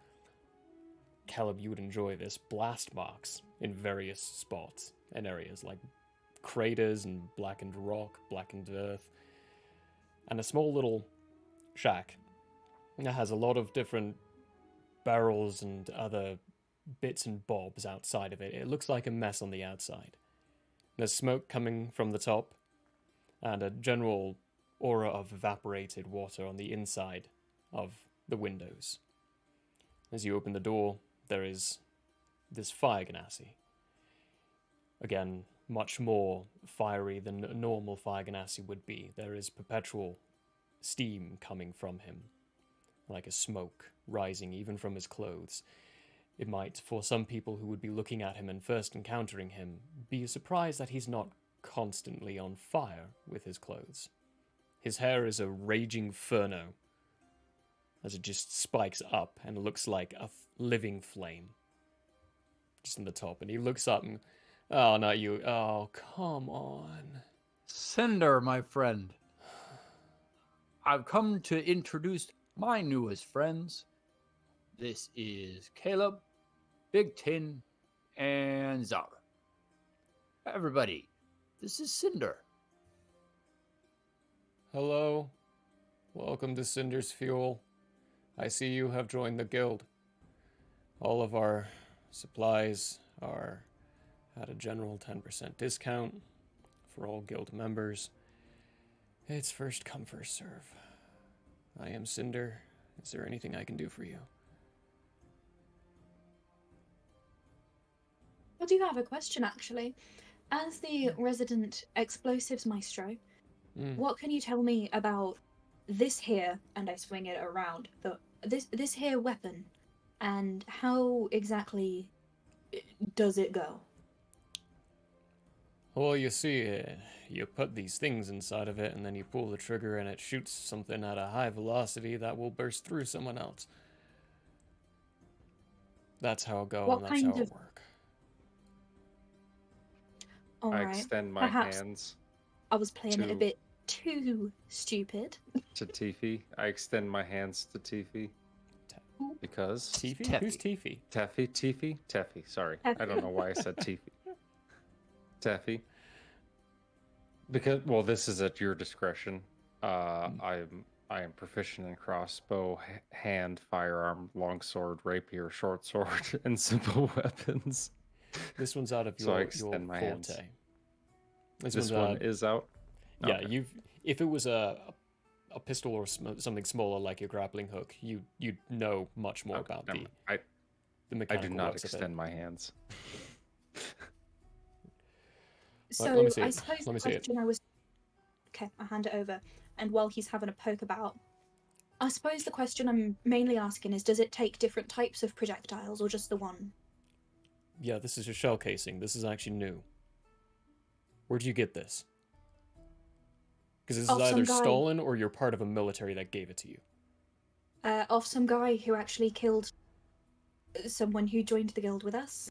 Caleb, you would enjoy this, blast marks in various spots and areas, like craters and blackened rock, blackened earth, and a small little shack that has a lot of different barrels and other bits and bobs outside of it. It looks like a mess on the outside. There's smoke coming from the top, and a general aura of evaporated water on the inside of the windows. As you open the door, there is this fire ganassi. Again, much more fiery than a normal fire ganassi would be. There is perpetual steam coming from him, like a smoke rising even from his clothes. It might, for some people who would be looking at him and first encountering him, be a surprise that he's not constantly on fire with his clothes. His hair is a raging inferno, as it just spikes up and looks like a living flame. Just in the top, and he looks up and, oh, not you, oh, come on. Cinder, my friend. I've come to introduce my newest friends. This is Caleb, Big Tin, and Zara. Everybody, this is Cinder. Hello. Welcome to Cinder's Fuel. I see you have joined the guild. All of our supplies are at a general 10% discount for all guild members. It's first come, first serve. I am Cinder. Is there anything I can do for you? I do have a question, actually. As the resident explosives maestro, what can you tell me about this here, and I swing it around, this here weapon, and how exactly does it go? Well, you see, you put these things inside of it, and then you pull the trigger, and it shoots something at a high velocity that will burst through someone else. That's how it goes, and that's how it works. I extend my hands. I was playing it a bit too stupid. To Tiffy. I extend my hands to Tiffy. Because... Tiffy? Who's Tiffy? Tiffy? Teffy, sorry. I don't know why I said Tiffy. Teffy. Because, well, this is at your discretion. I am proficient in crossbow, hand, firearm, longsword, rapier, short sword, and simple weapons. This one's out of your, so I extend my forte. Hands. This one is out? Yeah, Okay. if it was a pistol or something smaller like your grappling hook, you'd know much more about the mechanical I do not works of it. extend my hands. So Let me see I it. suppose Let me the see it. question I was... Okay, I hand it over. And while he's having a poke about, I suppose the question I'm mainly asking is, does it take different types of projectiles or just the one? Yeah, this is your shell casing. This is actually new. Where'd you get this? Because this is Off some either guy. stolen or you're part of a military that gave it to you. Off some guy who actually killed someone who joined the guild with us.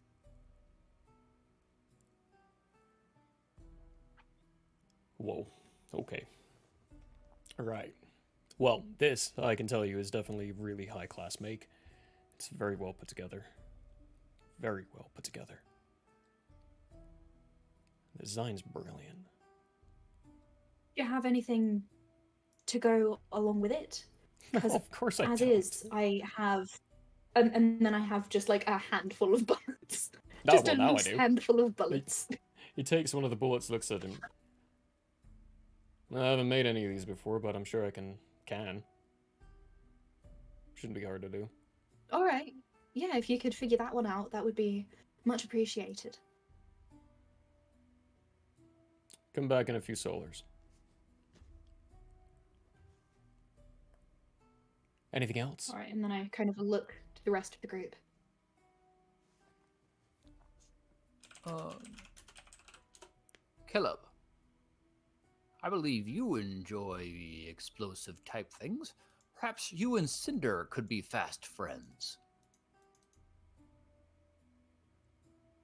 Whoa. Okay. Right. Well, this, I can tell you, is definitely really high-class make. It's very well put together. Very well put together. The design's brilliant. Do you have anything to go along with it? Because Of course I as don't. is, I have, and then I have just like a handful of bullets. Oh, Just well, a now I loose do. handful of bullets. He takes one of the bullets, looks at him. I haven't made any of these before, but I'm sure I can. Shouldn't be hard to do. All right. Yeah, if you could figure that one out, that would be much appreciated. Come back in a few solars. Anything else? All right, and then I kind of look to the rest of the group. Caleb, I believe you enjoy explosive type things. Perhaps you and Cinder could be fast friends.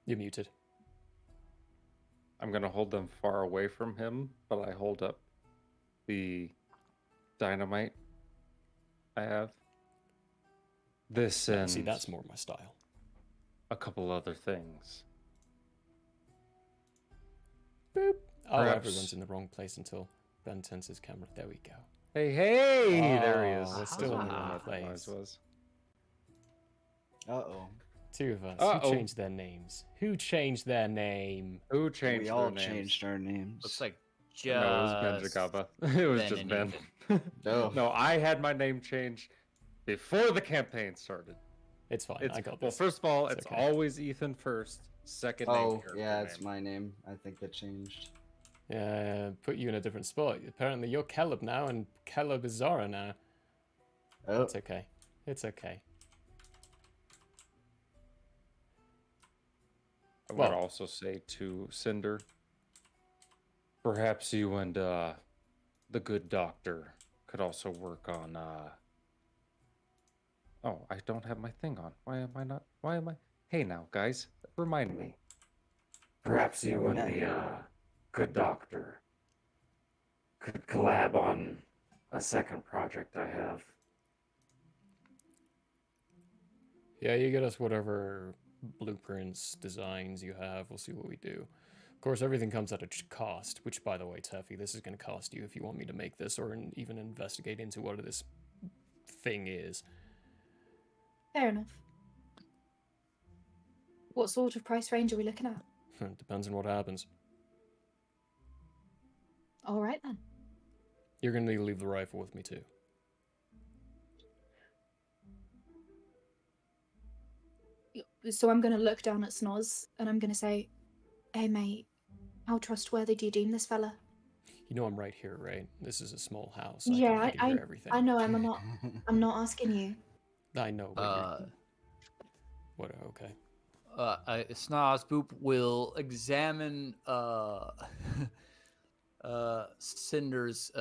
You're muted. I'm gonna hold them far away from him, but I hold up the dynamite I have. This and See, that's more my style. a couple other things. Boop. Oh, Perhaps- everyone's in the wrong place until Ben turns his camera. There we go. Hey, there he is. We're still in the wrong What that place. noise was. Uh-oh. Two of us. Uh-oh. Who changed their names? Who changed their name? Who changed We their all names? changed our names. Looks like just No, it was Ben Jagaba. It was Ben just and Ben. Ethan. No, I had my name changed before the campaign started. It's fine. I got Well, this. first of all, it's okay. always Ethan first. Second name. Oh, character yeah, it's name. my name. I think that changed. Yeah, put you in a different spot. Apparently, you're Caleb now, and Caleb is Zara now. Oh. It's okay. It's okay. I would Well- also say to Cinder, perhaps you and the good doctor could also work on. Oh, I don't have my thing on. Why am I not? Why am I? Hey, now, guys, remind me. Perhaps you and the good doctor could collab on a second project I have. Yeah, you get us whatever blueprints, designs you have. We'll see what we do. Of course, everything comes at a cost, which, by the way, Teffy, this is going to cost you if you want me to make this or even investigate into what this thing is. Fair enough. What sort of price range are we looking at? Depends on what happens. All right then. You're going to need to leave the rifle with me, too. So I'm going to look down at Snoz and I'm going to say, "Hey mate, how trustworthy do you deem this fella?" You know I'm right here, right? This is a small house. Yeah, I can hear everything. I know. I'm not. I'm not asking you. I know. But what? Okay. Snoz Boop will examine Cinder's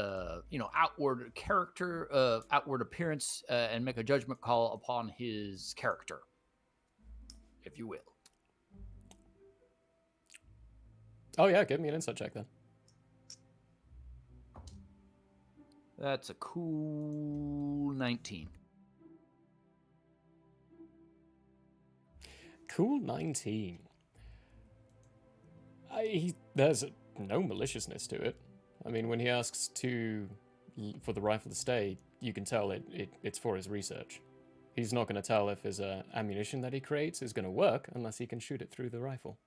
outward character, outward appearance, and make a judgment call upon his character, if you will. Oh yeah, give me an insight check then. That's a cool 19. Cool 19. There's no maliciousness to it. I mean, when he asks for the rifle to stay, you can tell it's for his research. He's not going to tell if his ammunition that he creates is going to work unless he can shoot it through the rifle.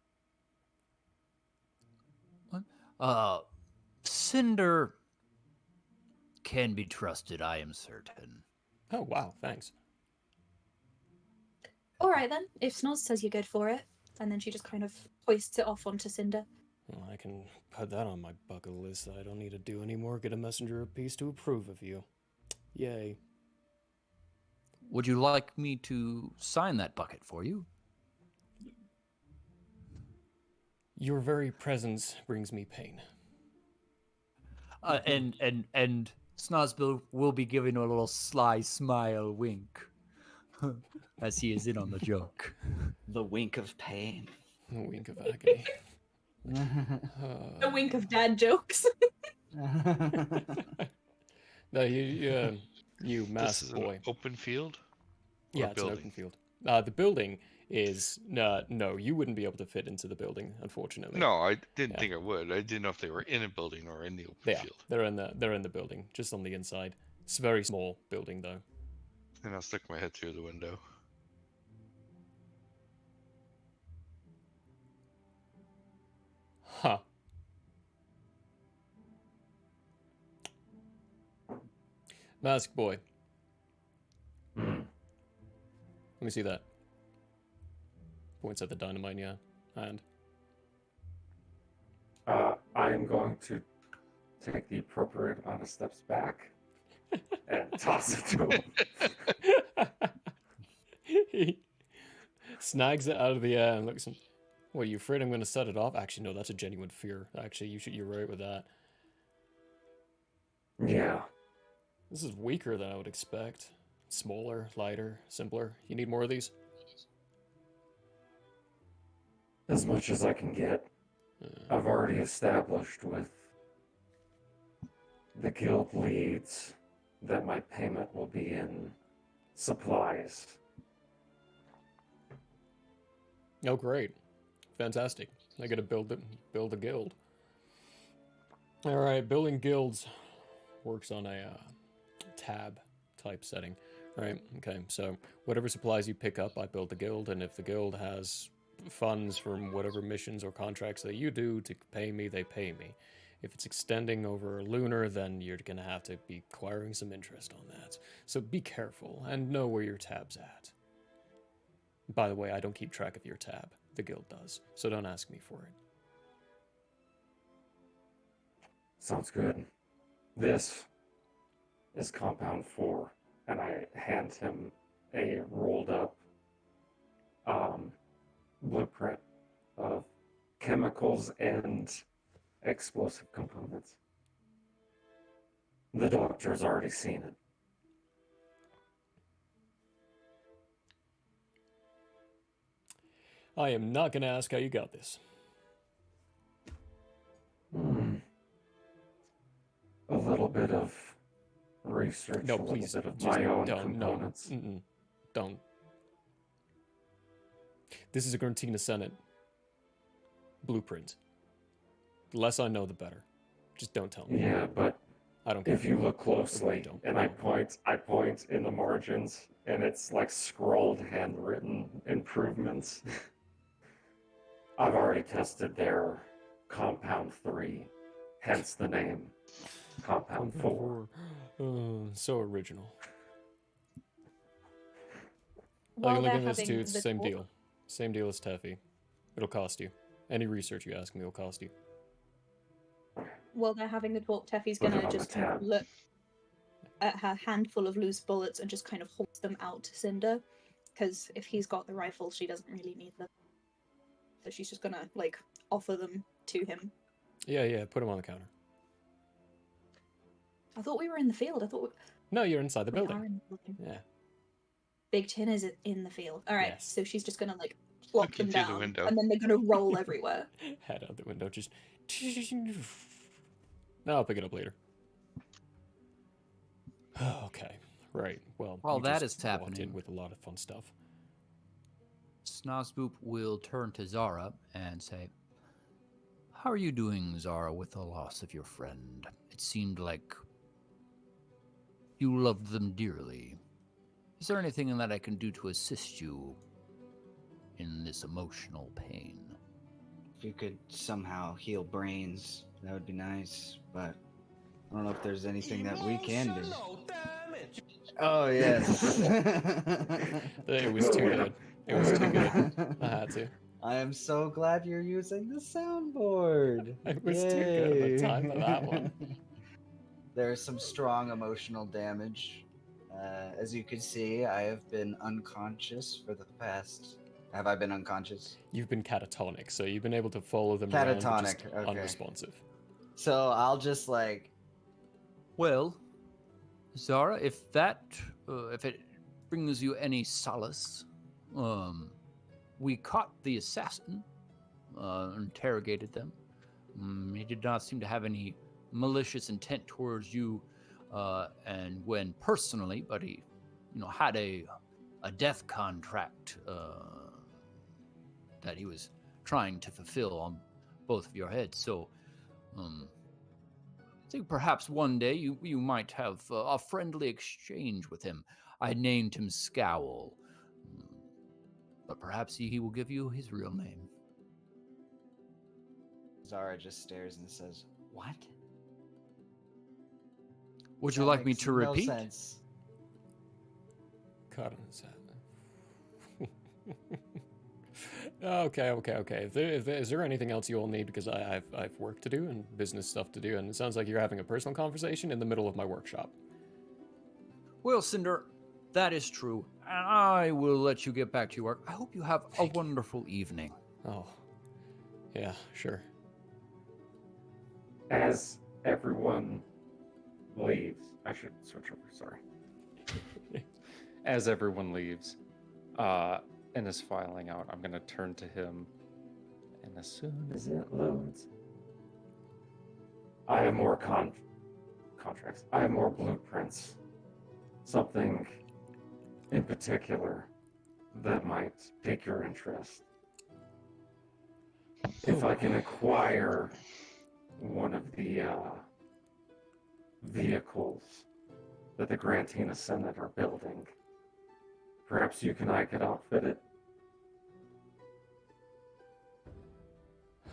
Cinder can be trusted, I am certain. Oh, wow, thanks. All right then. If Snoz says you're good for it, and then she just kind of hoists it off onto Cinder. Well, I can put that on my bucket list that I don't need to do anymore. Get a messenger of peace to approve of you. Yay. Would you like me to sign that bucket for you? Your very presence brings me pain. And Snozbill will be giving a little sly smile wink as he is in on the joke. The wink of pain. The wink of agony. A wink of dad jokes. No, you masked This is boy. an open field? Or Yeah, it's an building? open field. The building is no, you wouldn't be able to fit into the building, unfortunately. No, I didn't think I would. I didn't know if they were in a building or in the open field. They're in the building, just on the inside. It's a very small building though. And I'll stick my head through the window. Huh. Mask boy. Let me see that. Points at the dynamite in your hand. I am going to take the appropriate amount of steps back and toss it to him. He snags it out of the air and looks. What, are you afraid I'm going to set it off? Actually, no, that's a genuine fear. Actually, you're right with that. Yeah. This is weaker than I would expect. Smaller, lighter, simpler. You need more of these? As much as I can get. I've already established with the guild leads that my payment will be in supplies. Oh, great. Fantastic. I gotta build a guild. Alright, building guilds works on a tab type setting. Right, okay, so whatever supplies you pick up, I build the guild, and if the guild has funds from whatever missions or contracts that you do to pay me, they pay me. If it's extending over lunar, then you're gonna have to be acquiring some interest on that. So be careful, and know where your tab's at. By the way, I don't keep track of your tab. The guild does, so don't ask me for it. Sounds good. This is compound 4, and I hand him a rolled up blueprint of chemicals and explosive components. The doctor's already seen it. I am not going to ask how you got this. A little bit of research, No, a little please, bit of just my own don't. components. No, don't. This is a Grantina Senate blueprint. The less I know, the better. Just don't tell me. Yeah, but I don't. If you look closely, don't. and I point in the margins, and it's like scrolled, handwritten improvements. I've already tested their compound 3, hence the name compound 4. So original. While Look they're at this having too. It's the the same talk- deal. Same deal as Teffy. It'll cost you. Any research you ask me will cost you. While they're having the talk, Teffy's Put it gonna on the just kind of tab. look at her handful of loose bullets and just kind of holds them out to Cinder, because if he's got the rifle, she doesn't really need them. So she's just gonna like offer them to him. Yeah. Put them on the counter. I thought we were in the field. I thought No, you're inside the we building. are in the building. Yeah. Big Tin is in the field. All right, Yes. so she's just gonna like plop Looking them through the down, window. and then they're gonna roll everywhere. Head out the window. Just. No, I'll pick it up later. Okay. Right. Well. While you that just is walked happening- in with a lot of fun stuff. Snozboop will turn to Zara and say, "How are you doing, Zara, with the loss of your friend? It seemed like you loved them dearly. Is there anything that I can do to assist you in this emotional pain?" If you could somehow heal brains, that would be nice, but I don't know if there's anything that we can do. Oh, yes. It was too good. It was too good. I had to. I am so glad you're using the soundboard. It was too good of a time for that one. There's some strong emotional damage. As you can see, I have been unconscious for the past... Have I been unconscious? You've been catatonic, so you've been able to follow them around, but just Catatonic, okay. unresponsive. So I'll just like Well, Zara, if it brings you any solace, we caught the assassin, interrogated them. He did not seem to have any malicious intent towards you and Gwen personally, but he, had a death contract that he was trying to fulfill on both of your heads. So, I think perhaps one day you might have a friendly exchange with him. I named him Scowl, but perhaps he will give you his real name. Zara just stares and says, "What?" Would you like me to repeat? No sense. Okay. Is there anything else you all need? Because I've work to do and business stuff to do, and it sounds like you're having a personal conversation in the middle of my workshop. Well, Cinder, that is true, and I will let you get back to your work. I hope you have a wonderful evening. Oh, yeah, sure. As everyone leaves, I should switch over, sorry. As everyone leaves, and is filing out, I'm going to turn to him, and as soon as it loads, I have more contracts. I have more blueprints. Something in particular that might pique your interest. If I can acquire one of the vehicles that the Grantina Senate are building, perhaps you and I could outfit it.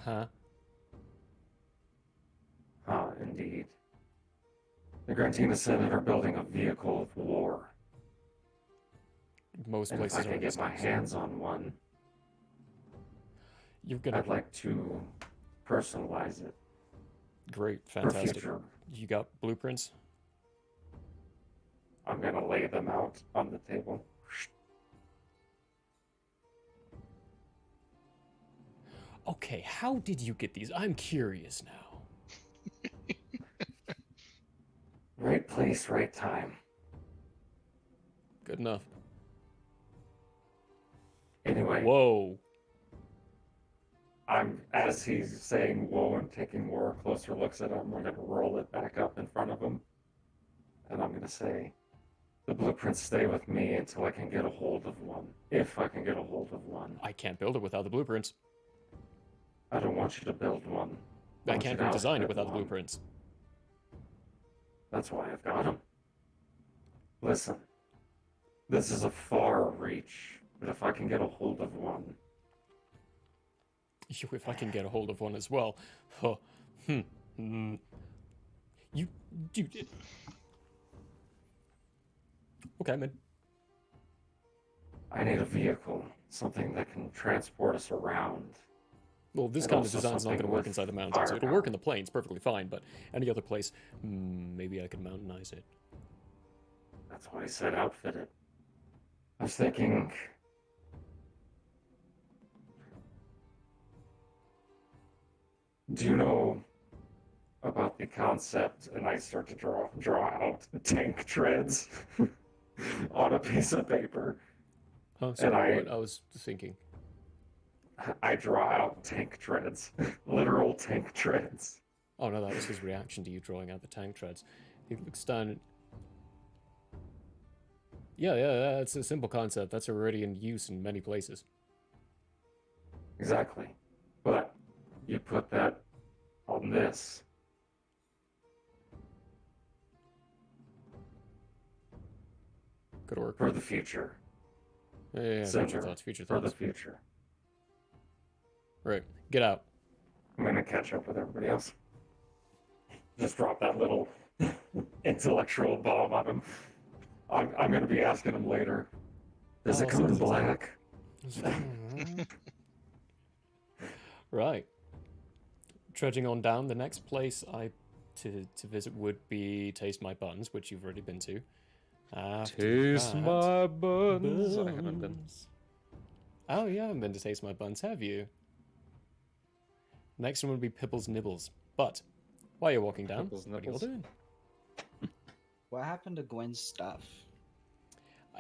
Huh? Indeed. The Grantina Senate are building a vehicle of war. Most and places if I can get my hands on one, I'd like to personalize it. Great, for fantastic. future. You got blueprints? I'm gonna lay them out on the table. Okay, how did you get these? I'm curious now. Right place, right time. Good enough. Anyway. Whoa. As he's saying whoa and taking more closer looks at him, I'm gonna roll it back up in front of him. And I'm gonna say, the blueprints stay with me until I can get a hold of one. If I can get a hold of one. I can't build it without the blueprints. I don't want you to build one. I can't redesign it without the blueprints. That's why I've got them. Listen, this is a far reach, but if I can get a hold of one. If I can get a hold of one as well. Huh. You did. Okay, man. I need a vehicle, something that can transport us around. Well, this kind of design's not going to work inside the mountains. It'll work in the plains perfectly fine, but any other place, maybe I could mountainize it. That's why I said outfit it. I was thinking... Do you know about the concept? And I start to draw out tank treads on a piece of paper. Oh, sorry, what? I was thinking. I draw out tank treads, literal tank treads. Oh no, that was his reaction to you drawing out the tank treads. He looks down. Yeah, that's a simple concept. That's already in use in many places. Exactly, but you put that on this. Good work. For the future. Yeah, future thoughts. For the future. Right, get out. I'm gonna catch up with everybody else. Just drop that little intellectual bomb on him. I'm gonna be asking him later. Does it come in black? Right. Trudging on down, the next place to visit would be Taste My Buns, which you've already been to. Taste my buns. I haven't been. Oh, you haven't been to Taste My Buns, have you? Next one would be Pipple's Nibbles. But while you're walking down, what are you all doing? What happened to Gwen's stuff?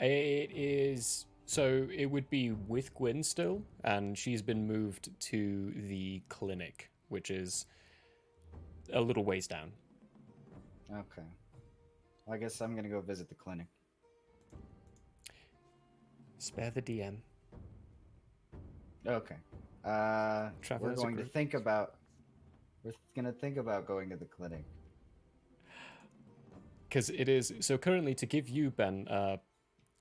It is so it would be with Gwen still, and she's been moved to the clinic, which is a little ways down. Okay. Well, I guess I'm gonna go visit the clinic. Spare the DM. Okay. Travel We're as a going to group. think about. We're gonna think about going to the clinic. Because it is so currently to give you, Ben,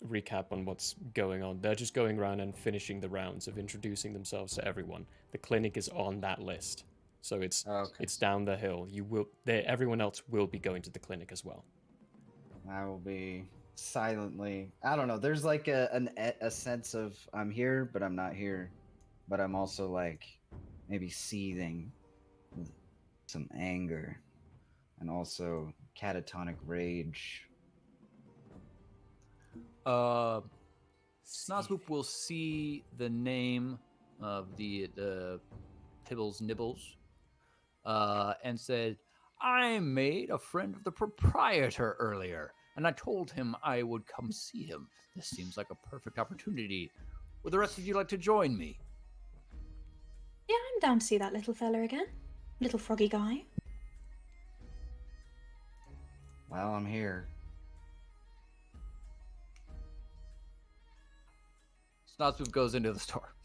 recap on what's going on. They're just going around and finishing the rounds of introducing themselves to everyone. The clinic is on that list, so it's down the hill. Everyone else will be going to the clinic as well. I will be silently. I don't know. There's like a sense of I'm here, but I'm not here, but I'm also like maybe seething with some anger and also catatonic rage. Snozboop will see the name of the Pibbles Nibbles and said, I made a friend of the proprietor earlier, and I told him I would come see him. This seems like a perfect opportunity. Would the rest of you like to join me? Yeah, I'm down to see that little fella again. Little froggy guy. Well, I'm here. Snozboop goes into the store.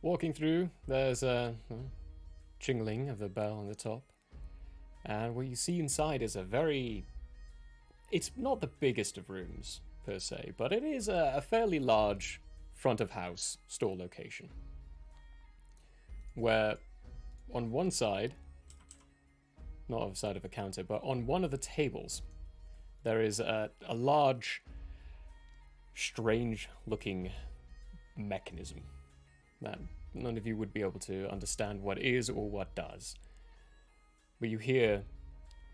Walking through, there's a jingling of the bell on the top. And what you see inside is it's not the biggest of rooms, per se, but it is a fairly large front of house store location. Where on one side, not on the side of a counter, but on one of the tables, there is a large, strange-looking mechanism that none of you would be able to understand what is or what does. But you hear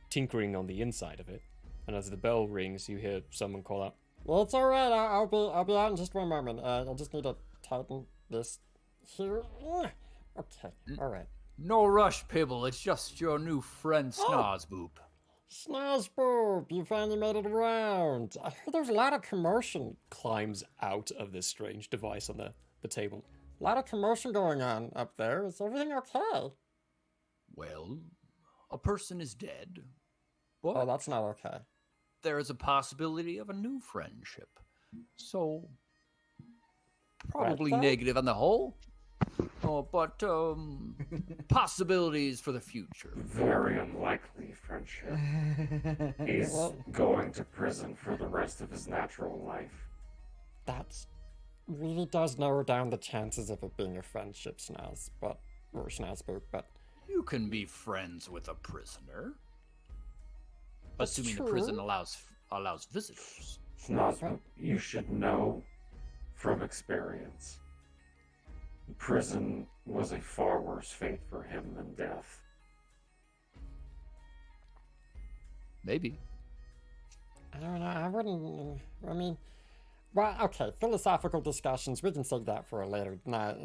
tinkering on the inside of it, and as the bell rings, you hear someone call out, Well, it's alright, I'll be out in just one moment. I just need to tighten this here. Okay, alright. No rush, Pibble. It's just your new friend, Snozboop. Snozboop, you finally made it around. I heard there's a lot of commotion. climbs out of this strange device on the table. A lot of commotion going on up there. Is everything okay? Well, a person is dead. But oh, that's not okay. There is a possibility of a new friendship. So, probably negative on the whole. But possibilities for the future. Very unlikely friendship. He's going to prison for the rest of his natural life. That really does narrow down the chances of it being a friendship, Snozboop, but... You can be friends with a prisoner. That's assuming true. the prison allows visitors. Snozboop, you should know from experience. Prison was a far worse fate for him than death. Maybe. I don't know, I wouldn't... I mean... Well, okay, philosophical discussions, we can save that for a later night.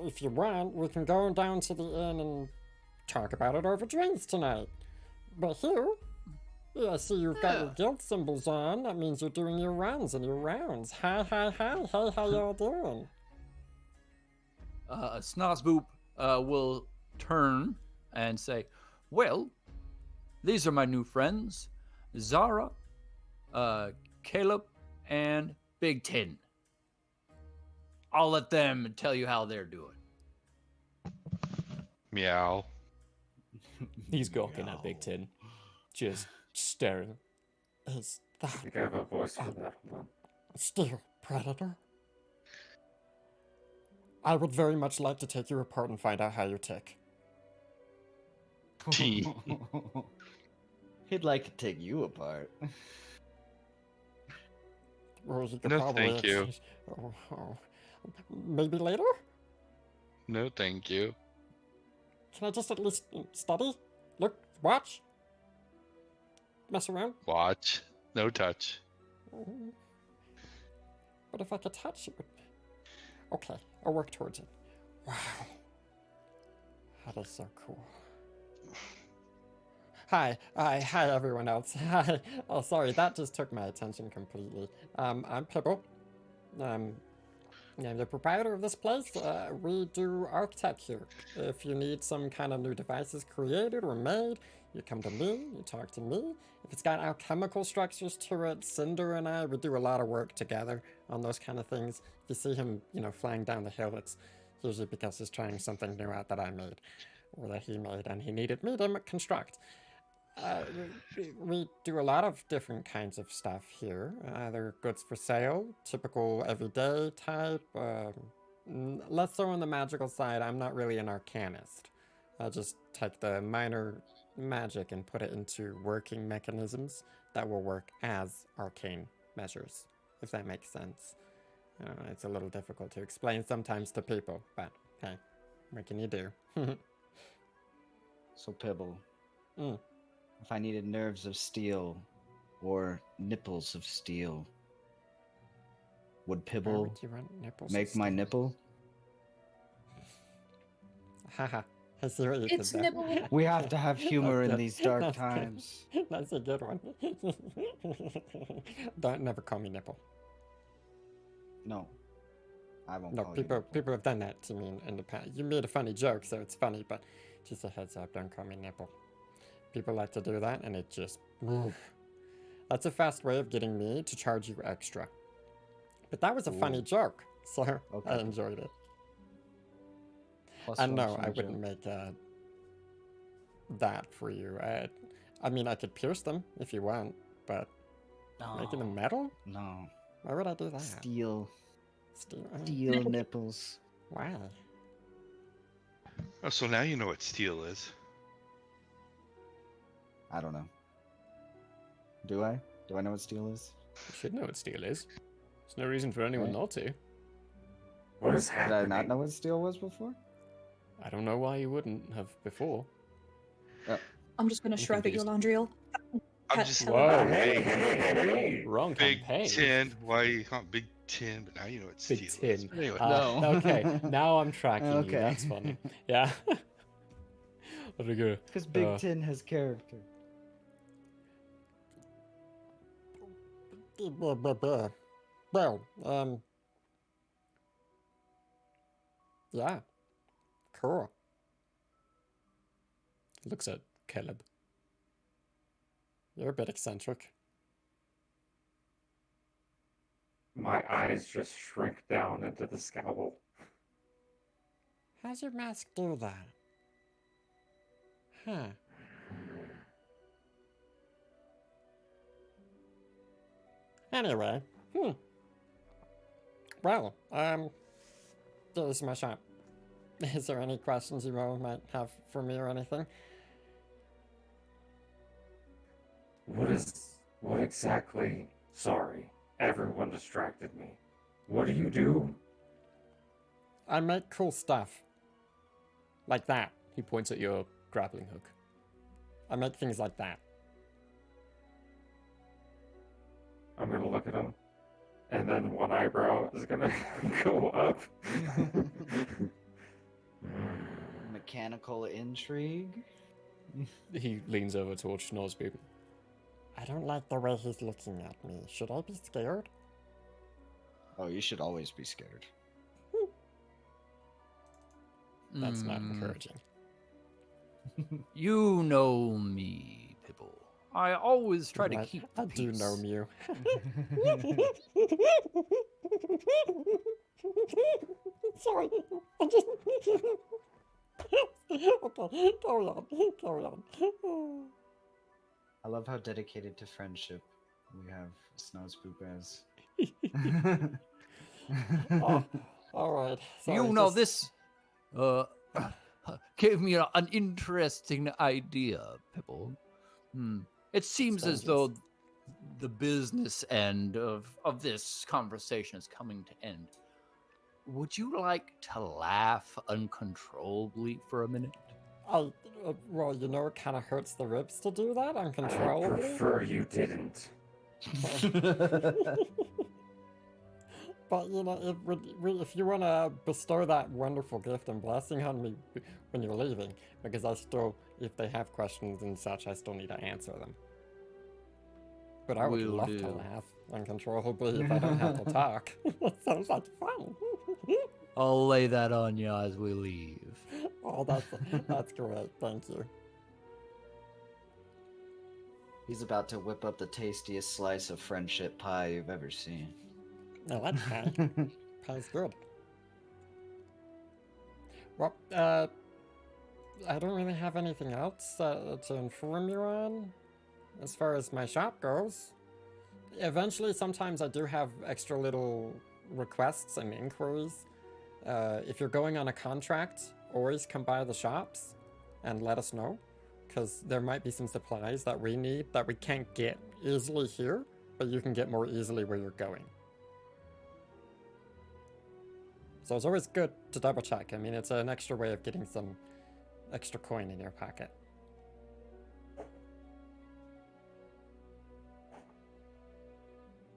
If you want, we can go down to the inn and talk about it over drinks tonight. But here... Yeah, I see you've got your guild symbols on. That means you're doing your runs and your rounds. Hi, hey, how y'all doing? Snozboop will turn and say, well, these are my new friends, Zara, Caleb, and Big Tin. I'll let them tell you how they're doing. Meow. He's gawking at Big Tin, just staring. Is I that think I have a voice for that one. still Predator? I would very much like to take you apart and find out how you tick. He'd like to take you apart. Or you could No, probably thank you. Maybe later? No, thank you. Can I just at least study? Look, watch? Mess around? Watch. No touch. But if I could touch it would... Okay, I'll work towards it. Wow. That is so cool. hi everyone else. Hi. Oh, sorry, that just took my attention completely. I'm Pibble. I'm the proprietor of this place. We do architect here. If you need some kind of new devices created or made, you come to me, you talk to me. If it's got alchemical structures to it, Cinder and I, we do a lot of work together on those kind of things. If you see him, flying down the hill, it's usually because he's trying something new out that I made, or that he made, and he needed me to construct. We do a lot of different kinds of stuff here. Either goods for sale, typical everyday type, less so on the magical side. I'm not really an arcanist. I just take the minor magic and put it into working mechanisms that will work as arcane measures, if that makes sense. It's a little difficult to explain sometimes to people, but hey, what can you do? So, Pibble. If I needed nerves of steel or nipples of steel, would Pibble make my nipple? Haha. I see what you It's did there. nibble. We have to have humor in That's these good. dark That's good. times. That's a good one. Don't never call me nipple. No, I won't No, call you people have done that to me in the past. You made a funny joke, so it's funny, but just a heads up, don't call me nipple. People like to do that, and it just... That's a fast way of getting me to charge you extra. But that was a funny joke, so I enjoyed it. And no, I wouldn't make that for you. I mean, I could pierce them if you want, but making them metal? No. Why would I do that? Steel Steel nipples. Why? Oh, so now you know what steel is. I don't know. Do I? Do I know what steel is? You should know what steel is. There's no reason for anyone not to. What is Did happening? I not know what steel was before? I don't know why you wouldn't have before. I'm just gonna shrug at you, Landriel. I'm just Whoa. hey, Wrong Big campaign. Ten. Why you call it Big Ten? But now you know what steel Big is. tin. But anyway. Okay, now I'm tracking you. Okay. That's funny. Yeah. What do we go? Because Big Ten has character. Well, yeah. Cool. Looks at Caleb. You're a bit eccentric. My eyes just shrink down into the scowl. How's your mask do that? Huh. Anyway, well, there's my shop. Is there any questions you all might have for me or anything? What exactly? Sorry, everyone distracted me. What do you do? I make cool stuff. Like that. He points at your grappling hook. I make things like that. I'm gonna look at him, and then one eyebrow is gonna go up. Mechanical intrigue? He leans over towards Snorsby. I don't like the way he's looking at me. Should I be scared? Oh, you should always be scared. That's not encouraging. You know me, Pibble. I always try to keep the I do know peace. you. Sorry, I just... Okay, carry on, carry on. I love how dedicated to friendship we have Snowspoop as. Alright. You know, this gave me an interesting idea, Pibble. It seems as though the business end of this conversation is coming to end. Would you like to laugh uncontrollably for a minute? Well, you know, it kind of hurts the ribs to do that I uncontrollably. prefer you didn't. But you know, if you want to bestow that wonderful gift and blessing on me when you're leaving, because I still, if they have questions and such, I still need to answer them. But I would Will love to do. laugh uncontrollably if I don't have to talk. That sounds like fun. I'll lay that on you as we leave. Oh, that's great. Thank you. He's about to whip up the tastiest slice of friendship pie you've ever seen. I like pie. Pie's good. Well, I don't really have anything else to inform you on as far as my shop goes. Eventually, sometimes I do have extra little requests and inquiries. If you're going on a contract, always come by the shops and let us know, because there might be some supplies that we need that we can't get easily here, but you can get more easily where you're going. So it's always good to double check. I mean, it's an extra way of getting some extra coin in your pocket.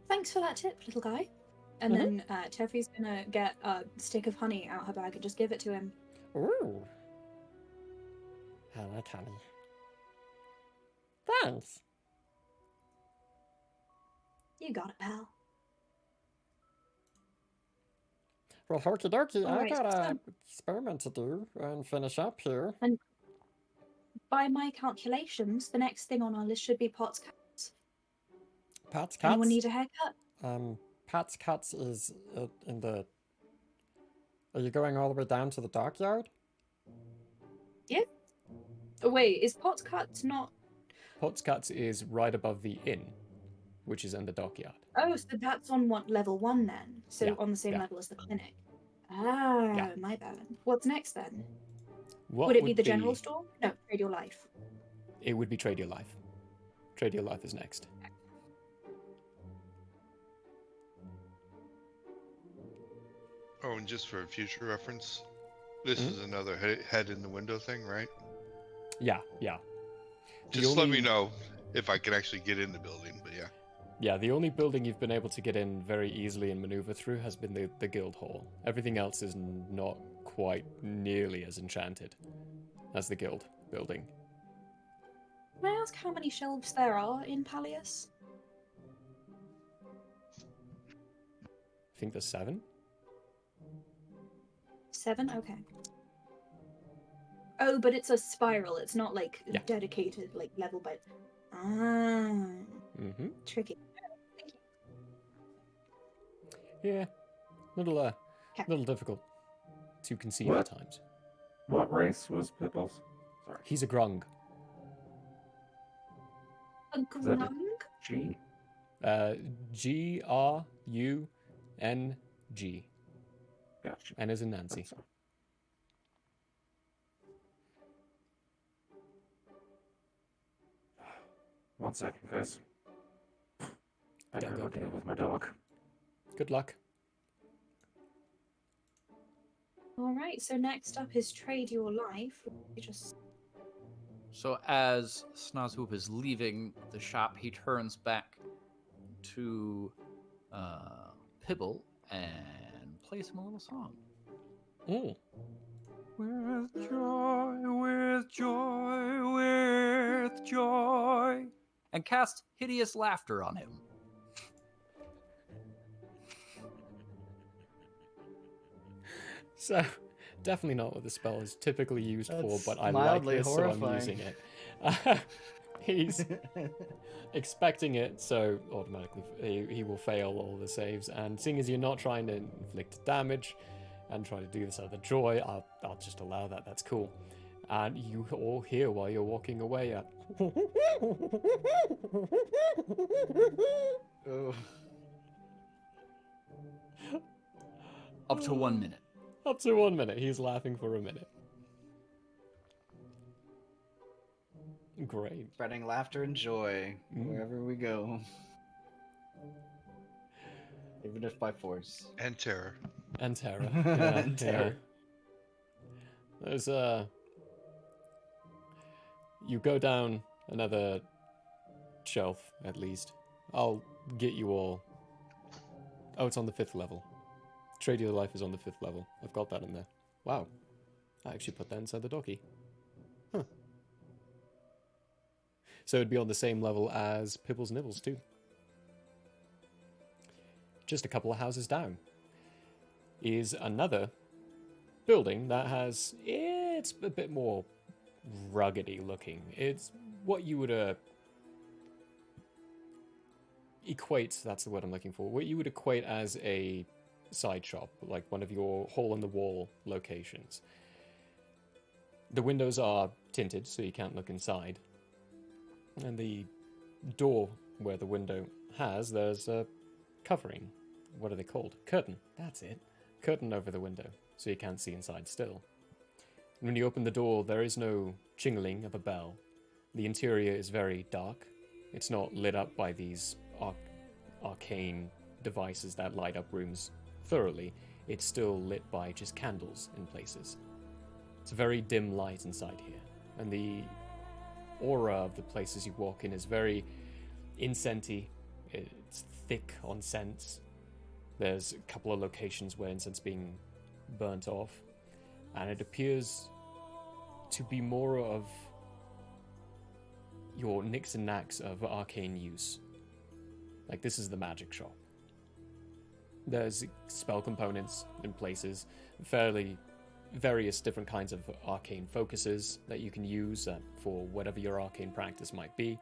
Thanks for that tip, little guy. And then Teffy's gonna get a stick of honey out her bag and just give it to him. Ooh. I like honey. Thanks. You got it, pal. Well, okie dokie, I Alright, got so- an experiment to do and finish up here. And by my calculations, the next thing on our list should be Pot's Cuts. Pat's Cuts? Anyone need a haircut? Pat's Cuts is in the... Are you going all the way down to the dockyard? Yeah. Oh, wait, is Pot's Cuts not... Pot's Cuts is right above the inn, which is in the dockyard. Oh, so that's on what, level 1 then? So Yeah, on the same yeah. level as the clinic. Ah, Yeah. my bad. What's next then? What would it be the general store? No, Trade Your Life. It would be Trade Your Life. Trade Your Life is next. Oh, and just for future reference, this Mhm. is another head in the window thing, right? Yeah, yeah. Just let me know if I can actually get in the building, but yeah. Yeah, the only building you've been able to get in very easily and maneuver through has been the guild hall. Everything else is not quite nearly as enchanted as the guild building. Can I ask how many shelves there are in Pallius? I think there's 7. 7? Okay. Oh, but it's a spiral. It's not like Yeah. dedicated, like level by. Ah, Mm-hmm. tricky. Yeah, little difficult to conceive What? at times. What race was Pipples? Sorry. He's a grung. A Is that grung? G? Grung. Gotcha. And as in Nancy. That's all. One second, guys. I gotta go deal with my dog. Good luck. All right. So next up is Trade Your Life. You just So as Snozwhoop is leaving the shop, he turns back to Pibble and plays him a little song. Mm. With joy, with joy, with joy. And cast hideous laughter on him. So, definitely not what the spell is typically used for, That's but I like mildly this, so I'm horrifying. using it. He's expecting it, so automatically he will fail all the saves. And seeing as you're not trying to inflict damage and try to do this out of joy, I'll just allow that. That's cool. And you all hear while you're walking away. Oh. Up to 1 minute. Up to 1 minute. He's laughing for a minute. Great. Spreading laughter and joy wherever we go. Even if by force. And terror. And terror. And terror. There's you go down another shelf, at least. I'll get you all. Oh, it's on the 5th level. Trade your life is on the 5th level. I've got that in there. Wow. I actually put that inside the docky. Huh. So it'd be on the same level as Pibbles Nibbles too. Just a couple of houses down is another building that has... It's a bit more ruggedy looking. It's what you would equate... That's the word I'm looking for. What you would equate as a side shop, like one of your hole-in-the-wall locations. The windows are tinted, so you can't look inside. And the door where the window has, there's a covering. What are they called? Curtain. That's it. Curtain over the window, so you can't see inside still. And when you open the door, there is no jingling of a bell. The interior is very dark. It's not lit up by these arcane devices that light up rooms thoroughly. It's still lit by just candles in places. It's a very dim light inside here, and the aura of the places you walk in is very incensey. It's thick on scents. There's a couple of locations where incense being burnt off, and it appears to be more of your nicks and knacks of arcane use. Like, this is the magic shop. There's spell components in places, fairly various different kinds of arcane focuses that you can use for whatever your arcane practice might be.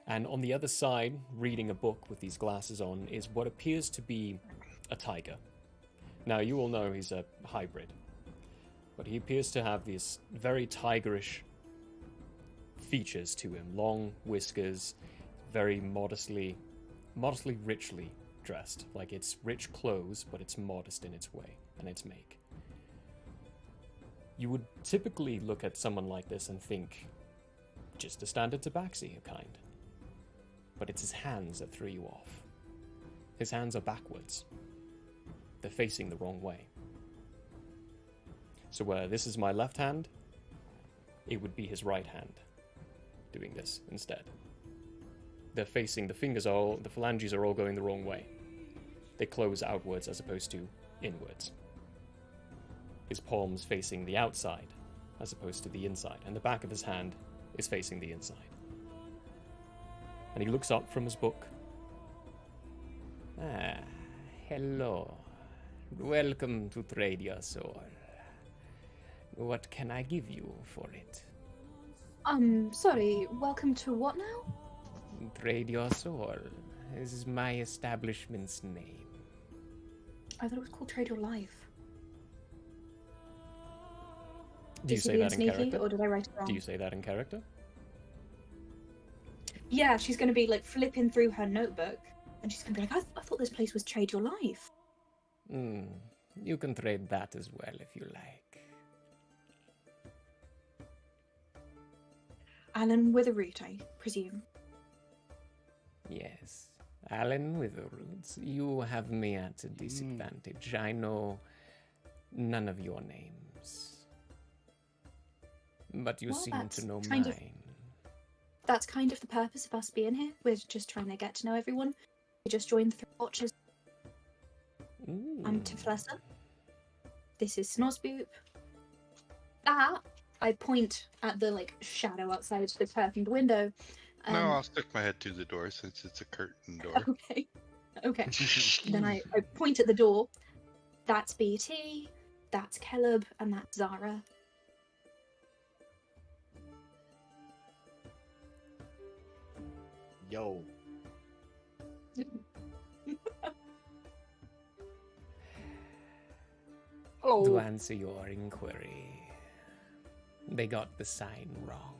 And on the other side, reading a book with these glasses on, is what appears to be a tiger. Now, you all know he's a hybrid, but he appears to have these very tigerish features to him. Long whiskers, very modestly richly dressed. Like, it's rich clothes, but it's modest in its way and its make. You would typically look at someone like this and think, just a standard tabaxi kind. But it's his hands that threw you off. His hands are backwards. They're facing the wrong way. So where this is my left hand, it would be his right hand doing this instead. They're facing, the phalanges are all going the wrong way. They close outwards as opposed to inwards. His palm's facing the outside as opposed to the inside, and the back of his hand is facing the inside. And he looks up from his book. Ah, hello. Welcome to trade your soul. What can I give you for it? Sorry, welcome to what now? Trade your soul. This is my establishment's name. I thought it was called Trade Your Life. Do you say that in sneaky, character? or did I write it wrong? Do you say that in character? Yeah, she's going to be like flipping through her notebook, and she's going to be like, I thought this place was Trade Your Life. You can trade that as well if you like. Alan Witherroot, I presume. Yes. Alan Witherroots, you have me at a disadvantage. I know none of your names. But you seem to know mine. That's kind of the purpose of us being here. We're just trying to get to know everyone. We just joined the Three Watches. I'm Tiflessa. This is Snozboop. I point at the shadow outside the perfumed window. No, I'll stick my head through the door since it's a curtain door. Okay. Then I point at the door. That's BT, that's Caleb, and that's Zara. Yo. To answer your inquiry, they got the sign wrong.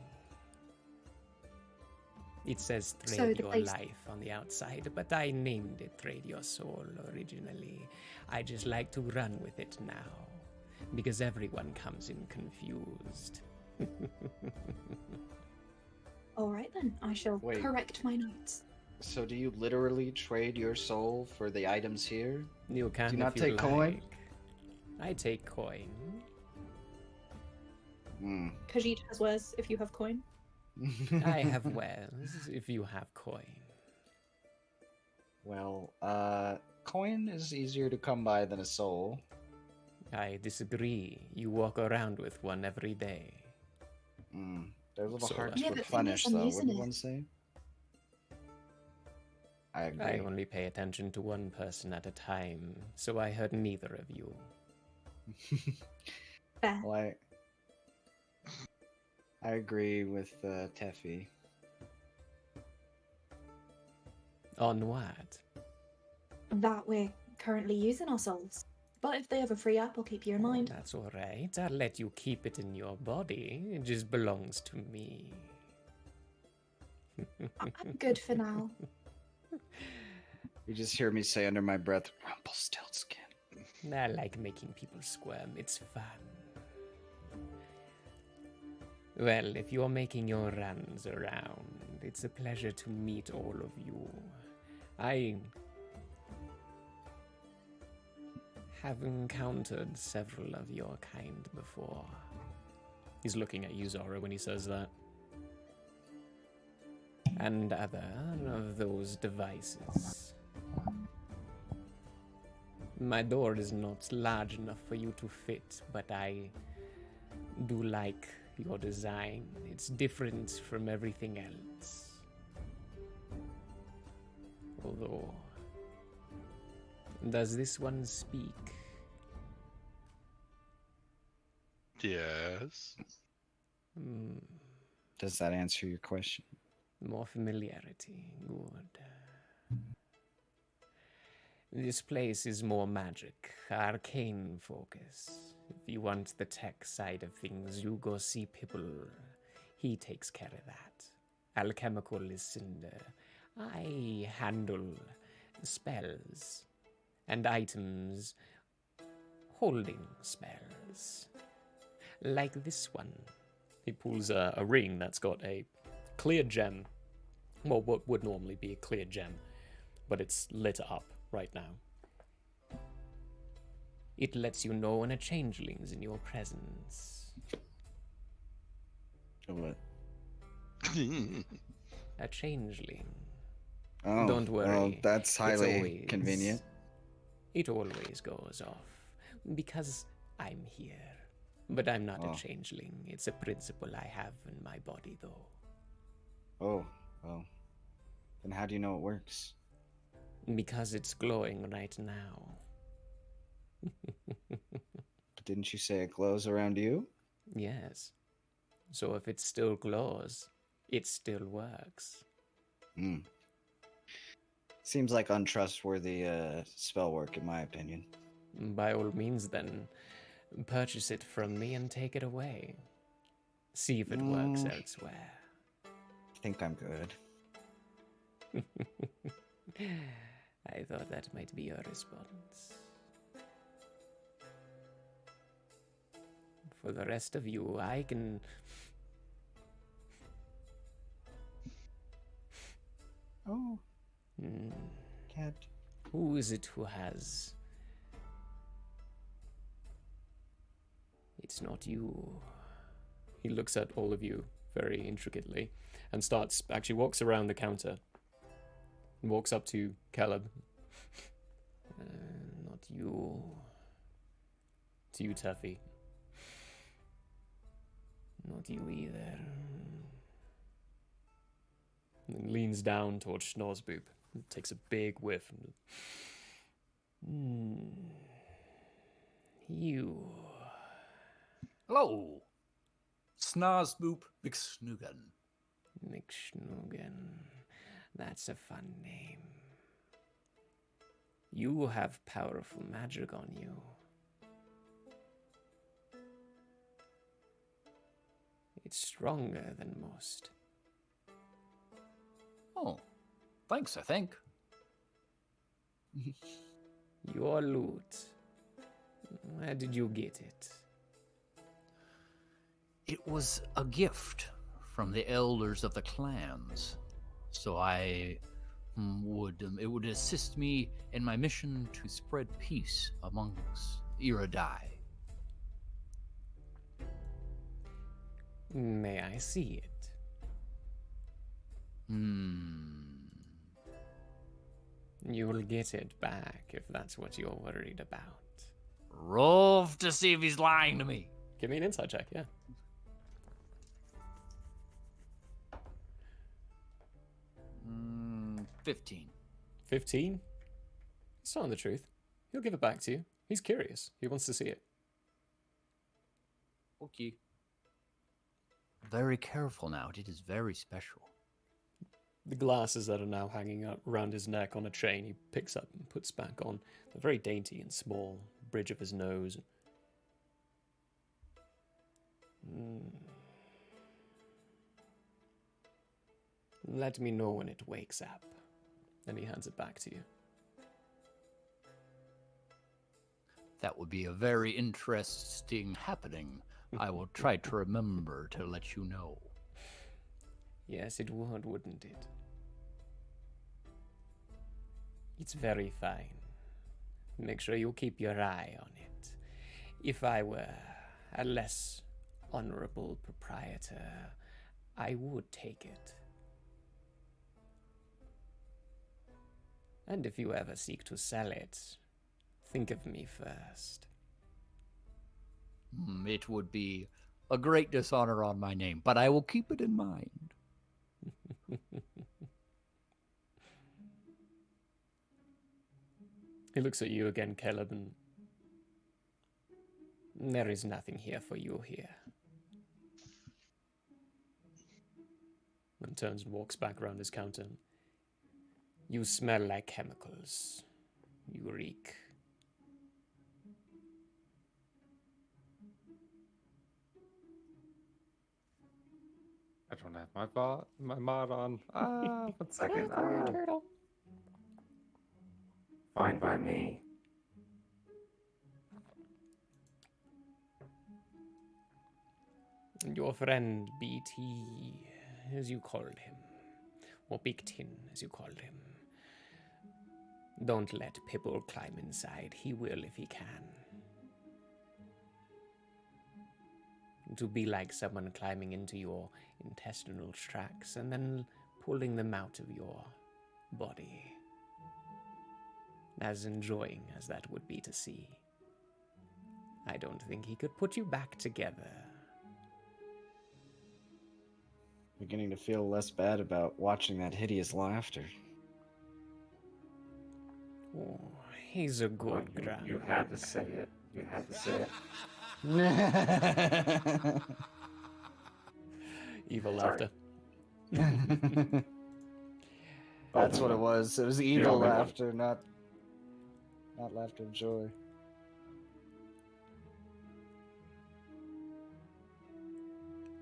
It says Trade Your Life on the outside, but I named it Trade Your Soul originally. I just like to run with it now, because everyone comes in confused. Alright then, I shall correct my notes. So do you literally trade your soul for the items here? You can Do you not if you take coin? like. I take coin. Khajiit has wares if you have coin. I have wares if you have coin. Well, coin is easier to come by than a soul. I disagree. You walk around with one every day. Their little So, hearts Yeah, but replenish, I'm though. What using did it. one say? I agree. I only pay attention to one person at a time, so I hurt neither of you. Well, I agree with Teffy. On what? That we're currently using our souls. But if they have a free app, I'll keep you in mind. That's all right. I'll let you keep it in your body. It just belongs to me. I'm good for now. You just hear me say under my breath, Rumpelstiltskin. I like making people squirm. It's fun. Well, if you're making your runs around, it's a pleasure to meet all of you. I have encountered several of your kind before. He's looking at you, Zora, when he says that. And other of those devices. My door is not large enough for you to fit, but I do like your design. It's different from everything else. Although, does this one speak? Yes. Does that answer your question? More familiarity. Good. This place is more magic, arcane focus. If you want the tech side of things, you go see Pibble. He takes care of that. Alchemical is Cinder. I handle spells and items holding spells. Like this one. He pulls a ring that's got a clear gem. Well, what would normally be a clear gem, but it's lit up right now. It lets you know when a changeling's in your presence. What? A changeling. Oh, don't worry. Well, that's highly convenient. It always goes off. Because I'm here. But I'm not a changeling. It's a principle I have in my body, though. Oh, well. Then how do you know it works? Because it's glowing right now. But didn't you say it glows around you? Yes. So if it still glows, it still works. Seems like untrustworthy spell work, in my opinion. By all means, then, purchase it from me and take it away. See if it works elsewhere. I think I'm good. I thought that might be your response. For the rest of you, I can... Oh. Cat. Who is it who has... It's not you. He looks at all of you very intricately and actually walks around the counter and walks up to Caleb. Not you. To you, Tuffy. Not you either. And leans down towards Schnorzboop and takes a big whiff. You. Hello. Snarsboop McSnoogan. McSnoogan. That's a fun name. You have powerful magic on you. It's stronger than most. Oh, thanks, I think. Your loot. Where did you get it? It was a gift from the elders of the clans, so it would assist me in my mission to spread peace amongst Iridai. May I see it? You'll get it back if that's what you're worried about. Roll to see if he's lying to me. Give me an insight check, yeah. 15. 15? He's telling the truth. He'll give it back to you. He's curious. He wants to see it. Okay. Very careful now. It is very special. The glasses that are now hanging up around his neck on a chain, he picks up and puts back on. They're very dainty and small. Bridge of his nose. Let me know when it wakes up. Then he hands it back to you. That would be a very interesting happening. I will try to remember to let you know. Yes, it would, wouldn't it? It's very fine. Make sure you keep your eye on it. If I were a less honorable proprietor, I would take it. And if you ever seek to sell it, think of me first. It would be a great dishonor on my name, but I will keep it in mind. He looks at you again, Caleb, and there is nothing here for you here. And turns and walks back around his counter. You smell like chemicals. You reek. I don't have my mod on. 1 second. Turtle. Fine by me. Your friend BT, as you called him, or Big Tin, as you called him. Don't let Pibble climb inside. He will if he can. To be like someone climbing into your intestinal tracts and then pulling them out of your body. As enjoying as that would be to see, I don't think he could put you back together. Beginning to feel less bad about watching that hideous laughter. Oh, he's a good grunt. You had to say it. You had to say it. Evil laughter. That's what it was. It was evil laughter, not laughter of joy.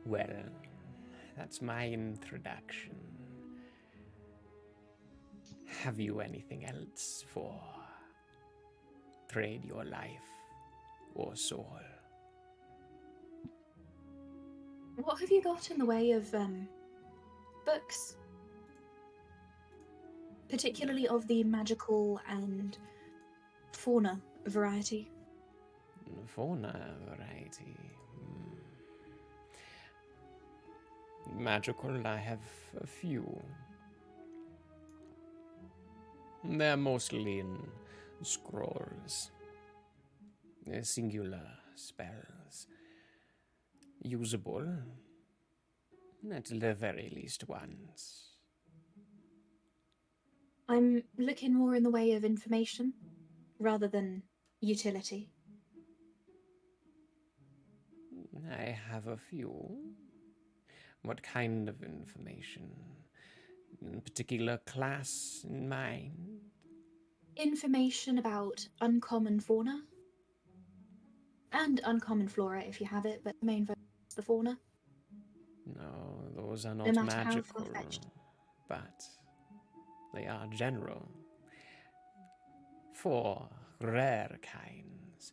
Well, that's my introduction. Have you anything else for trade your life or soul? What have you got in the way of books? Particularly of the magical and fauna variety. Fauna variety. Magical, I have a few. They're mostly in scrolls. They're singular spells. Usable, at the very least once. I'm looking more in the way of information rather than utility. I have a few. What kind of information? In particular class in mind? Information about uncommon fauna. And uncommon flora if you have it, but the main focus is the fauna. No, those are No not matter how magical, far-fetched. but they are general. For rare kinds,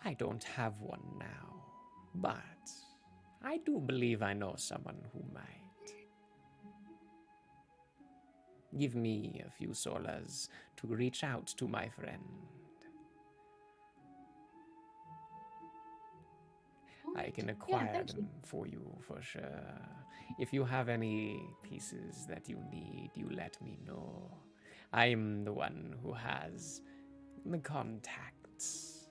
I don't have one now, but I do believe I know someone who might. Give me a few solas to reach out to my friend. I can acquire them for you for sure. If you have any pieces that you need, you let me know. I'm the one who has the contacts.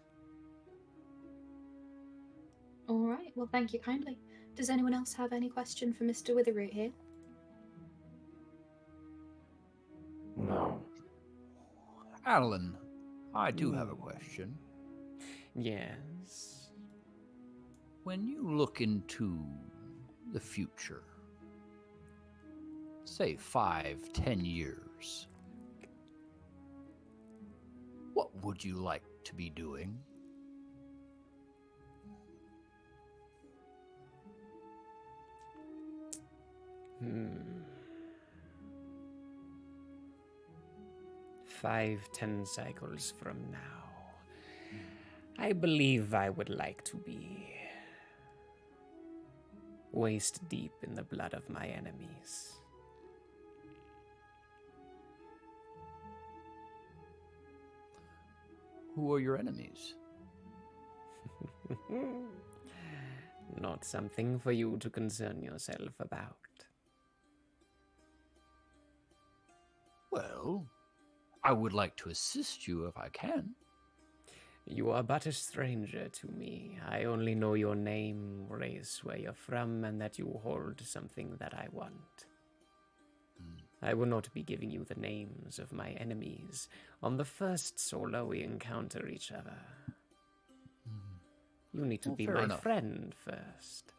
All right. Well, thank you kindly. Does anyone else have any question for Mr. Witherroot here? No. Alan, I do have a question. Yes. When you look into the future, say 5-10 years, what would you like to be doing? Hmm. 5-10 cycles from now, I believe I would like to be waist deep in the blood of my enemies. Who are your enemies? Not something for you to concern yourself about. Well, I would like to assist you if I can. You are but a stranger to me. I only know your name, race, where you're from, and that you hold something that I want. I will not be giving you the names of my enemies on the first solo we encounter each other. You need to Well, be fair my enough. friend first.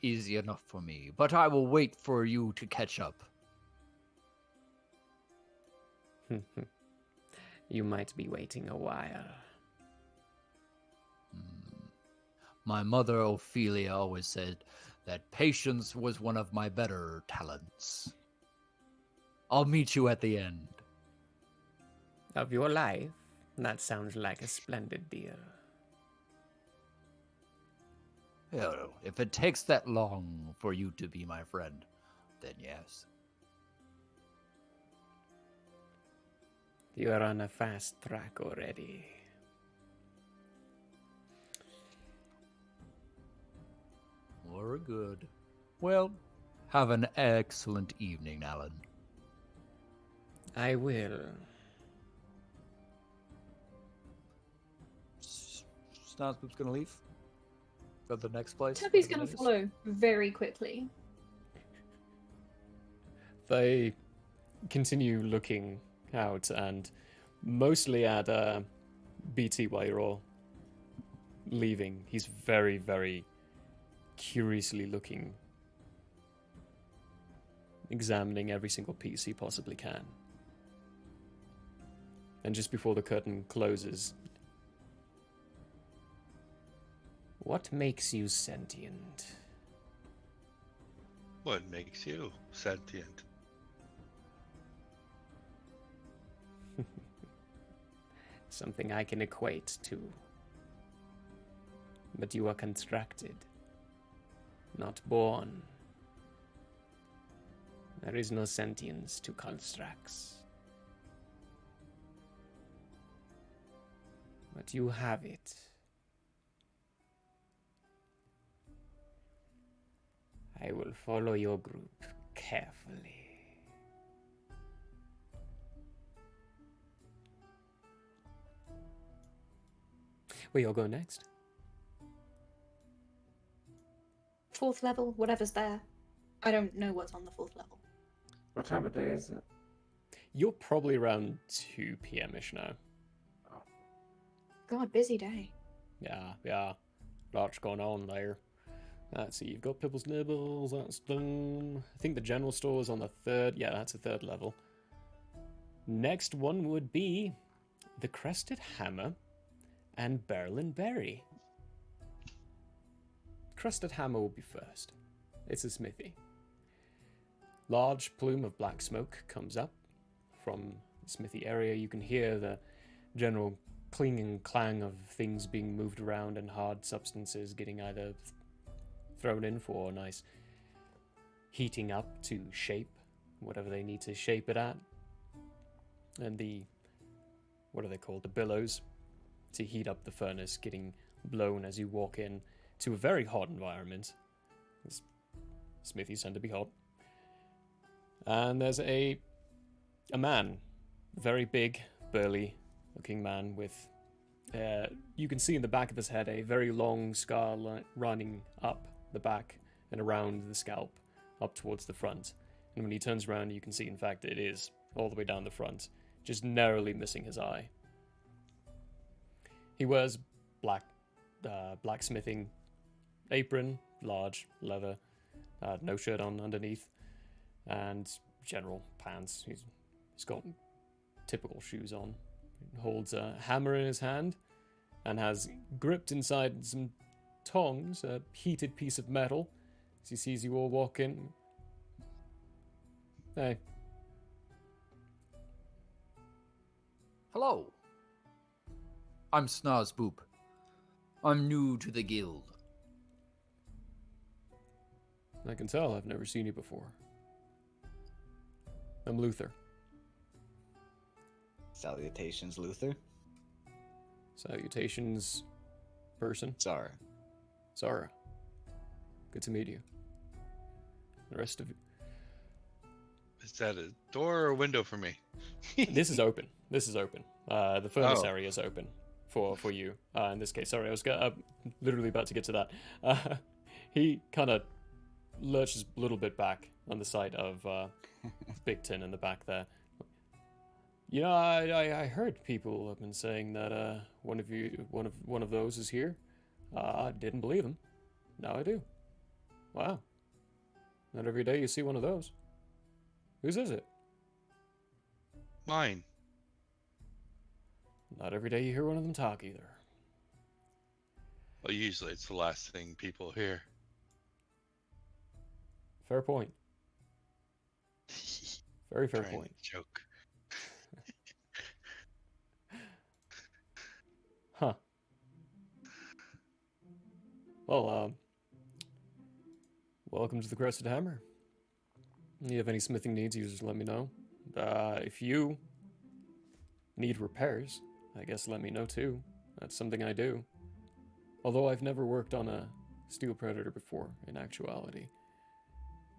Easy enough for me, but I will wait for you to catch up. You might be waiting a while. My mother, Ophelia, always said that patience was one of my better talents. I'll meet you at the end. Of your life? That sounds like a splendid deal. Hell, if it takes that long for you to be my friend, then yes. You're on a fast track already. Very good. Well, have an excellent evening, Alan. I will. Snozboop's gonna leave? Go to the next place? Tuppy's whatever going that to is? follow very quickly. They continue looking out and mostly at BT while you're all leaving. He's very, very curiously looking, examining every single piece he possibly can. And just before the curtain closes, what makes you sentient? What makes you sentient? Something I can equate to. But you are constructed, not born. There is no sentience to constructs. But you have it. I will follow your group carefully. Where you'll go next? 4th level, whatever's there. I don't know what's on the 4th level. What time of day is it? You're probably around 2 p.m.-ish now. God, busy day. Yeah. Lots going on there. Let's see, you've got Pibble's Nibbles, that's done. I think the general store is on the 3rd. Yeah, that's a 3rd level. Next one would be the Crested Hammer and Berlin Berry. Crested Hammer will be first. It's a smithy. Large plume of black smoke comes up from the smithy area. You can hear the general cling and clang of things being moved around and hard substances getting either thrown in for a nice heating up to shape whatever they need to shape it at. And the, what are they called? The billows to heat up the furnace getting blown as you walk in to a very hot environment. Smithies tend to be hot. And there's a A man, very big, burly looking man with, you can see in the back of his head a very long scar running up the back and around the scalp, up towards the front. And when he turns around, you can see, in fact, it is all the way down the front, just narrowly missing his eye. He wears blacksmithing apron, large leather, no shirt on underneath, and general pants. He's got typical shoes on. He holds a hammer in his hand and has gripped inside some tongs a heated piece of metal as he sees you all walk in. Hey. Hello. I'm Snazboop. I'm new to the guild. I can tell I've never seen you before. I'm Luther. Salutations, Luther. Salutations, person. Zara. Zara. Good to meet you. The rest of you. Is that a door or a window for me? This is open. This is open. The furnace area is open for you. In this case, sorry, I was literally about to get to that. He kind of lurches a little bit back on the side of Big Tin in the back there. You know, I heard people have been saying that one of those is here. I didn't believe them. Now I do. Wow. Not every day you see one of those. Whose is it? Mine. Not every day you hear one of them talk either. Well, usually it's the last thing people hear. Fair point. Very fair point. Joke. Huh. Well, welcome to the Crested Hammer. If you have any smithing needs, you just let me know. If you need repairs, I guess let me know too. That's something I do. Although I've never worked on a steel predator before, in actuality.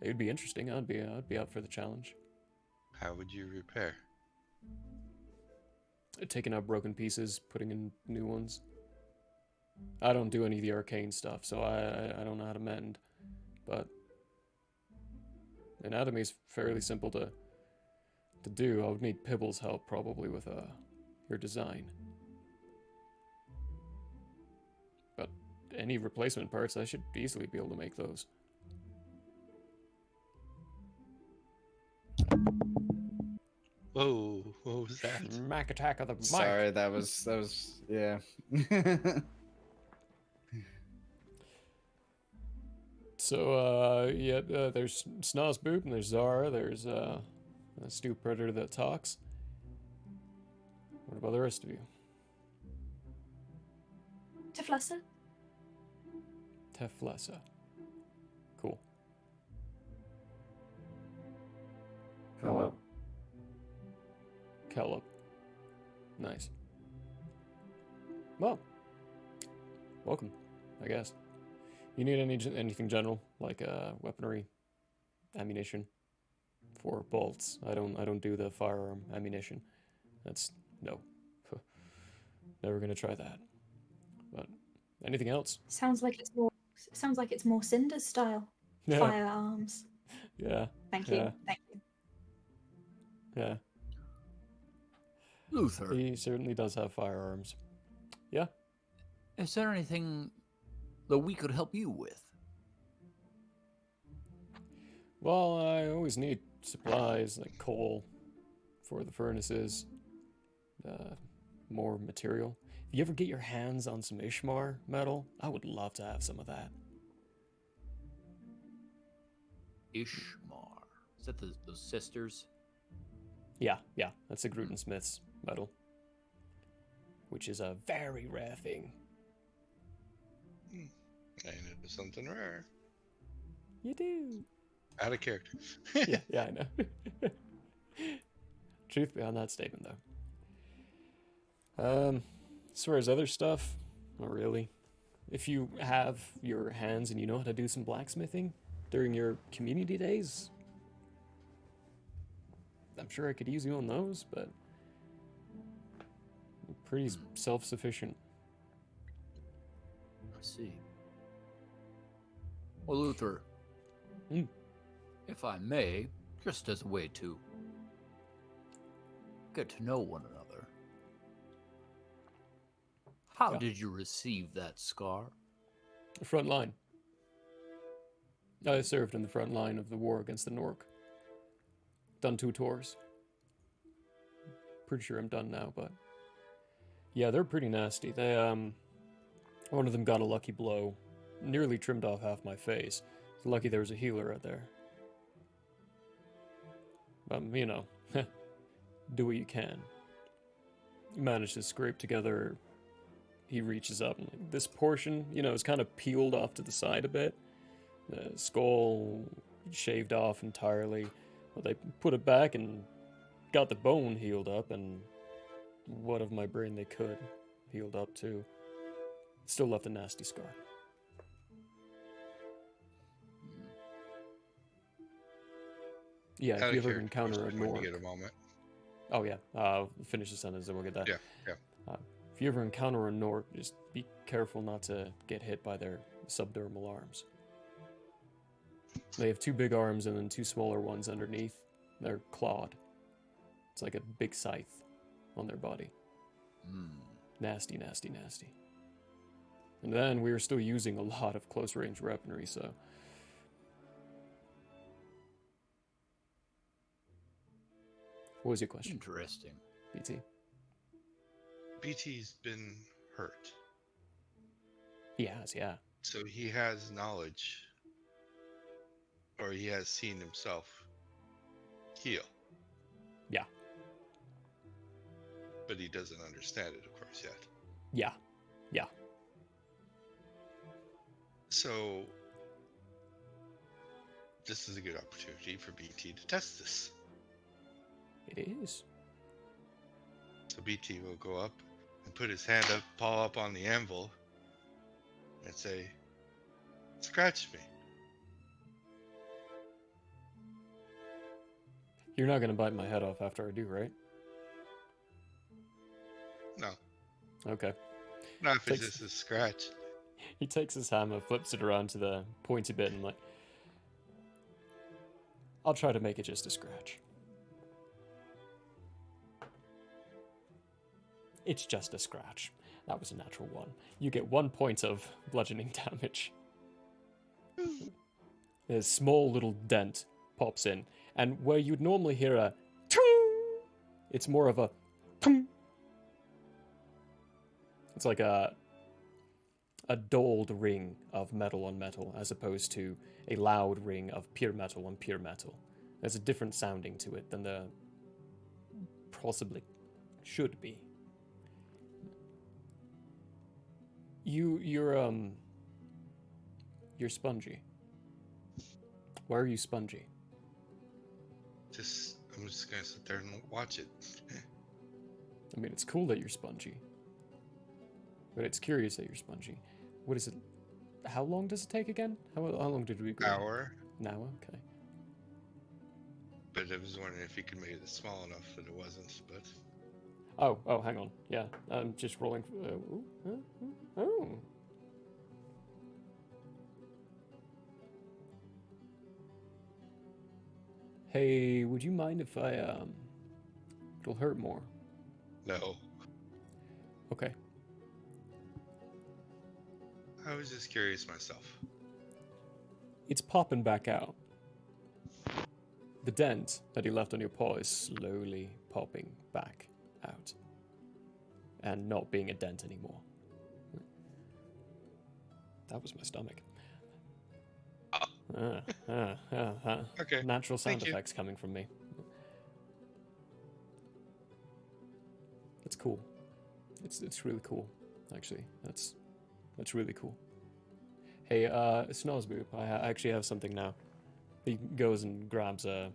It would be interesting. I'd be up for the challenge. How would you repair? Taking out broken pieces, putting in new ones. I don't do any of the arcane stuff, so I don't know how to mend. But anatomy is fairly simple to do. I would need Pibble's help probably with your design. But any replacement parts, I should easily be able to make those. Whoa, what was that? Mac attack of the mic. Sorry, that was yeah. So, there's Snozboop, and there's Zara, there's a steel predator that talks. What about the rest of you? Teflessa? Teflessa. Cool. Philip. Kellop. Nice. Well, welcome, I guess. You need anything general, like weaponry, ammunition, for bolts. I don't do the firearm ammunition. That's no. Never gonna try that. But anything else? Sounds like it's more Cinder's style. Yeah. Firearms. Yeah. Thank you. Yeah. Thank you. Yeah. Luther. He certainly does have firearms. Yeah. Is there anything that we could help you with? Well, I always need supplies like coal for the furnaces, more material. If you ever get your hands on some Ishmar metal, I would love to have some of that. Ishmar. Is that those sisters? Yeah, that's the Gruden Smith's metal, which is a very rare thing. I know something rare. You do. Out of character. yeah, I know. Truth behind that statement, though. As far as other stuff, not really. If you have your hands and you know how to do some blacksmithing during your community days, I'm sure I could use you on those, but I'm pretty self-sufficient. I see. Well, Luther, if I may, just as a way to get to know one another, how did you receive that scar? The front line. I served in the front line of the war against the Nork. Done 2 tours. Pretty sure I'm done now, but yeah, they're pretty nasty. They one of them got a lucky blow, nearly trimmed off half my face. It's lucky there was a healer out there. You know, do what you can. Managed to scrape together. He reaches up, and like, this portion, you know, is kind of peeled off to the side a bit. The skull shaved off entirely. Well, they put it back and got the bone healed up, and what of my brain they could healed up too. Still left a nasty scar. Yeah, if you ever encounter a when Nork. you get a moment. Oh yeah, finish the sentence and we'll get that. Yeah. If you ever encounter a Nork, just be careful not to get hit by their subdermal arms. They have 2 big arms and then 2 smaller ones underneath. They're clawed. It's like a big scythe on their body. Nasty, nasty, nasty. And then we were still using a lot of close-range weaponry, so... What was your question? Interesting. BT? BT's been hurt. He has, yeah. So he has knowledge, or he has seen himself heal. Yeah. But he doesn't understand it, of course, yet. Yeah. So this is a good opportunity for BT to test this. It is. So BT will go up and put his hand up, paw up on the anvil, and say, "Scratch me." You're not gonna bite my head off after I do, right? No. Okay. Not if it's just a scratch. He takes his hammer, flips it around to the pointy bit, and like, I'll try to make it just a scratch. It's just a scratch. That was a natural 1. You get 1 point of bludgeoning damage. A small little dent pops in, and where you'd normally hear a ting, it's more of a ting. It's like a dulled ring of metal on metal, as opposed to a loud ring of pure metal on pure metal. There's a different sounding to it than the possibly should be. You're spongy. Why are you spongy? I'm just gonna sit there and watch it. I mean, it's cool that you're spongy, but it's curious that you're spongy. What is it? How long does it take again? How long did we go? Hour. An hour, okay. But I was wondering if you could make it small enough that it wasn't, but... Oh, hang on. Yeah, I'm just rolling. Oh. Hey, would you mind if I, it'll hurt more. No. Okay. I was just curious myself. It's popping back out. The dent that he left on your paw is slowly popping back out. And not being a dent anymore. That was my stomach. Okay. Natural sound Thank you. effects coming from me. It's cool. It's really cool, actually. That's really cool. Hey, Snozboop, I actually have something now. He goes and grabs a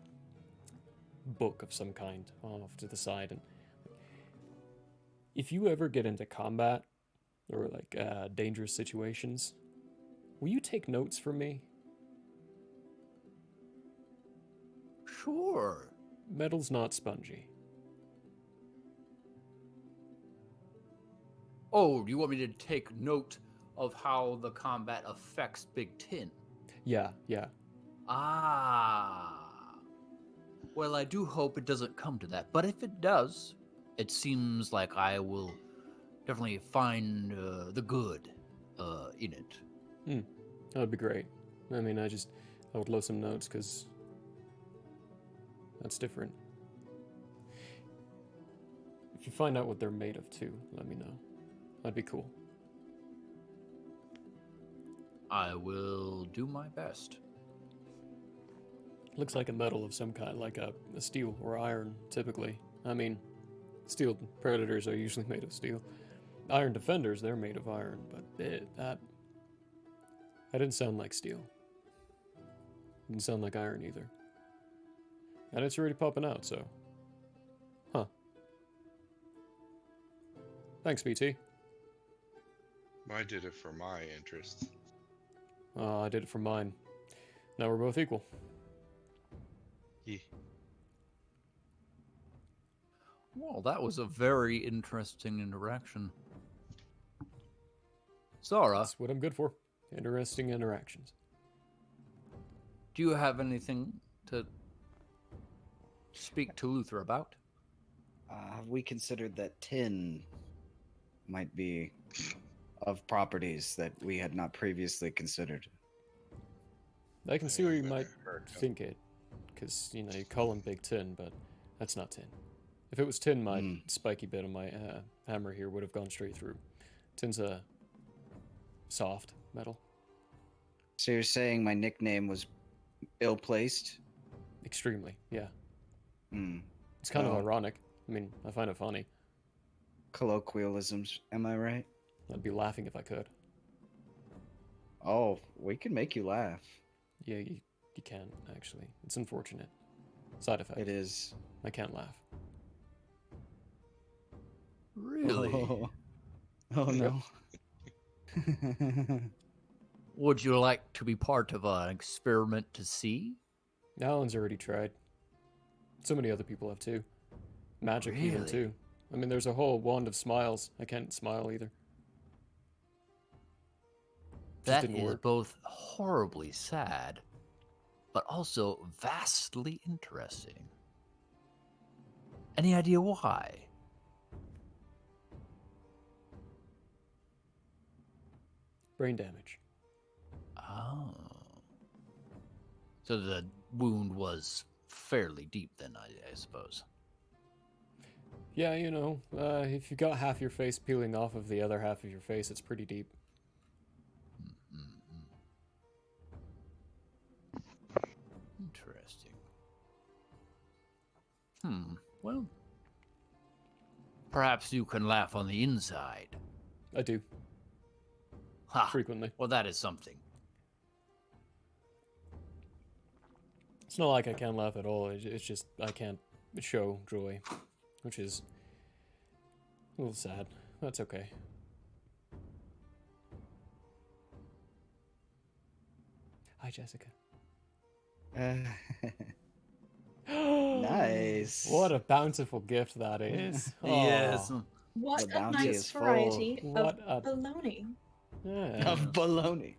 book of some kind off to the side, and if you ever get into combat or like dangerous situations, will you take notes from me? Sure. Metal's not spongy. Oh, do you want me to take note of how the combat affects Big Tin? Yeah, yeah. Ah. Well, I do hope it doesn't come to that. But if it does, it seems like I will definitely find the good in it. That would be great. I mean, I would love some notes, because that's different. If you find out what they're made of, too, let me know. That'd be cool. I will do my best. Looks like a metal of some kind, like a steel or iron, typically. I mean, steel predators are usually made of steel. Iron defenders, they're made of iron, but that didn't sound like steel. Didn't sound like iron either. And it's already popping out, so. Huh. Thanks, BT. I did it for my interest. I did it for mine. Now we're both equal. Yeah. Well, that was a very interesting interaction. Zara, That's what I'm good for. Interesting interactions. do you have anything to speak to Luther about? Have we considered that tin might be of properties that we had not previously considered? I can see where you might think it, because, you call him Big Tin, but that's not tin. If it was tin, my spiky bit of my hammer here would have gone straight through. Tin's a soft metal. So you're saying my nickname was ill-placed? Extremely, yeah. It's kind of ironic. I mean, I find it funny. Colloquialisms, am I right? I'd be laughing if I could. Oh, we can make you laugh. Yeah, you can, actually. It's unfortunate. Side effect. It is. I can't laugh. Really? Oh no. Would you like to be part of an experiment to see? Alan's already tried. So many other people have too. Magic even Really? too. I mean, there's a whole wand of smiles. I can't smile either. That didn't is work. both horribly sad, but also vastly interesting. Any idea why? Brain damage. Oh. So the wound was fairly deep then, I suppose. Yeah, if you got half your face peeling off of the other half of your face, it's pretty deep. Interesting. Well, perhaps you can laugh on the inside. I do. Ha! Frequently. Well, that is something. It's not like I can't laugh at all. It's just I can't show joy, which is a little sad. That's okay. Hi, Jessica. Nice. What a bountiful gift that is. Yes. Aw. What The a bounty nice is full. variety What of a- baloney. Yeah. Of baloney.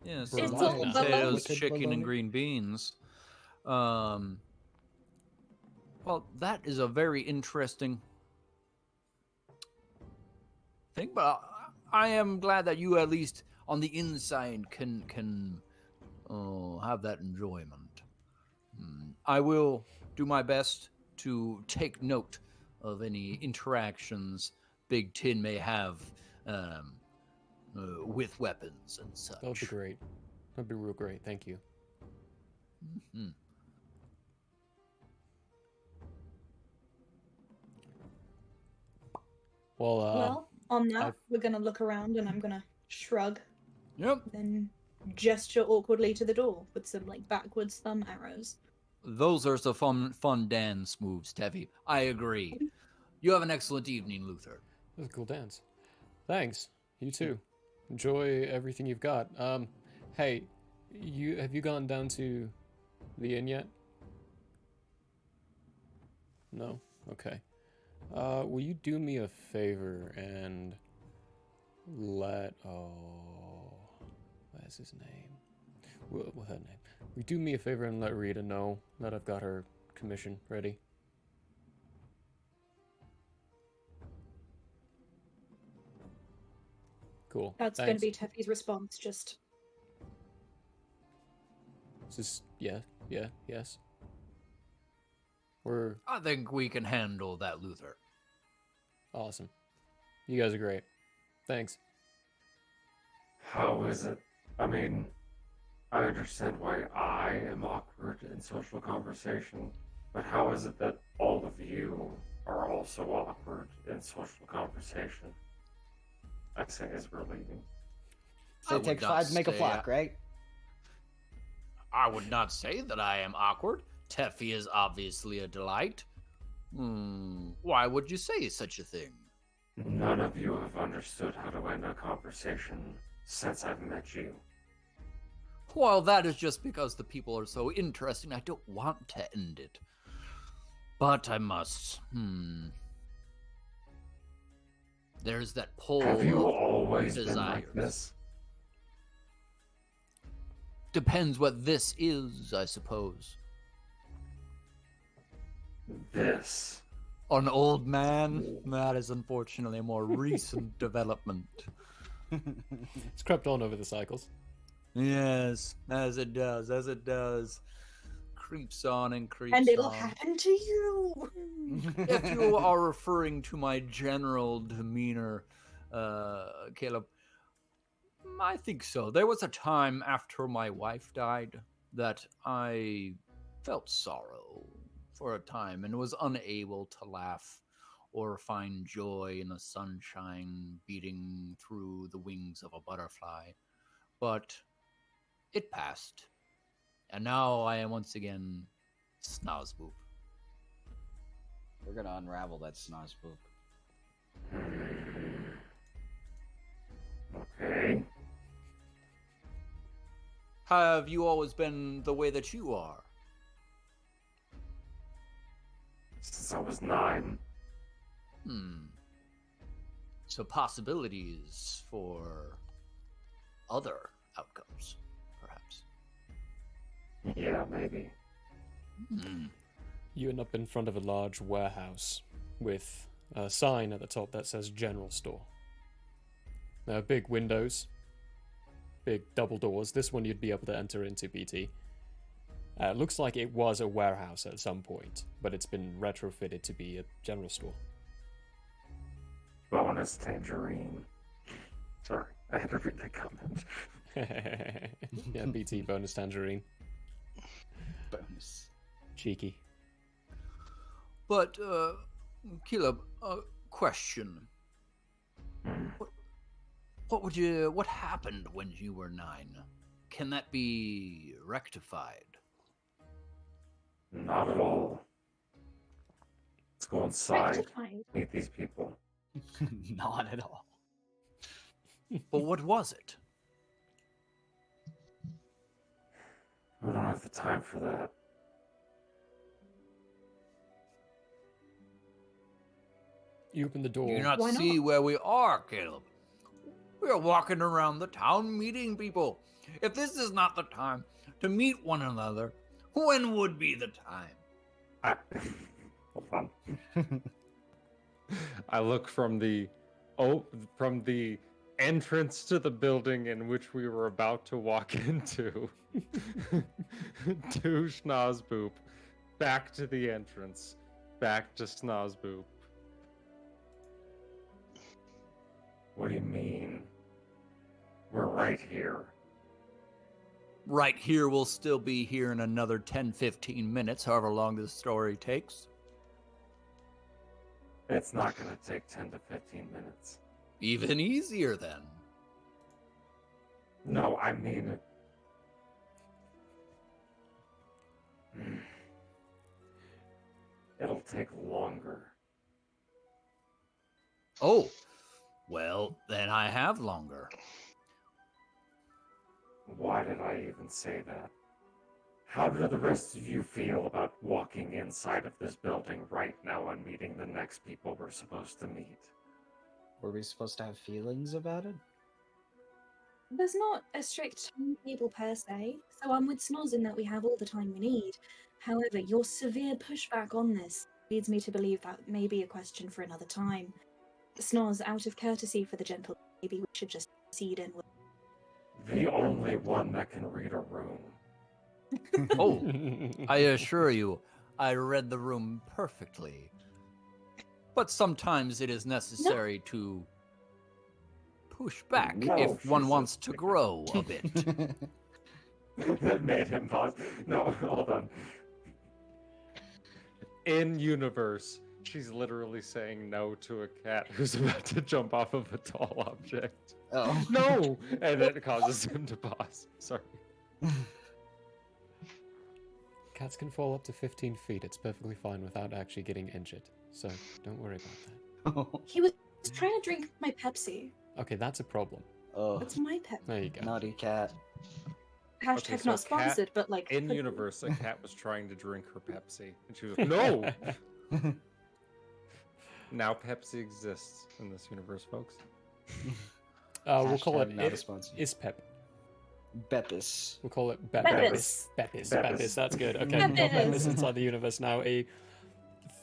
Yes. It's Mashed all potatoes, baloney. chicken, and Baloney. green beans. Well, that is a very interesting thing, but I am glad that you at least on the inside can have that enjoyment. I will do my best to take note of any interactions Big Tin may have with weapons and such. That would be great. That'd be real great. Thank you. Mhm. Well, on that, I've- we're gonna look around and I'm gonna shrug. Yep. Then gesture awkwardly to the door with some backwards thumb arrows. Those are some fun dance moves, Tevi. I agree. You have an excellent evening, Luther. That was a cool dance. Thanks. You too. Enjoy everything you've got. Hey, have you gone down to the inn yet? No? Okay. Will you do me a favor and let... Oh... What's his name? Well, her name. Will you do me a favor and let Rita know that I've got her commission ready? Cool. That's going to be Teffy's response, just... Just, yes. I think we can handle that, Luther. Awesome. You guys are great. Thanks. How is it? I mean, I understand why I am awkward in social conversation, but how is it that all of you are also awkward in social conversation? I say as we're leaving. It takes 5 to make a flock, right? I would not say that I am awkward. Teffy is obviously a delight. Why would you say such a thing? None of you have understood how to end a conversation since I've met you. Well, that is just because the people are so interesting. I don't want to end it. But I must. There's that pull. Have you of always desires. been like this? Depends what this is, I suppose. This. An old man? That is unfortunately a more recent development. It's crept on over the cycles. Yes, as it does. Creeps on and creeps And it'll on. happen to you! If you are referring to my general demeanor, Caleb, I think so. There was a time after my wife died that I felt sorrow for a time and was unable to laugh or find joy in the sunshine beating through the wings of a butterfly. But it passed, and now I am once again Snozboop. We're gonna unravel that Snozboop. Okay. Have you always been the way that you are? Since I was 9. So possibilities for other outcomes, perhaps. Yeah, maybe. You end up in front of a large warehouse with a sign at the top that says General Store. There are big windows, big double doors. This one you'd be able to enter into, BT. It looks like it was a warehouse at some point, but it's been retrofitted to be a general store. Bonus tangerine. Sorry, I had to read that comment. Yeah, BT bonus tangerine. Bonus. Cheeky. But, Caleb, question. What happened when you were 9? Can that be rectified? Not at all. Let's go inside. Meet these people. Not at all. But what was it? We don't have the time for that. You open the door. Do you not see where we are, Caleb? We are walking around the town meeting people. If this is not the time to meet one another, when would be the time? Hold on. I look from the entrance to the building in which we were about to walk into to Snozboop, back to the entrance, back to Snozboop. What do you mean? We're right here. Right here, we'll still be here in another 10-15 minutes, however long the story takes. It's not going to take 10 to 15 minutes. Even easier then. No, I mean... It'll take longer. Oh, well, then I have longer. Why did I even say that? How do the rest of you feel about walking inside of this building right now and meeting the next people we're supposed to meet? Were we supposed to have feelings about it? There's not a strict timetable per se, so I'm with Snoz in that we have all the time we need. However, your severe pushback on this leads me to believe that may be a question for another time. Snoz, out of courtesy for the gentle, maybe we should just proceed in with. The only one that can read a room. Oh, I assure you, I read the room perfectly. But sometimes it is necessary to push back if one wants to grow a bit. That made him pause. No, hold on. In universe, she's literally saying no to a cat who's about to jump off of a tall object. Oh. No! And it causes him to pause. Sorry. Cats can fall up to 15 feet. It's perfectly fine without actually getting injured. So don't worry about that. He was trying to drink my Pepsi. Okay, that's a problem. Oh, That's my Pepsi. There you go. naughty cat. Hashtag Okay, so not a cat- sponsored, but like. In universe, a cat was trying to drink her Pepsi. And she was like, no! Now Pepsi exists in this universe, folks. We'll call it Hashtag not a sponsor. Ispep. Beppis. We'll call it Beppis. Beppis. That's good. Okay, we've got Beppis inside the universe now. A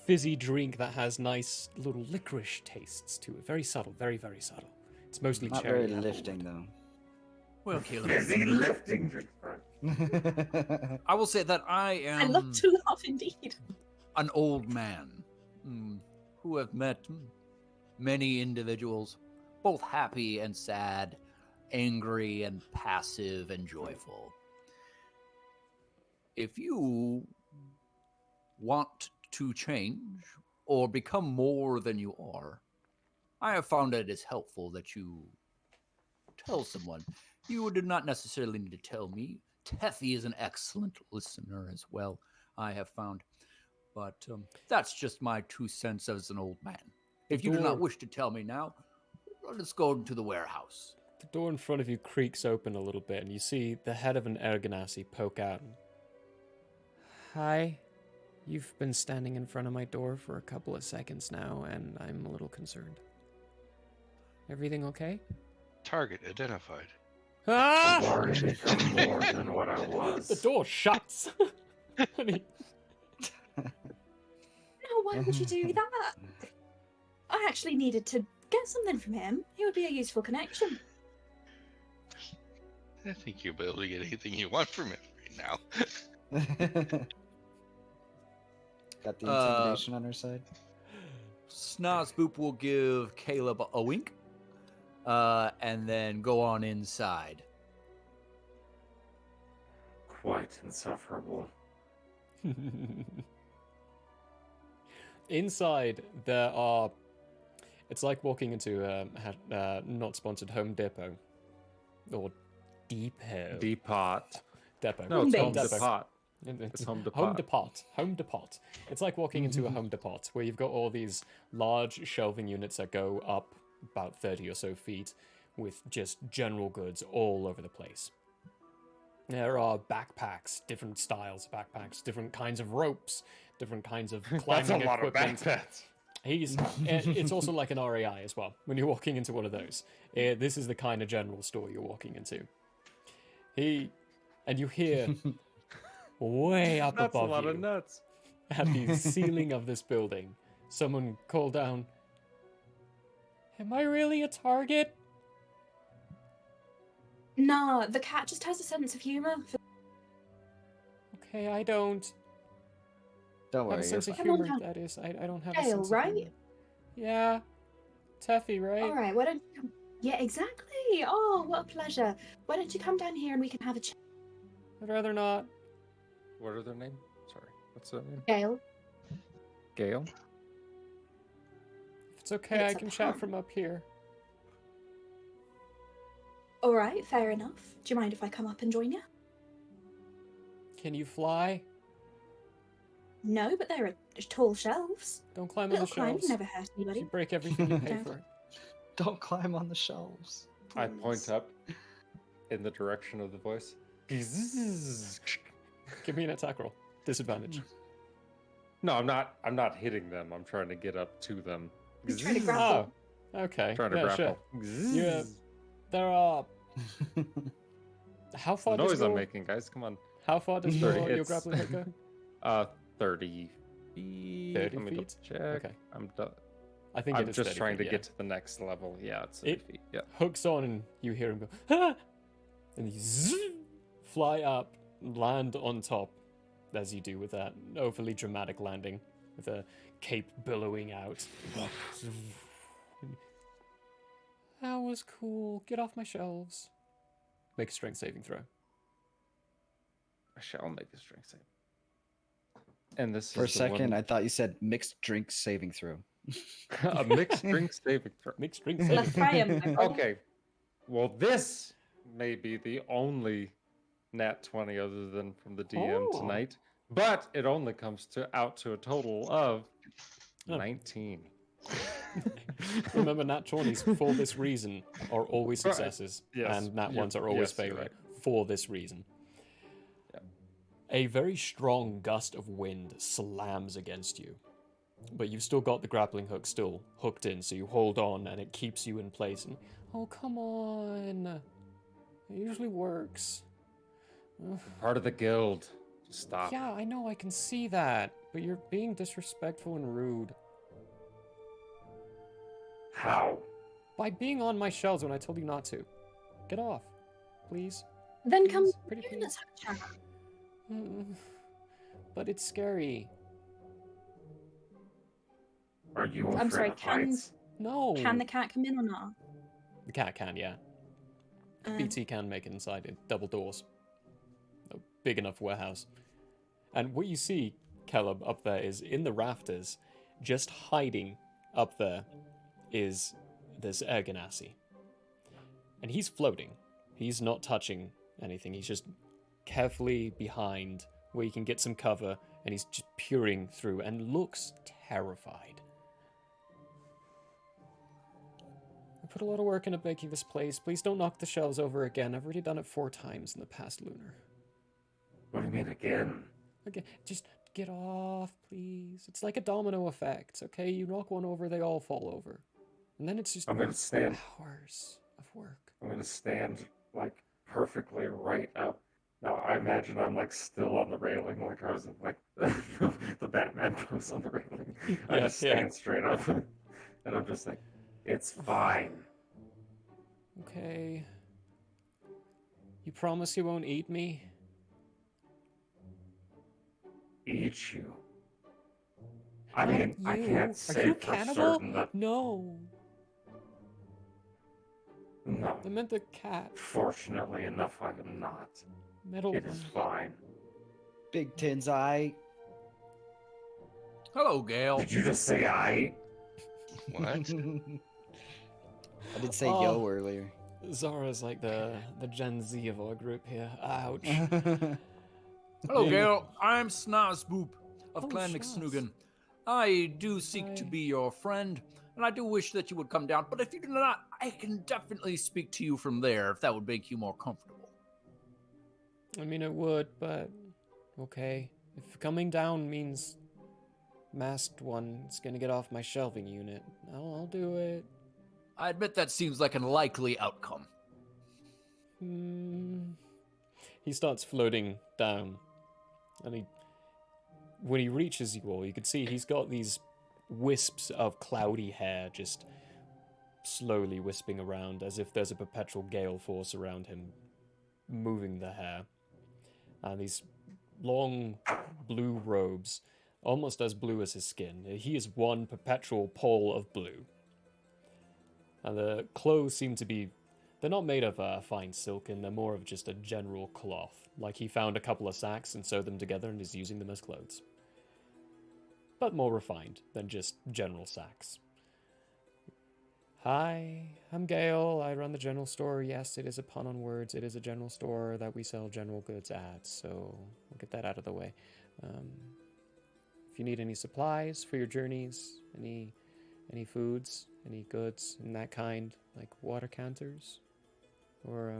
fizzy drink that has nice little licorice tastes to it. Very subtle. Very, very subtle. It's mostly Not cherry. very apple lifting, wood. though. Well, Caleb, Busy lifting. I will say that I am I love to laugh indeed. an old man who have met many individuals, both happy and sad, angry and passive and joyful. If you want to change or become more than you are, I have found that it is helpful that you tell someone. You do not necessarily need to tell me. Teffy is an excellent listener as well, I have found. But that's just my 2 cents as an old man. If you do not wish to tell me now, let's go into the warehouse. The door in front of you creaks open a little bit, and you see the head of an Erganassi poke out. Hi. You've been standing in front of my door for a couple of seconds now, and I'm a little concerned. Everything okay? Target identified. Ah! I've already become more than what I was. The door shuts. Honey. No, why would you do that? I actually needed to get something from him. He would be a useful connection. I think you'll be able to get anything you want from him right now. Got the intimidation on her side. Snozboop will give Caleb a wink, and then go on inside. Quite insufferable. Inside, there are... It's like walking into a not sponsored Home Depot. Or Depot. Depot. Depot. No, it's Home Depot. Depot. It's Home Depot. Home Depot. Home Depot. It's like walking into a Home Depot, where you've got all these large shelving units that go up about 30 or so feet, with just general goods all over the place. There are backpacks, different styles of backpacks, different kinds of ropes, different kinds of climbing That's a lot equipment. of backpacks. It's also like an REI as well, when you're walking into one of those. This is the kind of general store you're walking into. And you hear way up That's above a lot you, of nuts. at the ceiling of this building, someone call down, "Am I really a target?" Nah, the cat just has a sense of humor. Okay, I don't. Don't Have worry, a you're sense of fine. humor, Come on, that is. I don't have a Gale, sense of right? humor. Yeah. Teffy, right? All right, why don't you come? Yeah, exactly. Oh, what a pleasure. Why don't you come down here and we can have a chat? I'd rather not. What are their names? Sorry. What's their name? Gale. Gail? If it's okay, I It's a can chat pun. from up here. All right, fair enough. Do you mind if I come up and join you? Can you fly? No, but there are tall shelves. Don't climb on Little the climb shelves. never hurt anybody. You break everything you pay Don't. for it. Don't climb on the shelves. I point up in the direction of the voice. Give me an attack roll. Disadvantage. No, I'm not. I'm not hitting them. I'm trying to get up to them. He's trying to grapple. Oh, okay. Trying to yeah, grapple. Sure. Yeah, there are. How far The does noise I'm your, making, guys. Come on. How far does 30, your it's- grappling hook go? 30 feet. 30 Let me double feet? check. Okay. I'm done. I think I'm it is just 30 trying feet, to yeah. get to the next level. Yeah, it's 30 feet. Yeah. Hooks on, and you hear him go, ah! And you fly up, land on top, as you do with that overly dramatic landing, with a cape billowing out. That was cool. Get off my shelves. Make a strength saving throw. I shall make a strength save. And this For a is the second, one... I thought you said mixed drink saving throw. a mixed drink saving throw. Mixed drink saving Let's try him. Okay. Well, this may be the only nat 20 other than from the DM Oh. tonight, but it only comes out to a total of 19. Remember, nat 20s for this reason are always Right. successes, Yes. and nat Yeah. 1s are always Yes, you're failing right. for this reason. Yeah. A very strong gust of wind slams against you, but you've still got the grappling hook still hooked in, so you hold on and it keeps you in place. And oh, come on. It usually works. Ugh. Part of the guild. Just stop. Yeah, I know, I can see that, but you're being disrespectful and rude. How? By being on my shelves when I told you not to. Get off, please. Then come Pretty here, please. let's have a chat. But it's scary. Are you I'm afraid sorry, of can heights? No. can the cat come in or not? The cat can, yeah. BT can make it inside it. Double doors. A big enough warehouse. And what you see, Caleb, up there is in the rafters, just hiding up there, is this Erganassi. And he's floating. He's not touching anything. He's just carefully behind where you can get some cover, and he's just peering through and looks terrified. I put a lot of work into making this place. Please don't knock the shelves over again. I've already done it 4 times in the past lunar. What do you mean again? Okay, just get off, please. It's like a domino effect, okay? You knock one over, they all fall over. And then it's just I'm gonna stand. hours of work. I'm gonna stand like perfectly right up. Now I imagine I'm like still on the railing, like I was in like the Batman pose on the railing. I just stand straight up, and I'm just like, it's fine. Okay. You promise you won't eat me? Eat you. I mean, I You? can't Are say you for cannibal? certain that. No. No. I meant the cat. Fortunately enough, I am not. Metal It is fine. Big Tin's eye. Hello, Gale. Did you just say I? What? I did say Oh. yo earlier. Zara's like the Gen Z of our group here. Ouch. Hello, Yeah. Gale. I'm Snazboop of Oh, Clan Snaz. McSnoogan. I do seek to Hi. be your friend, and I do wish that you would come down. But if you do not, I can definitely speak to you from there if that would make you more comfortable. I mean, it would, but okay. If coming down means masked one is gonna get off my shelving unit, I'll do it. I admit that seems like an likely outcome. He starts floating down, and when he reaches you all, you can see he's got these wisps of cloudy hair just slowly wisping around as if there's a perpetual gale force around him, moving the hair. And these long blue robes, almost as blue as his skin. He is one perpetual pole of blue. And the clothes seem to be... They're not made of fine silken, they're more of just a general cloth. Like he found a couple of sacks and sewed them together and is using them as clothes. But more refined than just general sacks. Hi, I'm Gale. I run the general store. Yes, it is a pun on words. It is a general store that we sell general goods at, so we'll get that out of the way. If you need any supplies for your journeys, any foods, any goods in that kind, like water counters or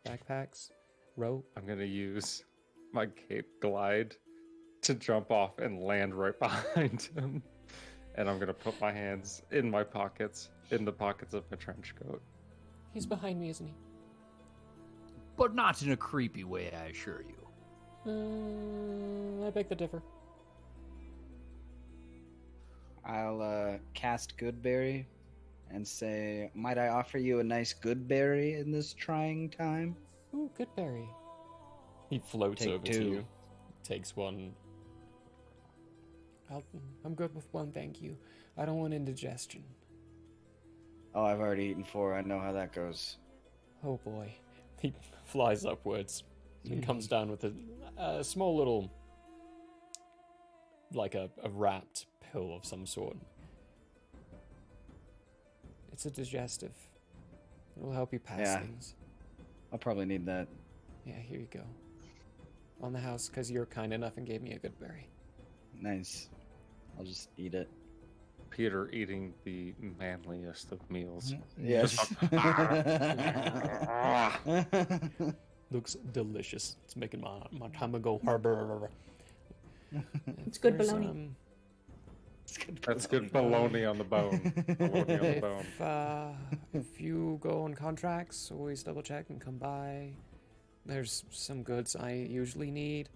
backpacks, rope. I'm gonna use my cape glide to jump off and land right behind him. And I'm gonna put my hands in my pockets, in the pockets of my trench coat. He's behind me, isn't he? But not in a creepy way, I assure you. I beg to differ. I'll cast Goodberry and say, might I offer you a nice Goodberry in this trying time? Ooh, Goodberry. He floats Take over two. to you, takes one. I'm good with one, thank you. I don't want indigestion. Oh, I've already eaten 4. I know how that goes. Oh boy. He flies upwards and comes down with a small little, like a wrapped pill of some sort. It's a digestive. It'll help you pass things. I'll probably need that. Yeah, here you go. On the house, because you're kind enough and gave me a good berry. Nice. I'll just eat it. Peter eating the manliest of meals. Yes. Just like, Looks delicious. It's making my tummy go harbor. It's good bologna. That's good bologna on the bone. Bologna on the bone. If you go on contracts, always double check and come by. There's some goods I usually need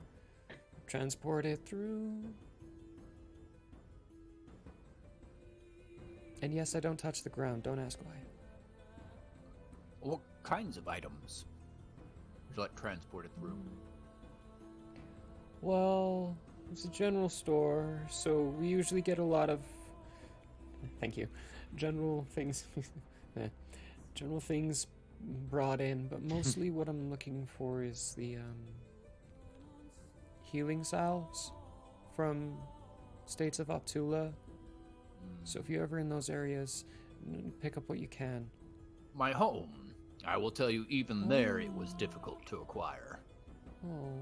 transported through. And yes, I don't touch the ground. Don't ask why. What kinds of items would you like transported through? Well, it's a general store, so we usually get a lot of... Thank you. General things... general things brought in, but mostly what I'm looking for is the healing salves from States of Optula. So if you're ever in those areas, pick up what you can. My home. I will tell you, even there it was difficult to acquire. Oh.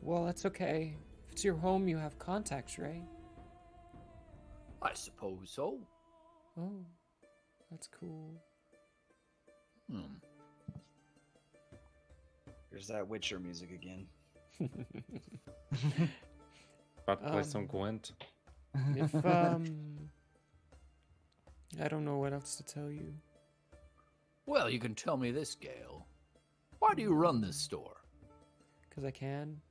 Well, that's okay. If it's your home, you have contacts, right? I suppose so. Oh, that's cool. There's that Witcher music again. About to play some Gwent. If, I don't know what else to tell you. Well, you can tell me this, Gale. Why do you run this store? Because I can.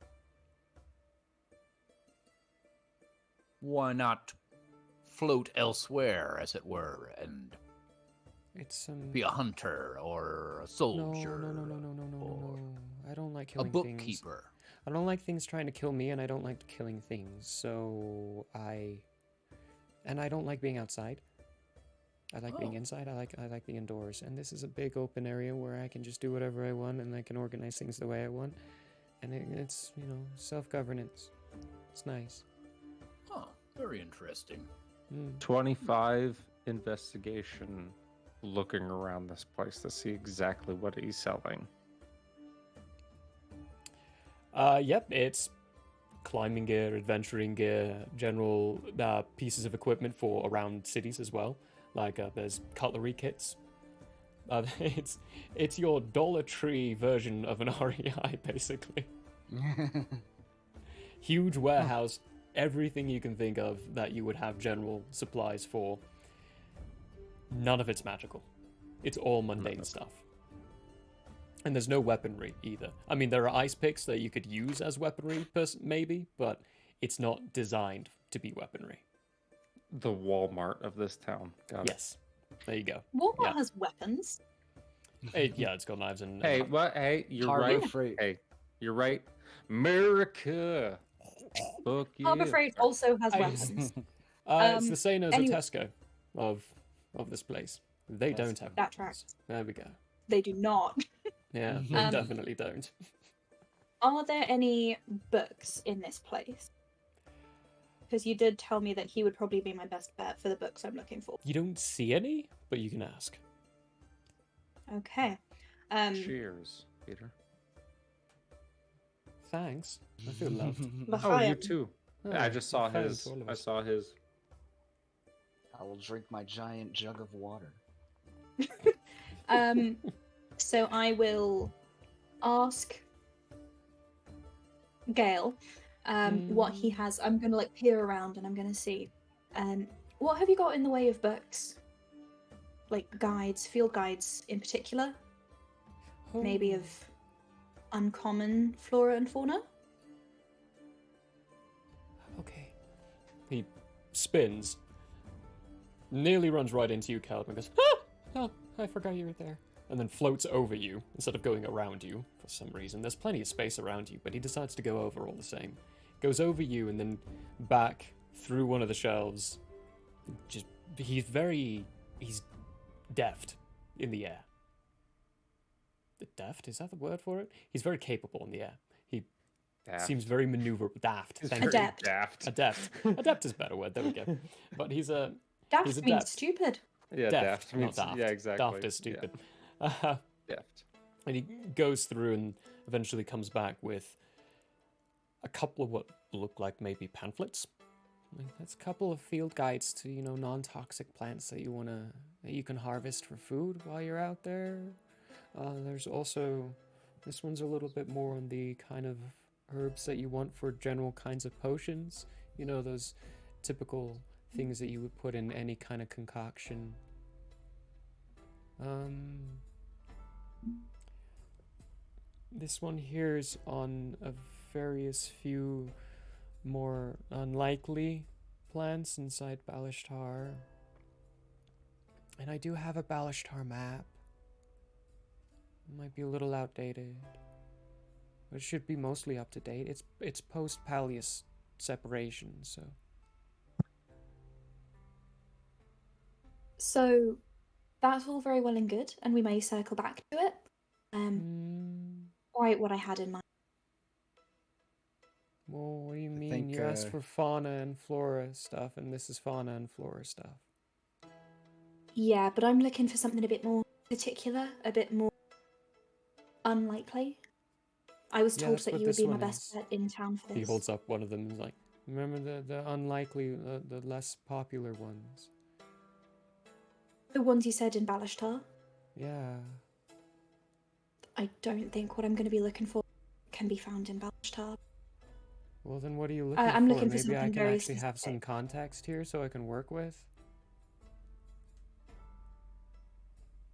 Why not float elsewhere, as it were, and It's be a hunter or a soldier? No. I don't like A killing bookkeeper. I don't like things trying to kill me, and I don't like killing things. So I don't like being outside. I like being inside. I like the indoors. And this is a big open area where I can just do whatever I want, and I can organize things the way I want. And it's, self-governance. It's nice. Huh. Very interesting. 25 investigation looking around this place to see exactly what he's selling. Yep, it's climbing gear, adventuring gear, general pieces of equipment for around cities as well. Like there's cutlery kits. It's your Dollar Tree version of an REI, basically. Huge warehouse, everything you can think of that you would have general supplies for. None of it's magical. It's all mundane stuff. And there's no weaponry either. I mean, there are ice picks that you could use as weaponry, maybe, but it's not designed to be weaponry. The Walmart of this town. Got it. Yes. There you go. Walmart has weapons. It's got knives and... Hey, what? Hey, you're Harbor right. Freight. Hey, you're right. America. Fuck yeah. Harbor Freight also has weapons. It's the same as anyway- a Tesco of this place. They don't have That weapons. tracks. There we go. They do not. Yeah, they definitely don't. Are there any books in this place? Because you did tell me that he would probably be my best bet for the books I'm looking for. You don't see any, but you can ask. Okay. Cheers, Peter. Thanks. I feel loved. Oh, you too. Oh, I just saw thanks his. to all of I us. saw his. I will drink my giant jug of water. So I will ask Gale what he has. I'm gonna like peer around and I'm gonna see. What have you got in the way of books? Like guides, field guides in particular? Maybe of uncommon flora and fauna? Okay. He spins, nearly runs right into you, Caleb, and goes, "Ah! Oh, I forgot you were there." And then floats over you instead of going around you for some reason. There's plenty of space around you, but he decides to go over all the same. Goes over you and then back through one of the shelves. Just he's deft in the air. Deft? Is that the word for it? He's very capable in the air. He seems very maneuverable. Daft. Thank Adept. You. Adept. Adept is a better word. There we go. But he's a Daft he's means adept. stupid. Yeah, Daft, daft means not daft. yeah, exactly. Daft is stupid. Yeah. Deft. And he goes through and eventually comes back with a couple of what look like maybe pamphlets. That's a couple of field guides to, non-toxic plants that you can harvest for food while you're out there. There's also, this one's a little bit more on the kind of herbs that you want for general kinds of potions. Those typical things that you would put in any kind of concoction. This one here is on a various few more unlikely plants inside Balishtar. And I do have a Balishtar map. It might be a little outdated, but it should be mostly up to date. It's post-Pallius separation, so. So that's all very well and good, and we may circle back to it. Quite what I had in mind. Well, what do you mean? You asked for fauna and flora stuff, and this is fauna and flora stuff. Yeah, but I'm looking for something a bit more particular, a bit more unlikely. I was told that you would be my best bet in town for this. He holds up one of them and is like, remember the unlikely, the less popular ones? The ones you said in Balishtar? Yeah. I don't think what I'm going to be looking for can be found in Balishtar. Well, then what are you looking I'm for? looking for Maybe I something can very actually have some specific. context here so I can work with?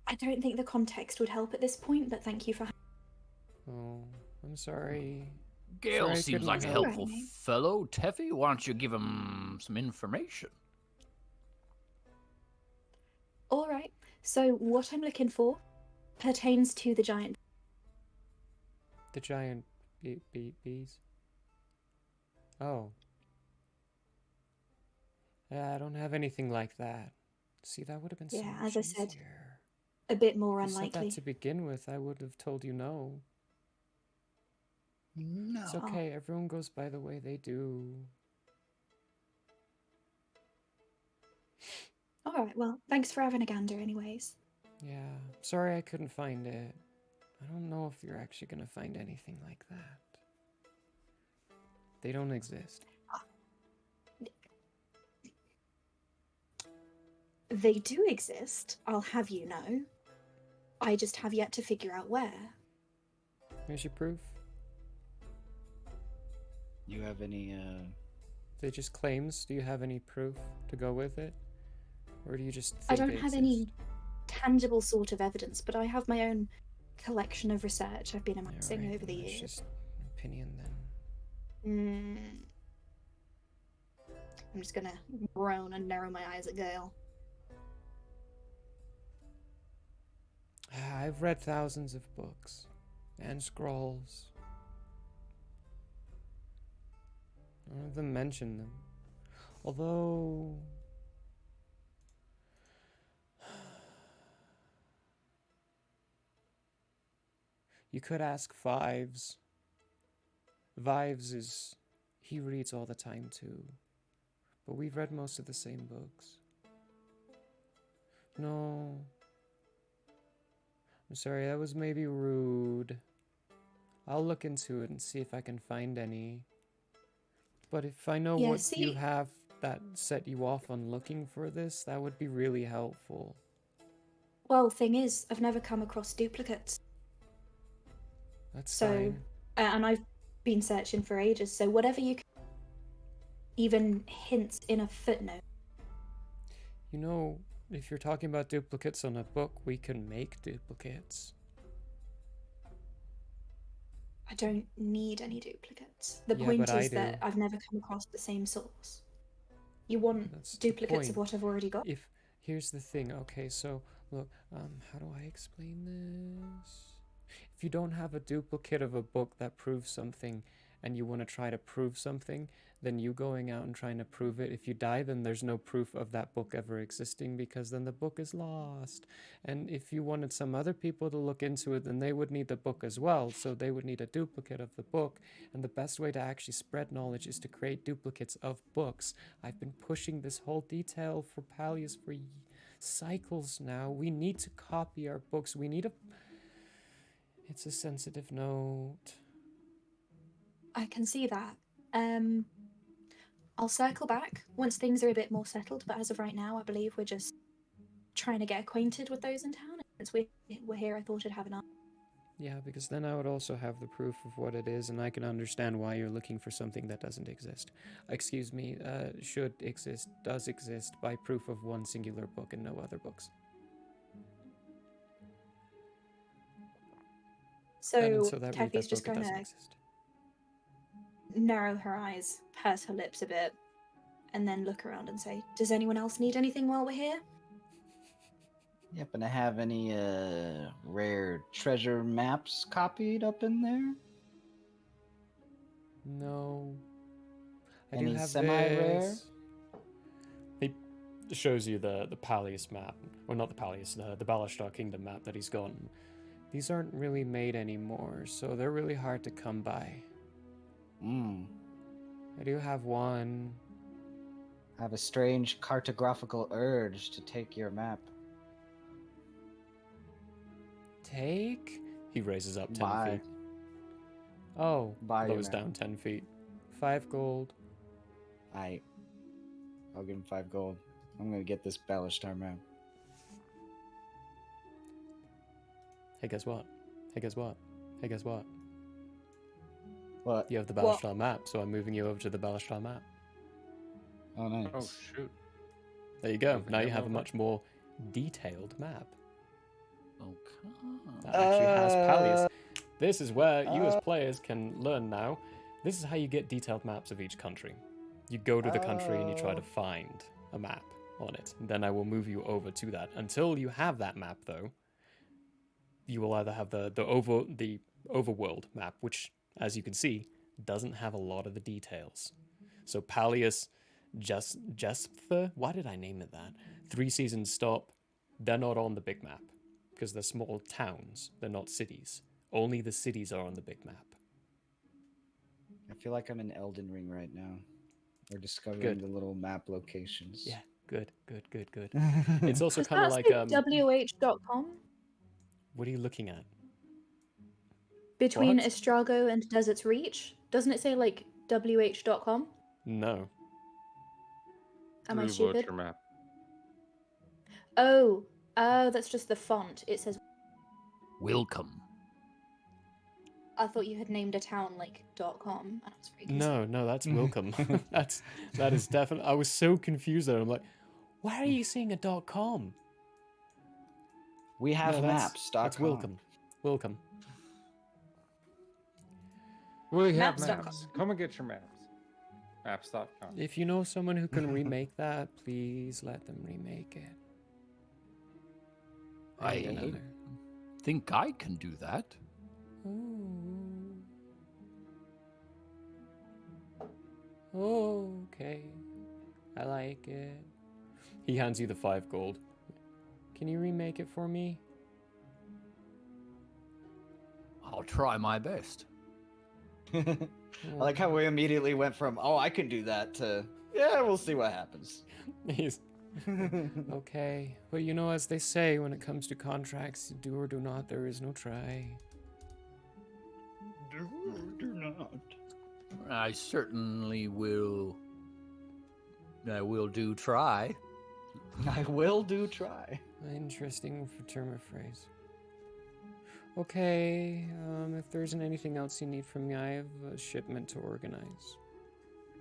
I don't think the context would help at this point, but thank you for... Oh, I'm sorry. Gale Sorry I seems couldn't like a help. helpful fellow. Teffy, why don't you give him some information? All right, so what I'm looking for pertains to the giant... The giant bees? Oh. Yeah, I don't have anything like that. See, that would have been so Yeah, much as I said, easier. a bit more If you said unlikely. that to begin with, I would have told you no. No. It's okay, everyone goes by the way they do. All right, well, thanks for having a gander anyways. Yeah, sorry I couldn't find it. I don't know if you're actually gonna find anything like that. They don't exist. They do exist, I'll have you know. I just have yet to figure out where. Here's your proof. You have any, They just claims. Do you have any proof to go with it? Or do you just think I don't they have exist? any tangible sort of evidence, but I have my own collection of research I've been amassing Alright, over the then that's years. just an opinion then. I'm just gonna groan and narrow my eyes at Gale. I've read thousands of books and scrolls. None of them mention them. Although... You could ask Vives. Vives is... He reads all the time too. But we've read most of the same books. No. I'm sorry, that was maybe rude. I'll look into it and see if I can find any. But if I know Yeah, what see- you have that set you off on looking for this, that would be really helpful. Well, thing is, I've never come across duplicates. That's So, fine. and I've been searching for ages. So whatever you can, even hints in a footnote. You know, if you're talking about duplicates on a book, we can make duplicates. I don't need any duplicates. The Yeah, point but I is that do. I've never come across the same source. You want That's the duplicates of point. what I've already got? If here's the thing, okay, so look, how do I explain this? If you don't have a duplicate of a book that proves something and you want to try to prove something, then you going out and trying to prove it, if you die, then there's no proof of that book ever existing because then the book is lost. And if you wanted some other people to look into it, then they would need the book as well, so they would need a duplicate of the book. And the best way to actually spread knowledge is to create duplicates of books. I've been pushing this whole detail for Pallius for cycles now. We need to copy our books. We need a... It's a sensitive note. I can see that. I'll circle back once things are a bit more settled, but as of right now, I believe we're just trying to get acquainted with those in town. Since we're here, I thought I'd have an eye. Yeah, because then I would also have the proof of what it is, and I can understand why you're looking for something that doesn't exist. Excuse me, should exist, does exist, by proof of one singular book and no other books. So and until that read Teffy's that just book, it going doesn't to exist. narrow her eyes, purse her lips a bit, and then look around and say, "Does anyone else need anything while we're here?" You happen to have any rare treasure maps copied up in there? No. I Any do have semi-rare? this. He shows you the Pallius map. Or not the Pallius, the Balashtar Kingdom map that he's gotten. These aren't really made anymore, so they're really hard to come by. I do have one. I have a strange cartographical urge to take your map. Take? He raises up 10 Buy. feet. Oh, Buy your lowers map. down 10 feet. 5 gold. I'll give him 5 gold. I'm gonna get this Balashtar map. Hey, guess what? Hey, guess what? Hey, guess what? What? You have the Balashtar map, so I'm moving you over to the Balashtar map. Oh, nice. Oh, shoot. There you go. Moving Now you him have a over. much more detailed map. Okay. That actually has Pallius. This is where you as players can learn now. This is how you get detailed maps of each country. You go to the country and you try to find a map on it. Then I will move you over to that. Until you have that map, though, you will either have the overworld map, which, as you can see, doesn't have a lot of the details. So Pallius, Jesptha, why did I name it that? 3 Seasons Stop, they're not on the big map because they're small towns. They're not cities. Only the cities are on the big map. I feel like I'm in Elden Ring right now. We're discovering Good. the little map locations. Yeah, good. It's also Does kind of that like say wh.com? what are you looking at? Between What? Estrago and Desert's Reach? Doesn't it say like wh.com? No. Am I Blue stupid? Vulture map. Oh, that's just the font. It says. Welcome. I thought you had named a town like .com, and I was very confused. No, that's welcome. that is definitely. I was so confused there. I'm like, why are you seeing a .com? We have No, maps. That's welcome. Welcome. We have Maps.com. maps. Come and get your maps. Maps.com. If you know someone who can remake that, please let them remake it. I think I can do that. Okay. I like it. He hands you the 5 gold. Can you remake it for me? I'll try my best. I like how we immediately went from, oh, I can do that, to, yeah, we'll see what happens. He's okay. But you know, as they say, when it comes to contracts, do or do not, there is no try. Do or do not. I certainly will. I will do try. I will do try. Interesting term of phrase. Okay, if there isn't anything else you need from me, I have a shipment to organize.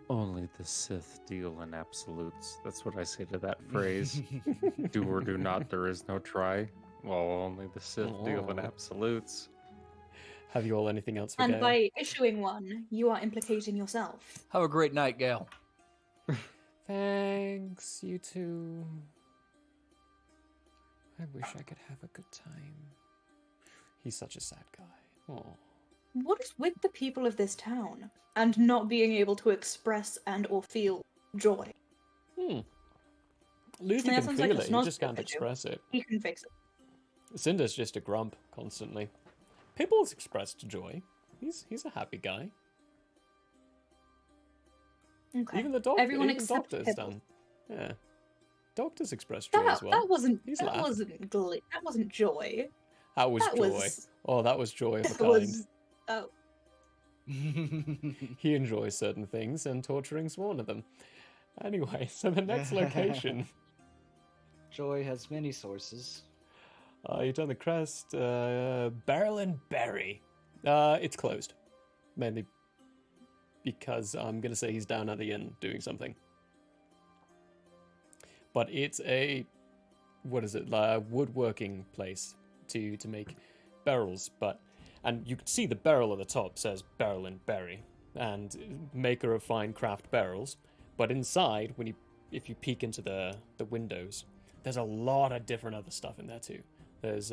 Only the Sith deal in absolutes. That's what I say to that phrase. Do or do not, there is no try. Well, only the Sith deal in Aw. absolutes. Have you all anything else for And Gale? by issuing one, you are implicating yourself. Have a great night, Gale. Thanks, you too. I wish I could have a good time. He's such a sad guy. Oh. What is with the people of this town and not being able to express and or feel joy? Luther Yeah, can sounds feel like a it, he snot just can't issue. express it. He can fix it. Cinder's just a grump constantly. Pipple's expressed joy. He's a happy guy. Okay. Even the doctor, Everyone even except Doctor's Pipple. done. Yeah. Doctor's expressed joy as well. That wasn't He's that laughed. wasn't glee. That wasn't joy. That was that joy. was- Oh, that was joy of a That kind. was oh. He enjoys certain things, and torturing's one of them. Anyway, so the next location. Joy has many sources. You turn the crest. Barrel and Berry. It's closed. Mainly because I'm going to say he's down at the inn doing something. But it's a... what is it? Woodworking place to make barrels. And you can see the barrel at the top says Barrel and Berry. And maker of fine craft barrels. But inside, if you peek into the windows, there's a lot of different other stuff in there too. There's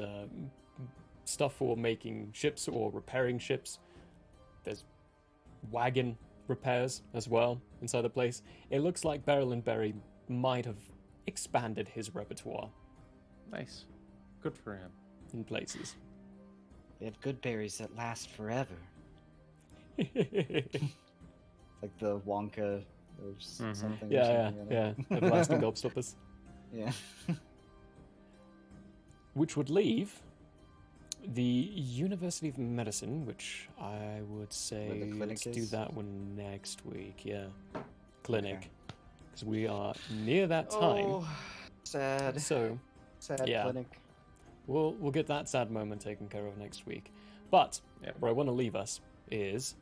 stuff for making ships or repairing ships. There's wagon repairs as well inside the place. It looks like Beryl and Berry might have expanded his repertoire. Nice. Good for him. In places. They have good berries that last forever. It's like the Wonka or something. Yeah, or something yeah. Everlasting gobstoppers. Yeah. Which would leave the University of Medicine, which I would say Where the clinic let's do is? that one next week. Yeah, clinic, because we are near that time. Oh, sad. So, Sad yeah, clinic. we'll get that sad moment taken care of next week. But where I want to leave us is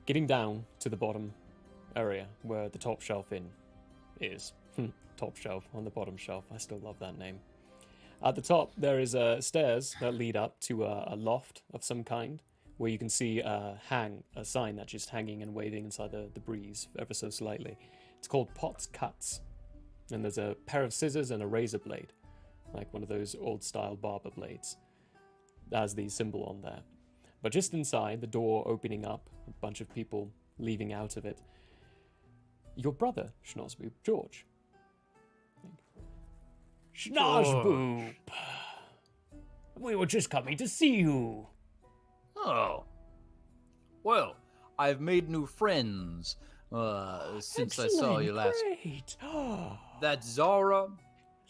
getting down to the bottom area where the top shelf inn is. Top shelf on the bottom shelf. I still love that name. At the top, there is stairs that lead up to a loft of some kind, where you can see a sign that's just hanging and waving inside the breeze ever so slightly. It's called Potts Cuts, and there's a pair of scissors and a razor blade, like one of those old-style barber blades. As the symbol on there. But just inside, the door opening up, a bunch of people leaving out of it. Your brother, Schnozzboop, George. Schnozzboop! We were just coming to see you. Oh. Well, I've made new friends since I saw you last. Great. That's Zara.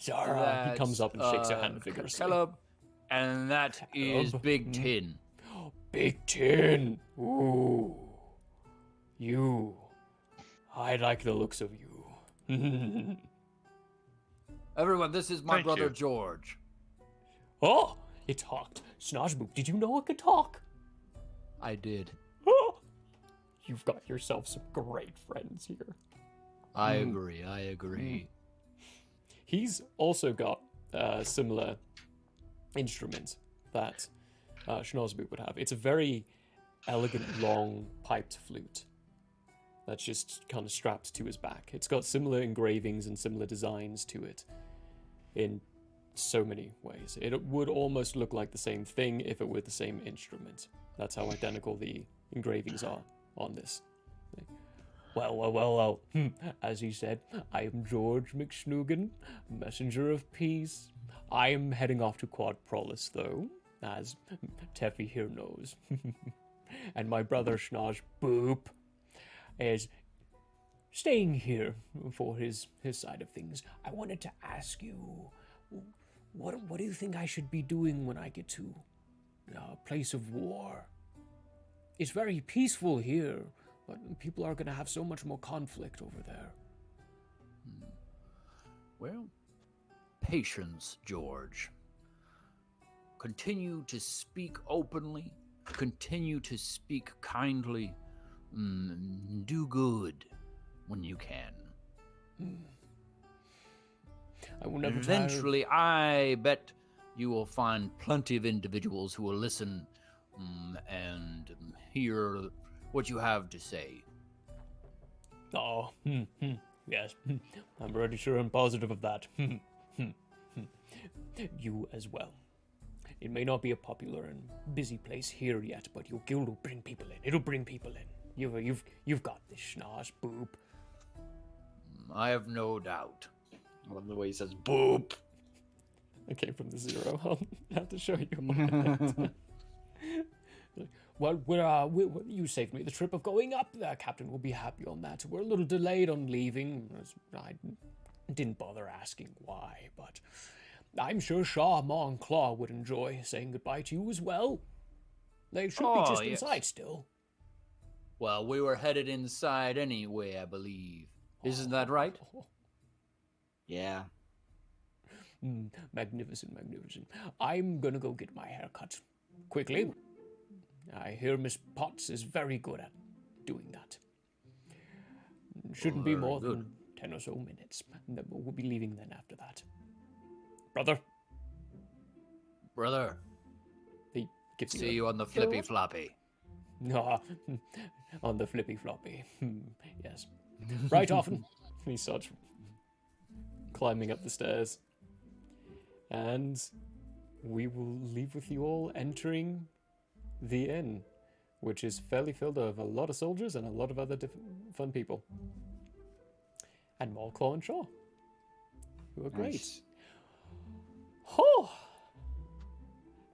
Zara. He comes up and shakes your hand vigorously. Caleb, and that is Caleb. Big Tin. Big Tin. Ooh. You. I like the looks of you. Everyone, this is my Thank brother you. George. Oh, it talked. Snozboop, did you know it could talk? I did. Oh, you've got yourself some great friends here. I agree. He's also got similar instruments that Schnozzboop would have. It's a very elegant, long, piped flute that's just kind of strapped to his back. It's got similar engravings and similar designs to it in so many ways. It would almost look like the same thing if it were the same instrument. That's how identical the engravings are on this thing. Well. As he said, I am George McSnoogan, messenger of peace. I am heading off to Quad Prolus, though, as Teffy here knows. And my brother Schnoz Boop is staying here for his side of things. I wanted to ask you, what do you think I should be doing when I get to a place of war? It's very peaceful here, but people are going to have so much more conflict over there. Well, patience, George. continue to speak openly, continue to speak kindly, do good when you can. I will never Eventually, I bet you will find plenty of individuals who will listen and hear what you have to say. Oh, yes. I'm pretty sure and positive of that. You as well. It may not be a popular and busy place here yet, but your guild will bring people in. It'll bring people in. You've got this, schnoz, boop. I have no doubt. I love the way he says boop. I came from the zero. I'll have to show you. Well, you saved me the trip of going up there. Captain will be happy on that. We're a little delayed on leaving. I didn't bother asking why, but I'm sure Shaw, Ma, and Claw would enjoy saying goodbye to you as well. They should be just inside still. Well, we were headed inside anyway, I believe. Isn't that right? Yeah. Magnificent, magnificent. I'm gonna go get my hair cut quickly. I hear Miss Potts is very good at doing that. Shouldn't be more than 10 or so minutes. We'll be leaving then after that. Brother. He gives See you on the flippy floppy. No, on the flippy floppy. Yes. Right, often. He starts climbing up the stairs. And we will leave with you all entering the inn, which is fairly filled of a lot of soldiers and a lot of other fun people. And more Claw and Shaw, who are great. Oh!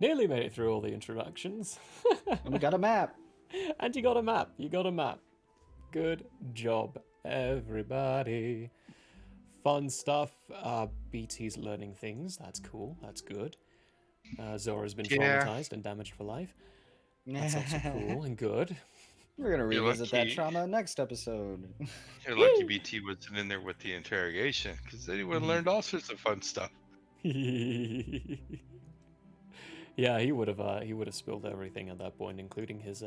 Nearly made it through all the introductions. And we got a map. And you got a map. You got a map. Good job, everybody. Fun stuff. BT's learning things. That's cool. That's good. Zora's been traumatized and damaged for life. That's also cool and good. We're going to revisit that trauma next episode. You're lucky BT wasn't in there with the interrogation, because then he would have learned all sorts of fun stuff. Yeah, he would have spilled everything at that point, including his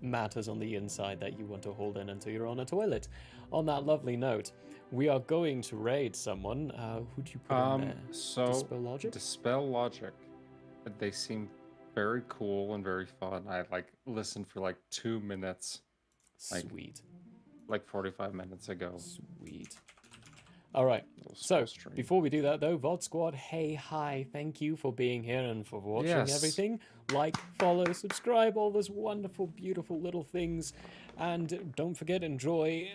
matters on the inside that you want to hold in until you're on a toilet. On that lovely note, we are going to raid someone. Who'd you put in there? So Dispel Logic? Dispel Logic. They seem very cool and very fun. I listened for 2 minutes. Sweet. Like 45 minutes ago. Sweet. All right. So before we do that, though, VOD Squad, hey, hi, thank you for being here and for watching everything. Like, follow, subscribe, all those wonderful, beautiful little things, and don't forget, enjoy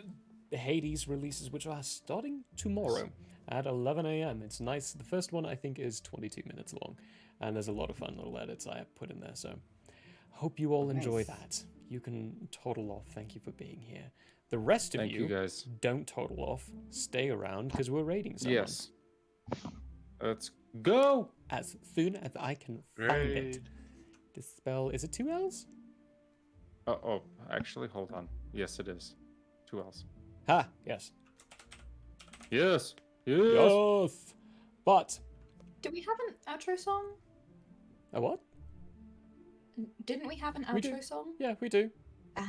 the Hades releases, which are starting tomorrow at 11 a.m. It's nice. The first one I think is 22 minutes long, and there's a lot of fun little edits I have put in there. So hope you all enjoy that. You can total off. Thank you for being here. The rest of you guys. Don't total off. Stay around because we're raiding someone. Yes. Let's go. As soon as I can find it. Dispel. Is it 2 L's? Oh, actually, hold on. Yes, it is. 2 L's. Ha, yes. Yes. Yes. But. Do we have an outro song? A what? Didn't we have an We do. outro song? Yeah, we do.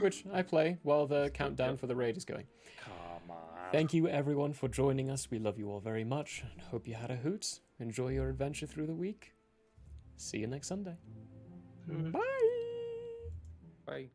Which I play while the countdown for the raid is going. Come on. Thank you, everyone, for joining us. We love you all very much. And hope you had a hoot. Enjoy your adventure through the week. See you next Sunday. Bye. Bye.